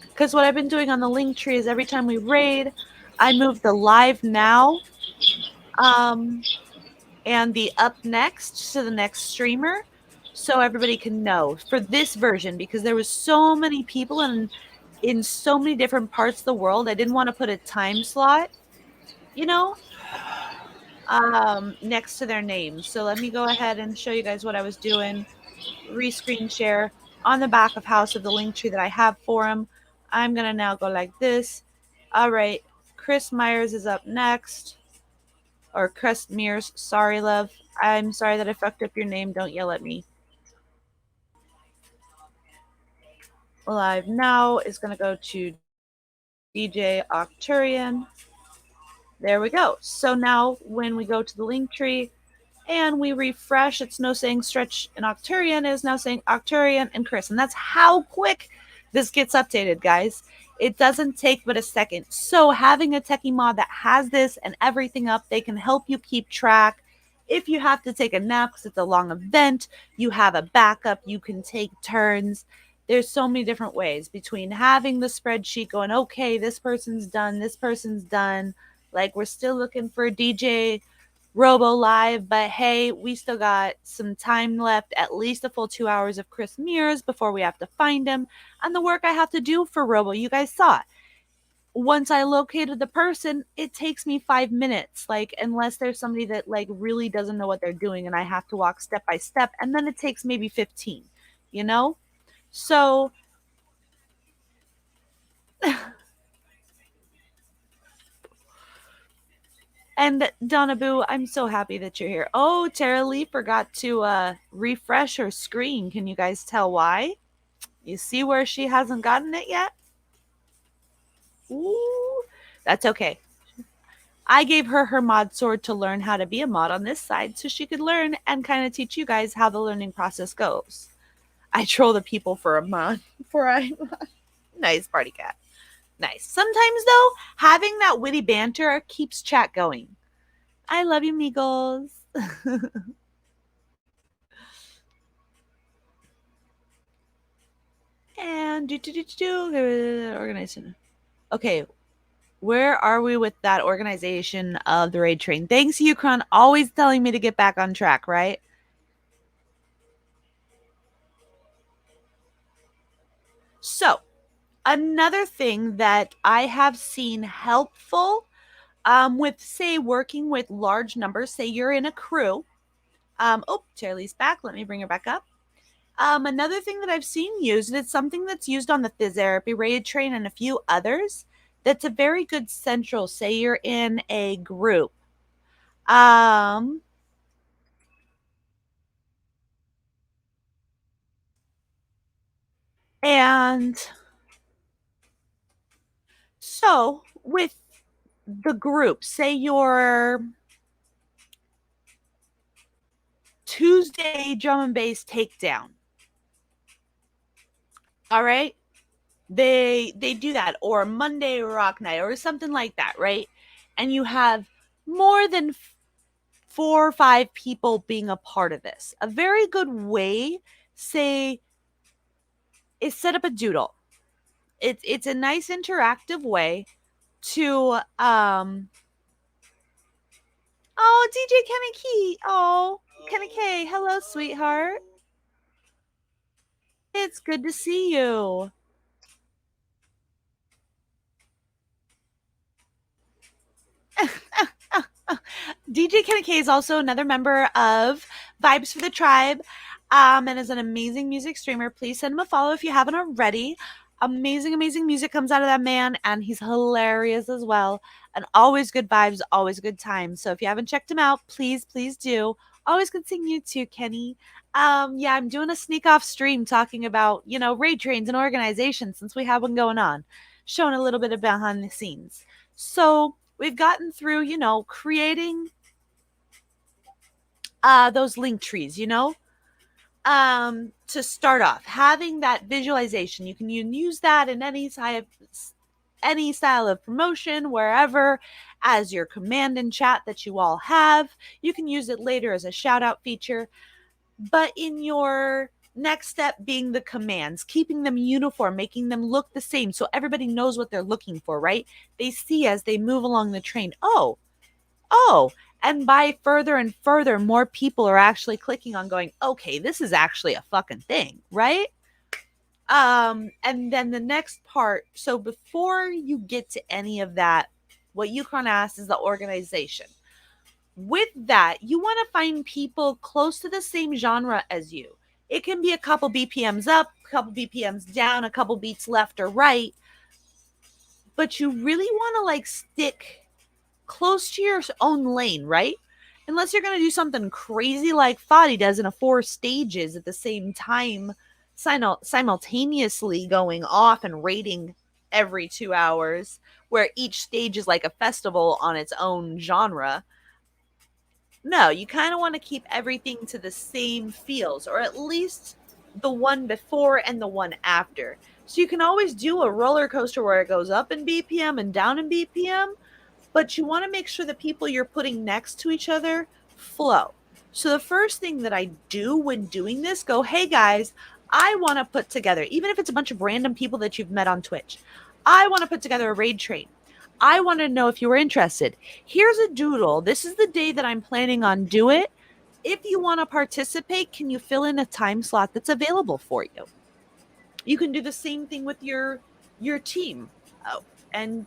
Because what I've been doing on the link tree is every time we raid, I move the live now and the up next to the next streamer so everybody can know for this version, because there was so many people in so many different parts of the world. I didn't want to put a time slot, next to their names. So let me go ahead and show you guys what I was doing. Rescreen share on the back of House of the link tree that I have for him. I'm going to now go like this. All right. Chris Myers is up next. Or Chris Mears. Sorry, love. I'm sorry that I fucked up your name. Don't yell at me. Live now is going to go to DJ Octurian. There we go. So now when we go to the link tree and we refresh, it's no saying Stretch and Octurian, is now saying Octurian and Chris. And that's how quick this gets updated, guys. It doesn't take but a second. So having a techie mod that has this and everything up, they can help you keep track. If you have to take a nap because it's a long event, you have a backup, you can take turns. There's so many different ways between having the spreadsheet going, okay, this person's done, like we're still looking for DJ Robo Live, but hey, we still got some time left, at least a full 2 hours of Chris Mears before we have to find him. And the work I have to do for Robo, you guys saw it. Once I located the person, it takes me 5 minutes, like unless there's somebody that like really doesn't know what they're doing and I have to walk step by step, and then it takes maybe 15, So and Donaboo, I'm so happy that you're here. Oh, Tara Lee forgot to refresh her screen. Can you guys tell why? You see where she hasn't gotten it yet? Ooh, that's okay. I gave her her mod sword to learn how to be a mod on this side so she could learn and kind of teach you guys how the learning process goes. I troll the people for a mod. Nice, party cat. Nice. Sometimes, though, having that witty banter keeps chat going. I love you, Meagles. And organization. Okay. Where are we with that organization of the raid train? Thanks, Yukron, always telling me to get back on track, right? So, another thing that I have seen helpful with, say, working with large numbers, say you're in a crew. Oh, Charlie's back. Let me bring her back up. Another thing that I've seen used, and it's something that's used on the Physiotherapy raid train and a few others, that's a very good central. Say you're in a group. And so with the group, say your Tuesday drum and bass takedown. All right. They do that, or Monday rock night or something like that, right? And you have more than 4 or 5 people being a part of this. A very good way, say, is set up a doodle. It's a nice interactive way to oh, DJ Kenny Key. Oh, Kenny K. Hello, sweetheart. It's good to see you. DJ Kenny K is also another member of Vibes for the Tribe, and is an amazing music streamer. Please send him a follow if you haven't already. Amazing music comes out of that man, and he's hilarious as well. And always good vibes, always good times. So if you haven't checked him out, please do. Always good seeing you too, Kenny. Yeah, I'm doing a sneak off stream talking about, raid trains and organizations since we have one going on, showing a little bit of behind the scenes. So we've gotten through, creating those link trees, to start off, having that visualization. You can use that in any style of promotion, wherever, as your command in chat that you all have. You can use it later as a shout out feature, but in your next step being the commands, keeping them uniform, making them look the same so everybody knows what they're looking for, right? They see as they move along the train, oh, and by further and further, more people are actually clicking on going, okay, this is actually a fucking thing, right? And then the next part, so before you get to any of that, what Yukon asked is the organization. With that, you want to find people close to the same genre as you. It can be a couple BPMs up, a couple BPMs down, a couple beats left or right, but you really want to stick close to your own lane, right? Unless you're going to do something crazy like Fadi does in a 4 stages at the same time, simultaneously going off and raiding every 2 hours, where each stage is like a festival on its own genre. No, you kind of want to keep everything to the same feels, or at least the one before and the one after. So you can always do a roller coaster where it goes up in BPM and down in BPM, but you want to make sure the people you're putting next to each other flow. So the first thing that I do when doing this, go, hey guys, I want to put together, even if it's a bunch of random people that you've met on Twitch, I want to put together a raid train. I want to know if you were interested. Here's a doodle. This is the day that I'm planning on do it. If you want to participate, can you fill in a time slot that's available for you? You can do the same thing with your team. Oh, and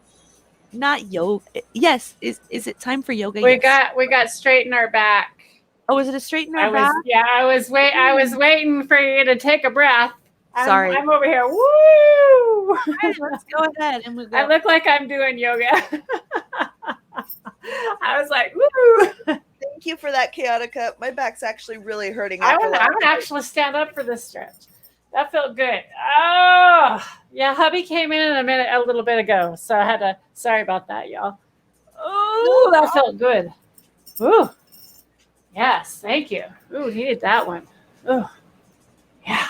not yoga. Yes, is it time for yoga? We Yes. got straighten our back. Oh, is it a straighten our back? I was waiting for you to take a breath. Sorry. I'm over here. Woo! All right, let's go ahead and we'll go. I look like I'm doing yoga. I was like, woo! Thank you for that, Chaotica. My back's actually really hurting. I would actually stand up for this stretch. That felt good. Oh, yeah. Hubby came in a little bit ago, so I had to. Sorry about that, y'all. Oh, that felt good. Ooh, yes, thank you. Ooh, needed that one. Ooh, yeah.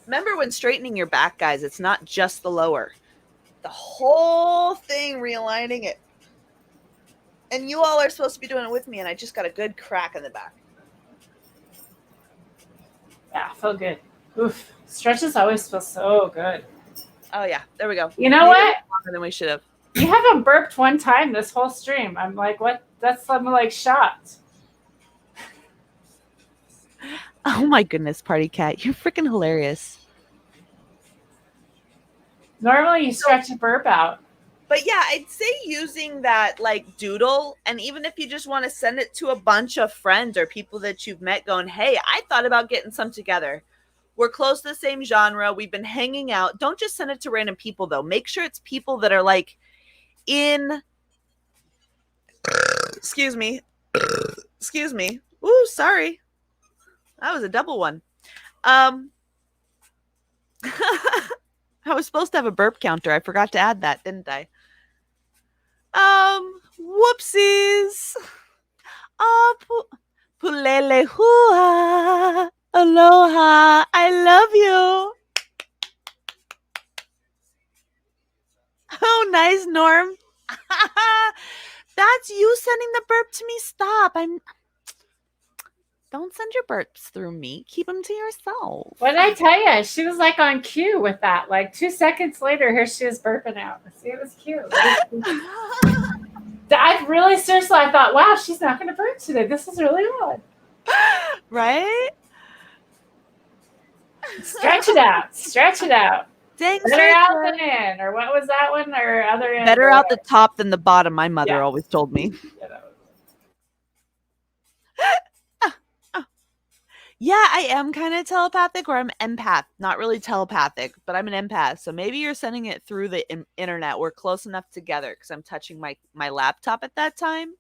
Remember when straightening your back, guys, it's not just the lower. The whole thing, realigning it. And you all are supposed to be doing it with me, and I just got a good crack in the back. Yeah, felt good. Oof. Stretches always feel so good. Oh yeah, there we go. You know Maybe what? longer than we should have. You haven't burped one time this whole stream. I'm like, what? I'm like shocked. Oh my goodness, Party Cat, you're freaking hilarious. Normally you stretch a burp out. But yeah, I'd say using that like doodle, and even if you just want to send it to a bunch of friends or people that you've met going, hey, I thought about getting some together. We're close to the same genre. We've been hanging out. Don't just send it to random people though. Make sure it's people that are like in excuse me. Excuse me. Ooh, sorry. That was a double one. I was supposed to have a burp counter. I forgot to add that, didn't I? Whoopsies. Oh, pulele hua. Aloha. I love you. Oh, nice, Norm. That's you sending the burp to me. Stop. Don't send your burps through me. Keep them to yourself. What did I tell you? She was like on cue with that. Like 2 seconds later, here she was burping out. See, it was cute. I really seriously, I thought, wow, she's not going to burp today. This is really odd. Right? Stretch it out. Stretch it out. Dang, better out than in. Or what was that one? Or other end? Better out the top than the bottom, my mother always told me. Yeah, I am kind of telepathic, or I'm empath. Not really telepathic, but I'm an empath. So maybe you're sending it through the internet. We're close enough together because I'm touching my laptop at that time.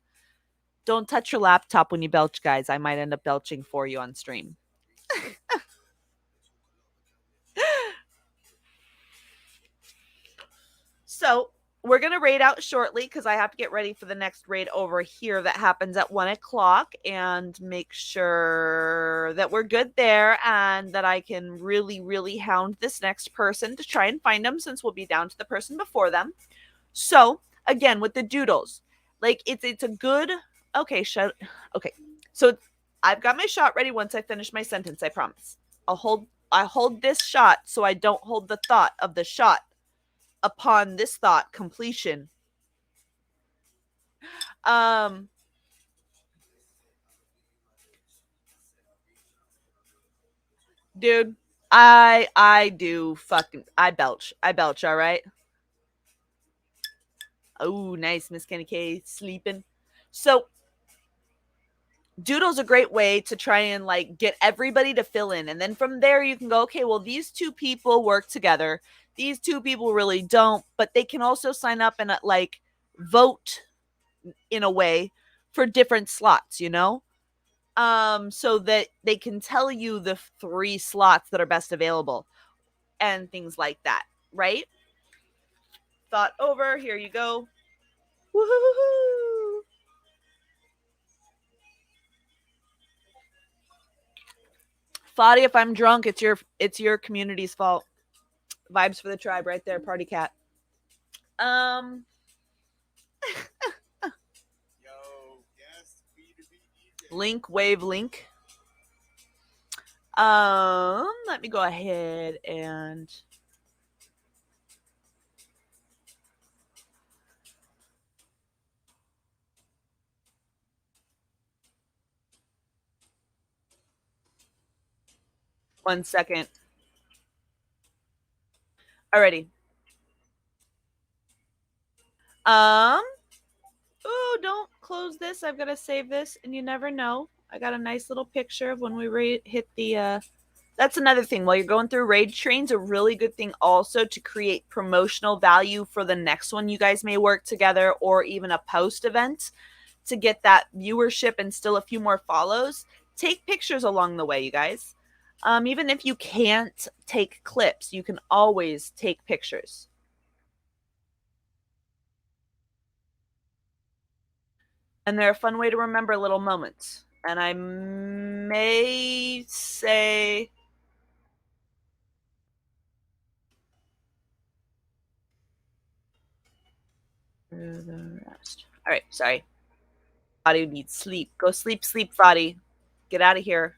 Don't touch your laptop when you belch, guys. I might end up belching for you on stream. So we're going to raid out shortly because I have to get ready for the next raid over here that happens at 1 o'clock and make sure that we're good there and that I can really, really hound this next person to try and find them since we'll be down to the person before them. So again, with the doodles, like it's a good, okay. So I've got my shot ready once I finish my sentence. I promise. I hold this shot so I don't hold the thought of the shot upon this thought completion. Dude, I do fucking I belch, all right. Oh, nice, Miss Kenny K sleeping. So doodle's a great way to try and like get everybody to fill in, and then from there you can go, okay, well, these two people work together. These two people really don't, but they can also sign up and like vote in a way for different slots, you know? So that they can tell you the 3 slots that are best available and things like that, right? Thought over, here you go. Woohoo! Fadi, if I'm drunk, it's your community's fault. Vibes for the tribe right there, Party Cat. Yo, yes, B2B DJ. Link, wave link. Let me go ahead and one second. Alrighty. Oh, don't close this. I've got to save this, and you never know. I got a nice little picture of when we hit the that's another thing. While you're going through raid trains, a really good thing also to create promotional value for the next one you guys may work together, or even a post event to get that viewership and still a few more follows. Take pictures along the way, you guys. Even if you can't take clips, you can always take pictures. And they're a fun way to remember little moments. And I may say the rest. All right, sorry. Body needs sleep. Go sleep, Fadi. Get out of here.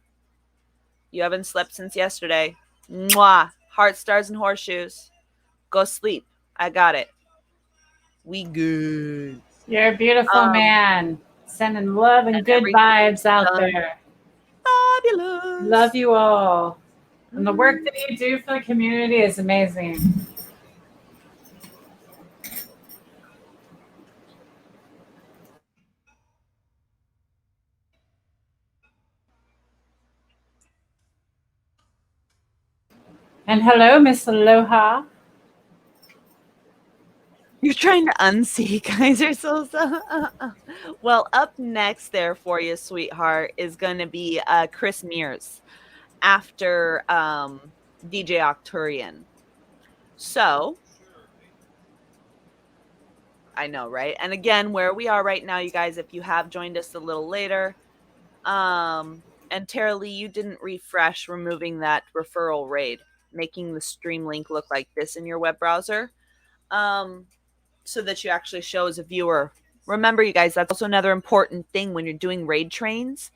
You haven't slept since yesterday. Mwah. Heart, stars, and horseshoes. Go sleep. I got it. We good. You're a beautiful man. Sending love and good vibes out there. Fabulous. Love you all. And the work that you do for the community is amazing. And hello, Miss Aloha. You're trying to unsee, Kaiser Sosa. Well, up next there for you, sweetheart, is going to be Chris Mears after DJ Octurian. So, I know, right? And again, where we are right now, you guys, if you have joined us a little later, and Tara Lee, you didn't refresh removing that referral raid, making the stream link look like this in your web browser. So that you actually show as a viewer. Remember, you guys, that's also another important thing when you're doing raid trains.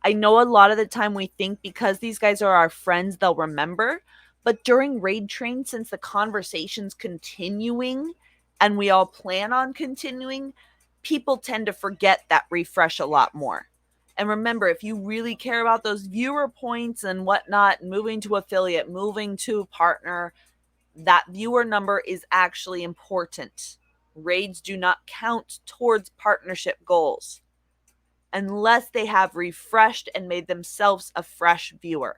I know a lot of the time we think because these guys are our friends, they'll remember. But during raid trains, since the conversation's continuing and we all plan on continuing, people tend to forget that refresh a lot more. And remember, if you really care about those viewer points and whatnot, moving to affiliate, moving to partner, that viewer number is actually important. Raids do not count towards partnership goals unless they have refreshed and made themselves a fresh viewer.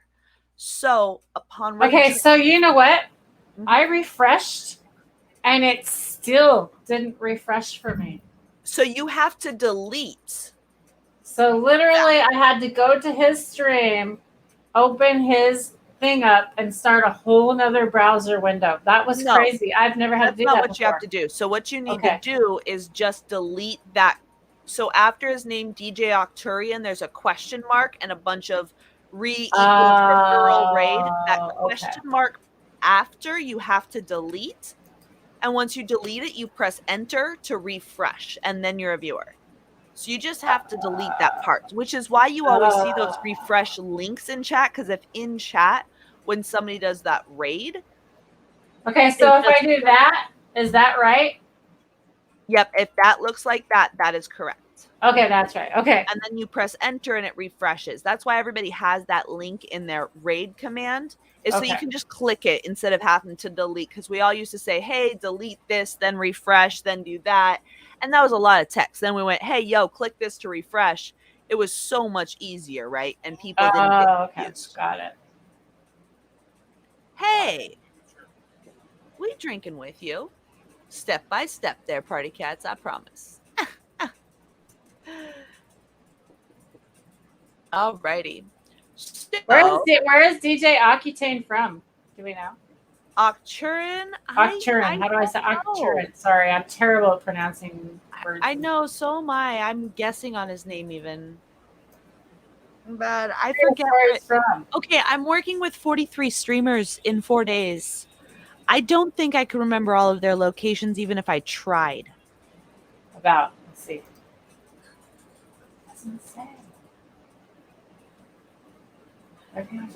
So upon okay, so you know what? I refreshed and it still didn't refresh for me. So you have to delete. So literally I had to go to his stream, open his thing up and start a whole nother browser window. That was crazy. I've never had to do that That's not what before. You have to do. So what you need to do is just delete that. So after his name, DJ Octurian, there's a question mark and a bunch of referral raid. That question mark after you have to delete. And once you delete it, you press enter to refresh and then you're a viewer. So you just have to delete that part, which is why you always see those refresh links in chat. Because if in chat, when somebody does that raid. Okay, so if I do that, is that right? Yep, if that looks like that, that is correct. Okay, that's right. Okay. And then you press enter and it refreshes. That's why everybody has that link in their raid command. Is so you can just click it instead of having to delete. Because we all used to say, hey, delete this, then refresh, then do that. And that was a lot of text. Then we went, hey, yo, click this to refresh. It was so much easier, right? And people didn't get confused. Got it. Hey, we drinking with you. Step by step there, party cats, I promise. Alrighty. So, where is DJ Octane from? Do we know? Octurin? Octurin. How do I say Octurin? Sorry, I'm terrible at pronouncing words. I know, so am I. I'm guessing on his name even. But I forget where it's from. Okay, I'm working with 43 streamers in 4 days. I don't think I can remember all of their locations, even if I tried. Let's see. Doesn't say.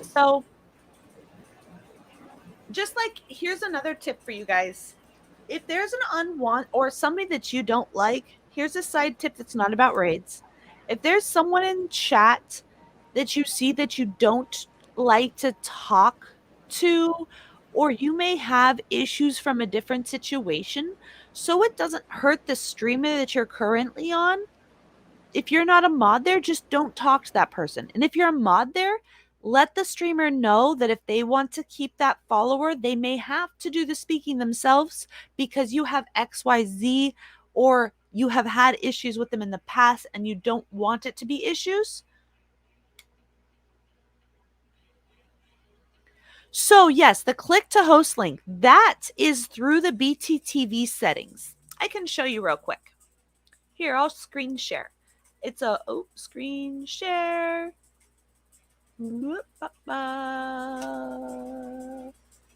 So, just like, here's another tip for you guys. If there's an unwanted or somebody that you don't like, here's a side tip that's not about raids. If there's someone in chat that you see that you don't like to talk to, or you may have issues from a different situation, so it doesn't hurt the streamer that you're currently on, if you're not a mod there, just don't talk to that person. And if you're a mod there, let the streamer know that if they want to keep that follower, they may have to do the speaking themselves because you have XYZ or you have had issues with them in the past and you don't want it to be issues. So yes, the click to host link, that is through the BTTV settings. I can show you real quick. Here, I'll screen share. It's a screen share.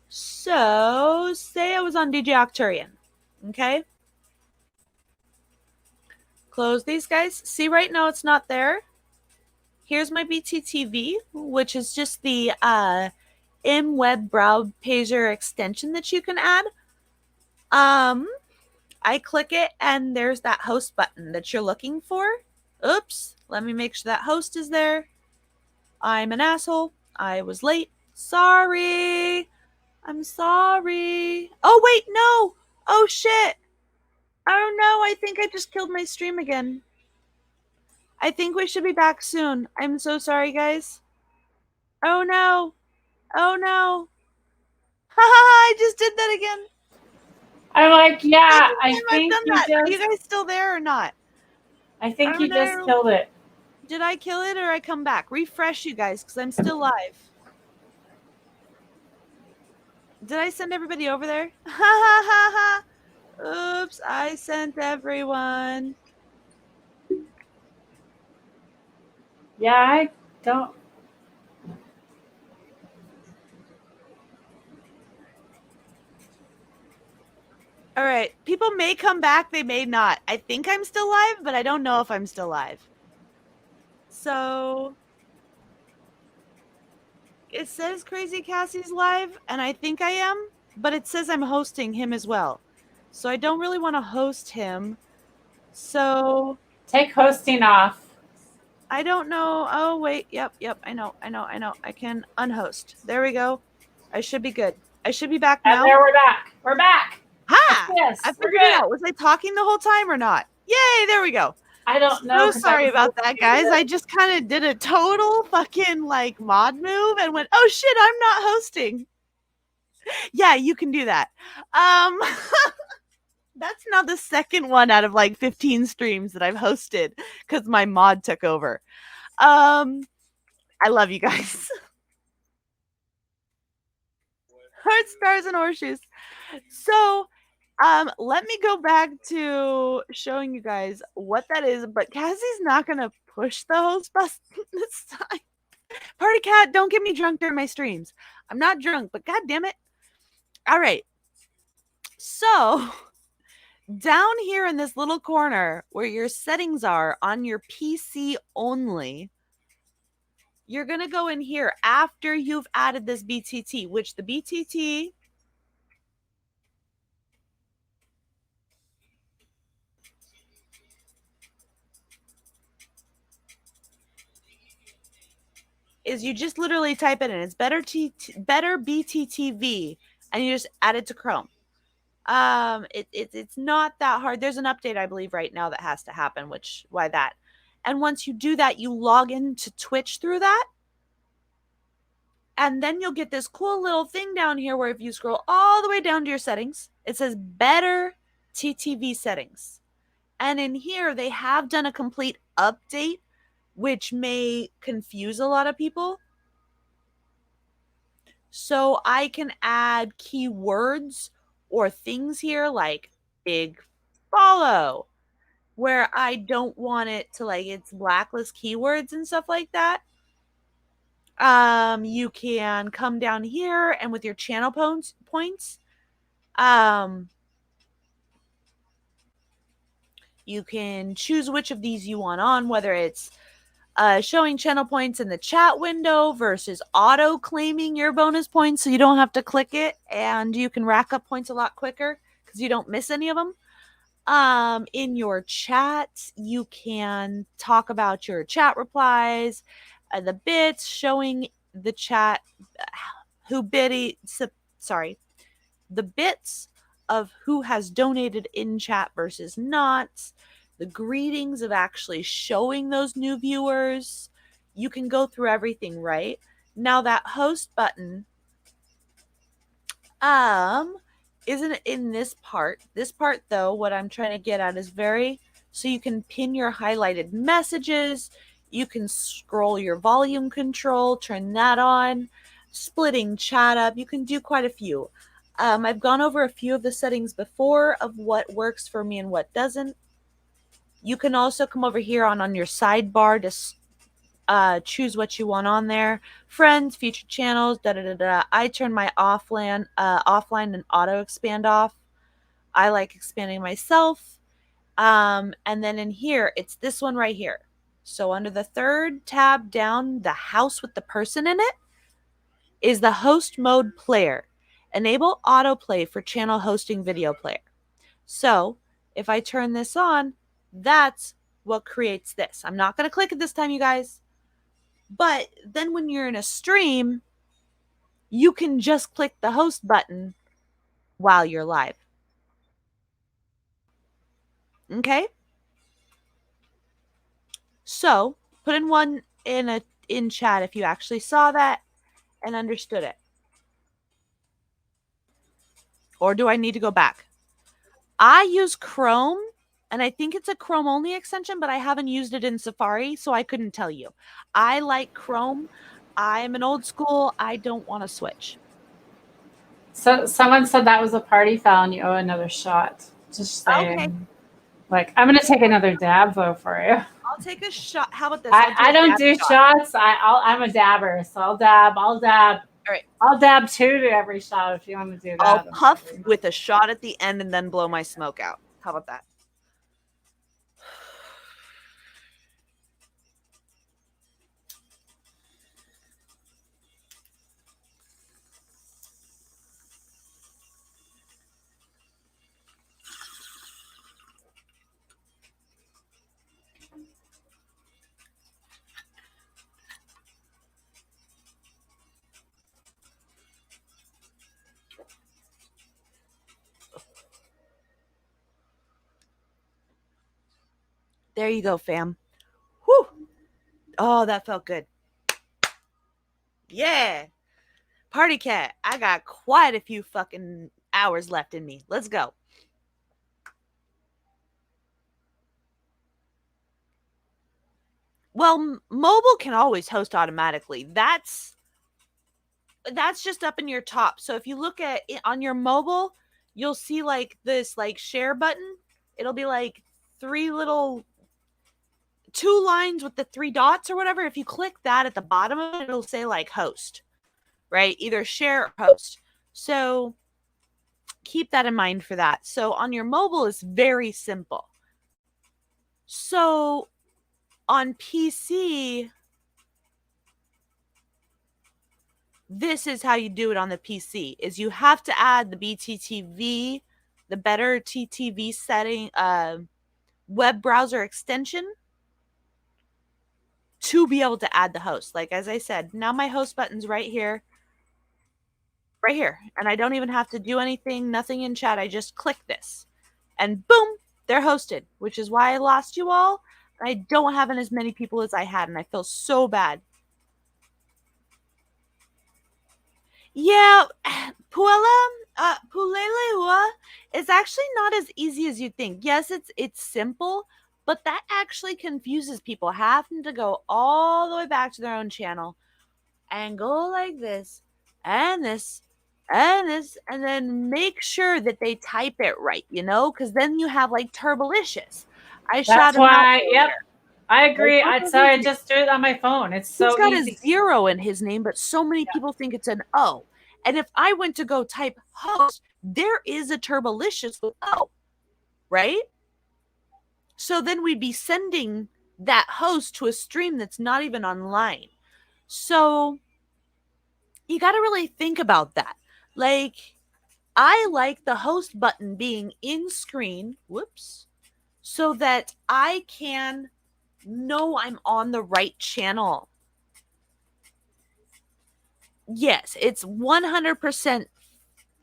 So say I was on DJ Octurian. Okay. Close these guys. See, right now it's not there. Here's my BTTV, which is just the MWeb browser extension that you can add. I click it and there's that host button that you're looking for. Oops, let me make sure that host is there. I'm an asshole. I was late. Sorry. I'm sorry. Oh, wait, no. Oh, shit. Oh, no, I think I just killed my stream again. I think we should be back soon. I'm so sorry, guys. Oh, no. Oh, no. I just did that again. I'm like, yeah, I I've think done you that. Are just. you guys still there or not? I think Oh, you just no. killed it. Did I kill it or I come back? Refresh, you guys, because I'm still live. Did I send everybody over there? Ha ha ha ha. Oops, I sent everyone. Yeah, I don't. All right. People may come back, they may not. I think I'm still live, but I don't know if I'm still live. So it says Crazy Cassie's live, and I think I am, but it says I'm hosting him as well. So I don't really want to host him. So Take hosting off. I don't know. Oh, wait. Yep. I know. I can unhost. There we go. I should be good. I should be back And now. there we're back. We're back. Ha! Yes, I we're figured it good. out. Was I talking the whole time or not? Yay! There we go. I don't know. So sorry about that, guys. I just kind of did a total fucking like mod move and went, oh shit, I'm not hosting. Yeah, you can do that. That's now the second one out of like 15 streams that I've hosted because my mod took over. I love you guys. Heart, stars, and horseshoes. So, let me go back to showing you guys what that is. But Cassie's not gonna push the host button this time. Party cat, don't get me drunk during my streams. I'm not drunk, but god damn it. All right. So, down here in this little corner where your settings are on your PC only, you're going to go in here after you've added this BTT, which the BTT is you just literally type it in. It's better BTTV, and you just add it to Chrome. It's not that hard. There's an update, I believe, right now that has to happen, why that. And once you do that, you log into Twitch through that. And then you'll get this cool little thing down here where if you scroll all the way down to your settings, it says better TTV settings. And in here, they have done a complete update, which may confuse a lot of people. So I can add keywords or things here like big follow, where I don't want it to like it's blacklist keywords and stuff like that. You can come down here and with your channel points, you can choose which of these you want on, whether it's showing channel points in the chat window versus auto claiming your bonus points so you don't have to click it and you can rack up points a lot quicker because you don't miss any of them. In your chat, you can talk about your chat replies, the bits showing the chat, the bits of who has donated in chat versus not, the greetings of actually showing those new viewers. You can go through everything, right? Now that host button isn't in this part. This part, though, what I'm trying to get at is so you can pin your highlighted messages. You can scroll your volume control, turn that on, splitting chat up. You can do quite a few. I've gone over a few of the settings before of what works for me and what doesn't. You can also come over here on your sidebar to choose what you want on there. Friends, featured channels, I turn my offline and auto expand off. I like expanding myself. And then in here, it's this one right here. So under the third tab down, the house with the person in it is the host mode player. Enable autoplay for channel hosting video player. So if I turn this on, that's what creates this. I'm not going to click it this time, you guys. But then when you're in a stream, you can just click the host button while you're live. Okay? So put in one in chat if you actually saw that and understood it. Or do I need to go back? I use Chrome, and I think it's a Chrome only extension, but I haven't used it in Safari, so I couldn't tell you. I like Chrome. I'm an old school. I don't want to switch. So someone said that was a party foul and you owe another shot. Just saying. Okay. Like, I'm gonna take another dab though for you. I'll take a shot. How about this? I don't do shot. shots. I'm a dabber, so I'll dab. All right. I'll dab 2 to every shot if you want to do that. I'll puff with a shot at the end and then blow my smoke out. How about that? There you go, fam. Whew. Oh, that felt good. Yeah. Party cat. I got quite a few fucking hours left in me. Let's go. Well, mobile can always host automatically. That's just up in your top. So if you look at it on your mobile, you'll see like this like share button. It'll be like 2 lines with the 3 dots or whatever. If you click that at the bottom of it, it'll say like host, right? Either share or host. So keep that in mind for that. So on your mobile, it's very simple. So on PC, this is how you do it on the PC, is you have to add the BTTV, the better TTV setting, web browser extension to be able to add the host. Like, as I said, now my host button's right here. And I don't even have to do anything, nothing in chat. I just click this and boom, they're hosted, which is why I lost you all. I don't have as many people as I had, and I feel so bad. Yeah, Pulelehua is actually not as easy as you think. Yes, it's simple, but that actually confuses people, having to go all the way back to their own channel and go like this and this and this, and then make sure that they type it right, because then you have like Turbolicious. That's why, yep. I agree. I just do it on my phone. It's so easy. He's got a 0 in his name, but so many people think it's an O. And if I went to go type host, there is a Turbolicious with O, right? So then we'd be sending that host to a stream that's not even online. So you got to really think about that. Like, I like the host button being in screen, so that I can know I'm on the right channel. Yes, it's 100%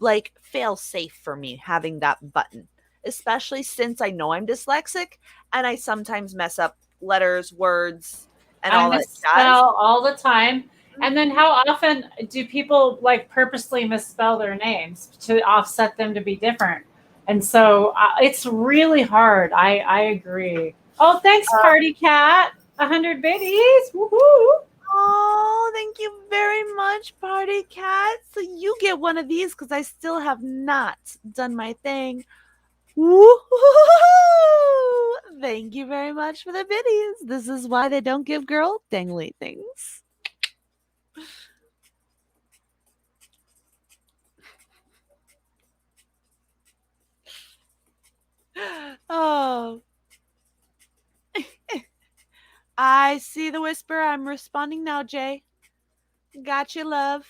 like fail safe for me having that button, especially since I know I'm dyslexic and I sometimes mess up letters, words, and all that stuff all the time. And then how often do people like purposely misspell their names to offset them to be different? And so it's really hard. I agree. Oh, thanks, Party Cat. 100 biddies. Woohoo. Oh, thank you very much, Party Cat. So you get one of these because I still have not done my thing. Woohoo! Thank you very much for the biddies. This is why they don't give girl dangly things. Oh. I see the whisper. I'm responding now, Jay. Got you, love.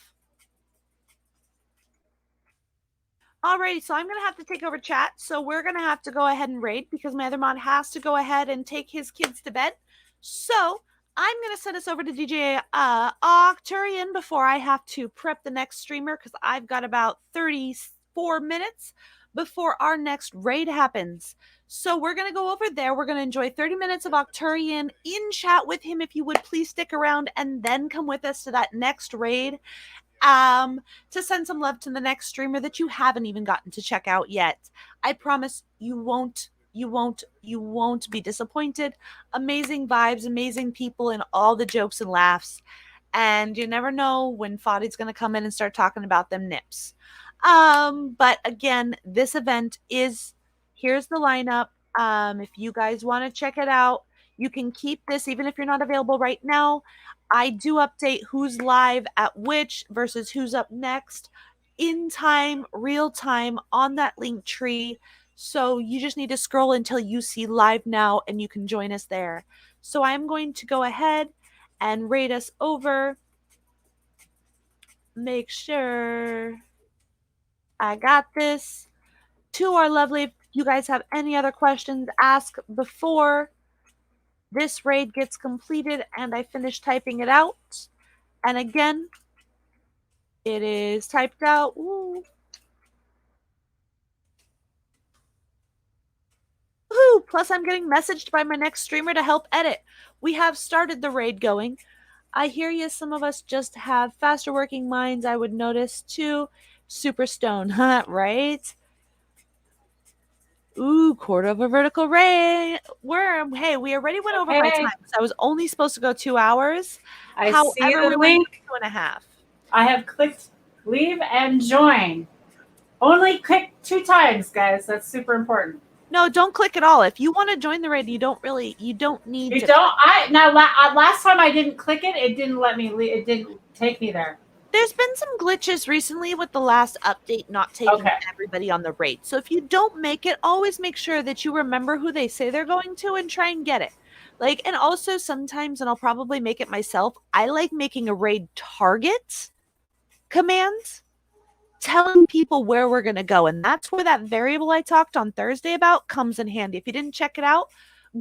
Alrighty, so I'm going to have to take over chat. So we're going to have to go ahead and raid because my other mod has to go ahead and take his kids to bed. So I'm going to send us over to DJ Octurian before I have to prep the next streamer because I've got about 34 minutes before our next raid happens. So we're going to go over there. We're going to enjoy 30 minutes of Octurian in chat with him. If you would please stick around and then come with us to that next raid. To send some love to the next streamer that you haven't even gotten to check out yet. I promise you won't be disappointed. Amazing vibes, amazing people, and all the jokes and laughs. And you never know when Fadi's going to come in and start talking about them nips. But again, this event is, here's the lineup. If you guys want to check it out, you can keep this even if you're not available right now. I do update who's live at which versus who's up next in time, real time on that link tree. So you just need to scroll until you see live now and you can join us there. So I'm going to go ahead and raid us over. Make sure I got this. To our lovely, if you guys have any other questions, ask before this raid gets completed and I finish typing it out. And again, it is typed out. Ooh. Woohoo! Plus, I'm getting messaged by my next streamer to help edit. We have started the raid going. I hear you. Some of us just have faster working minds. I would notice too. Super stone, huh? Right? Ooh, quarter of a vertical ray worm. Hey, we already went over my time. So I was only supposed to go 2 hours. I However, see the we link. went 2.5. I have clicked leave and join. Only click 2 times, guys. That's super important. No, don't click at all. If you want to join the raid, you don't need You to. don't. Last time I didn't click it. It didn't let me. It didn't take me there. There's been some glitches recently with the last update not taking everybody on the raid. So if you don't make it, always make sure that you remember who they say they're going to and try and get it. And also sometimes, and I'll probably make it myself, I like making a raid target command, telling people where we're going to go. And that's where that variable I talked on Thursday about comes in handy. If you didn't check it out,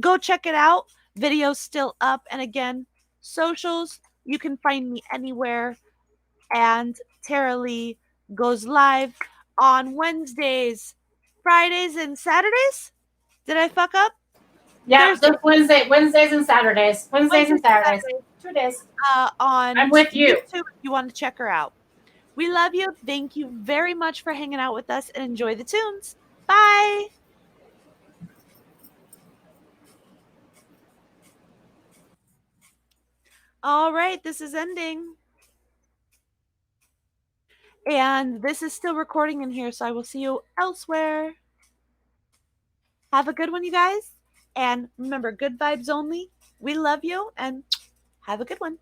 go check it out. Video's still up. And again, socials, you can find me anywhere. And Tara Lee goes live on Wednesdays, Fridays, and Saturdays. Did I fuck up? Yeah, Wednesdays and Saturdays. Wednesdays and Saturdays. 2 days. I'm with you. YouTube, if you want to check her out. We love you. Thank you very much for hanging out with us and enjoy the tunes. Bye. All right, this is ending. And this is still recording in here, so I will see you elsewhere. Have a good one, you guys. And remember, good vibes only. We love you, and have a good one.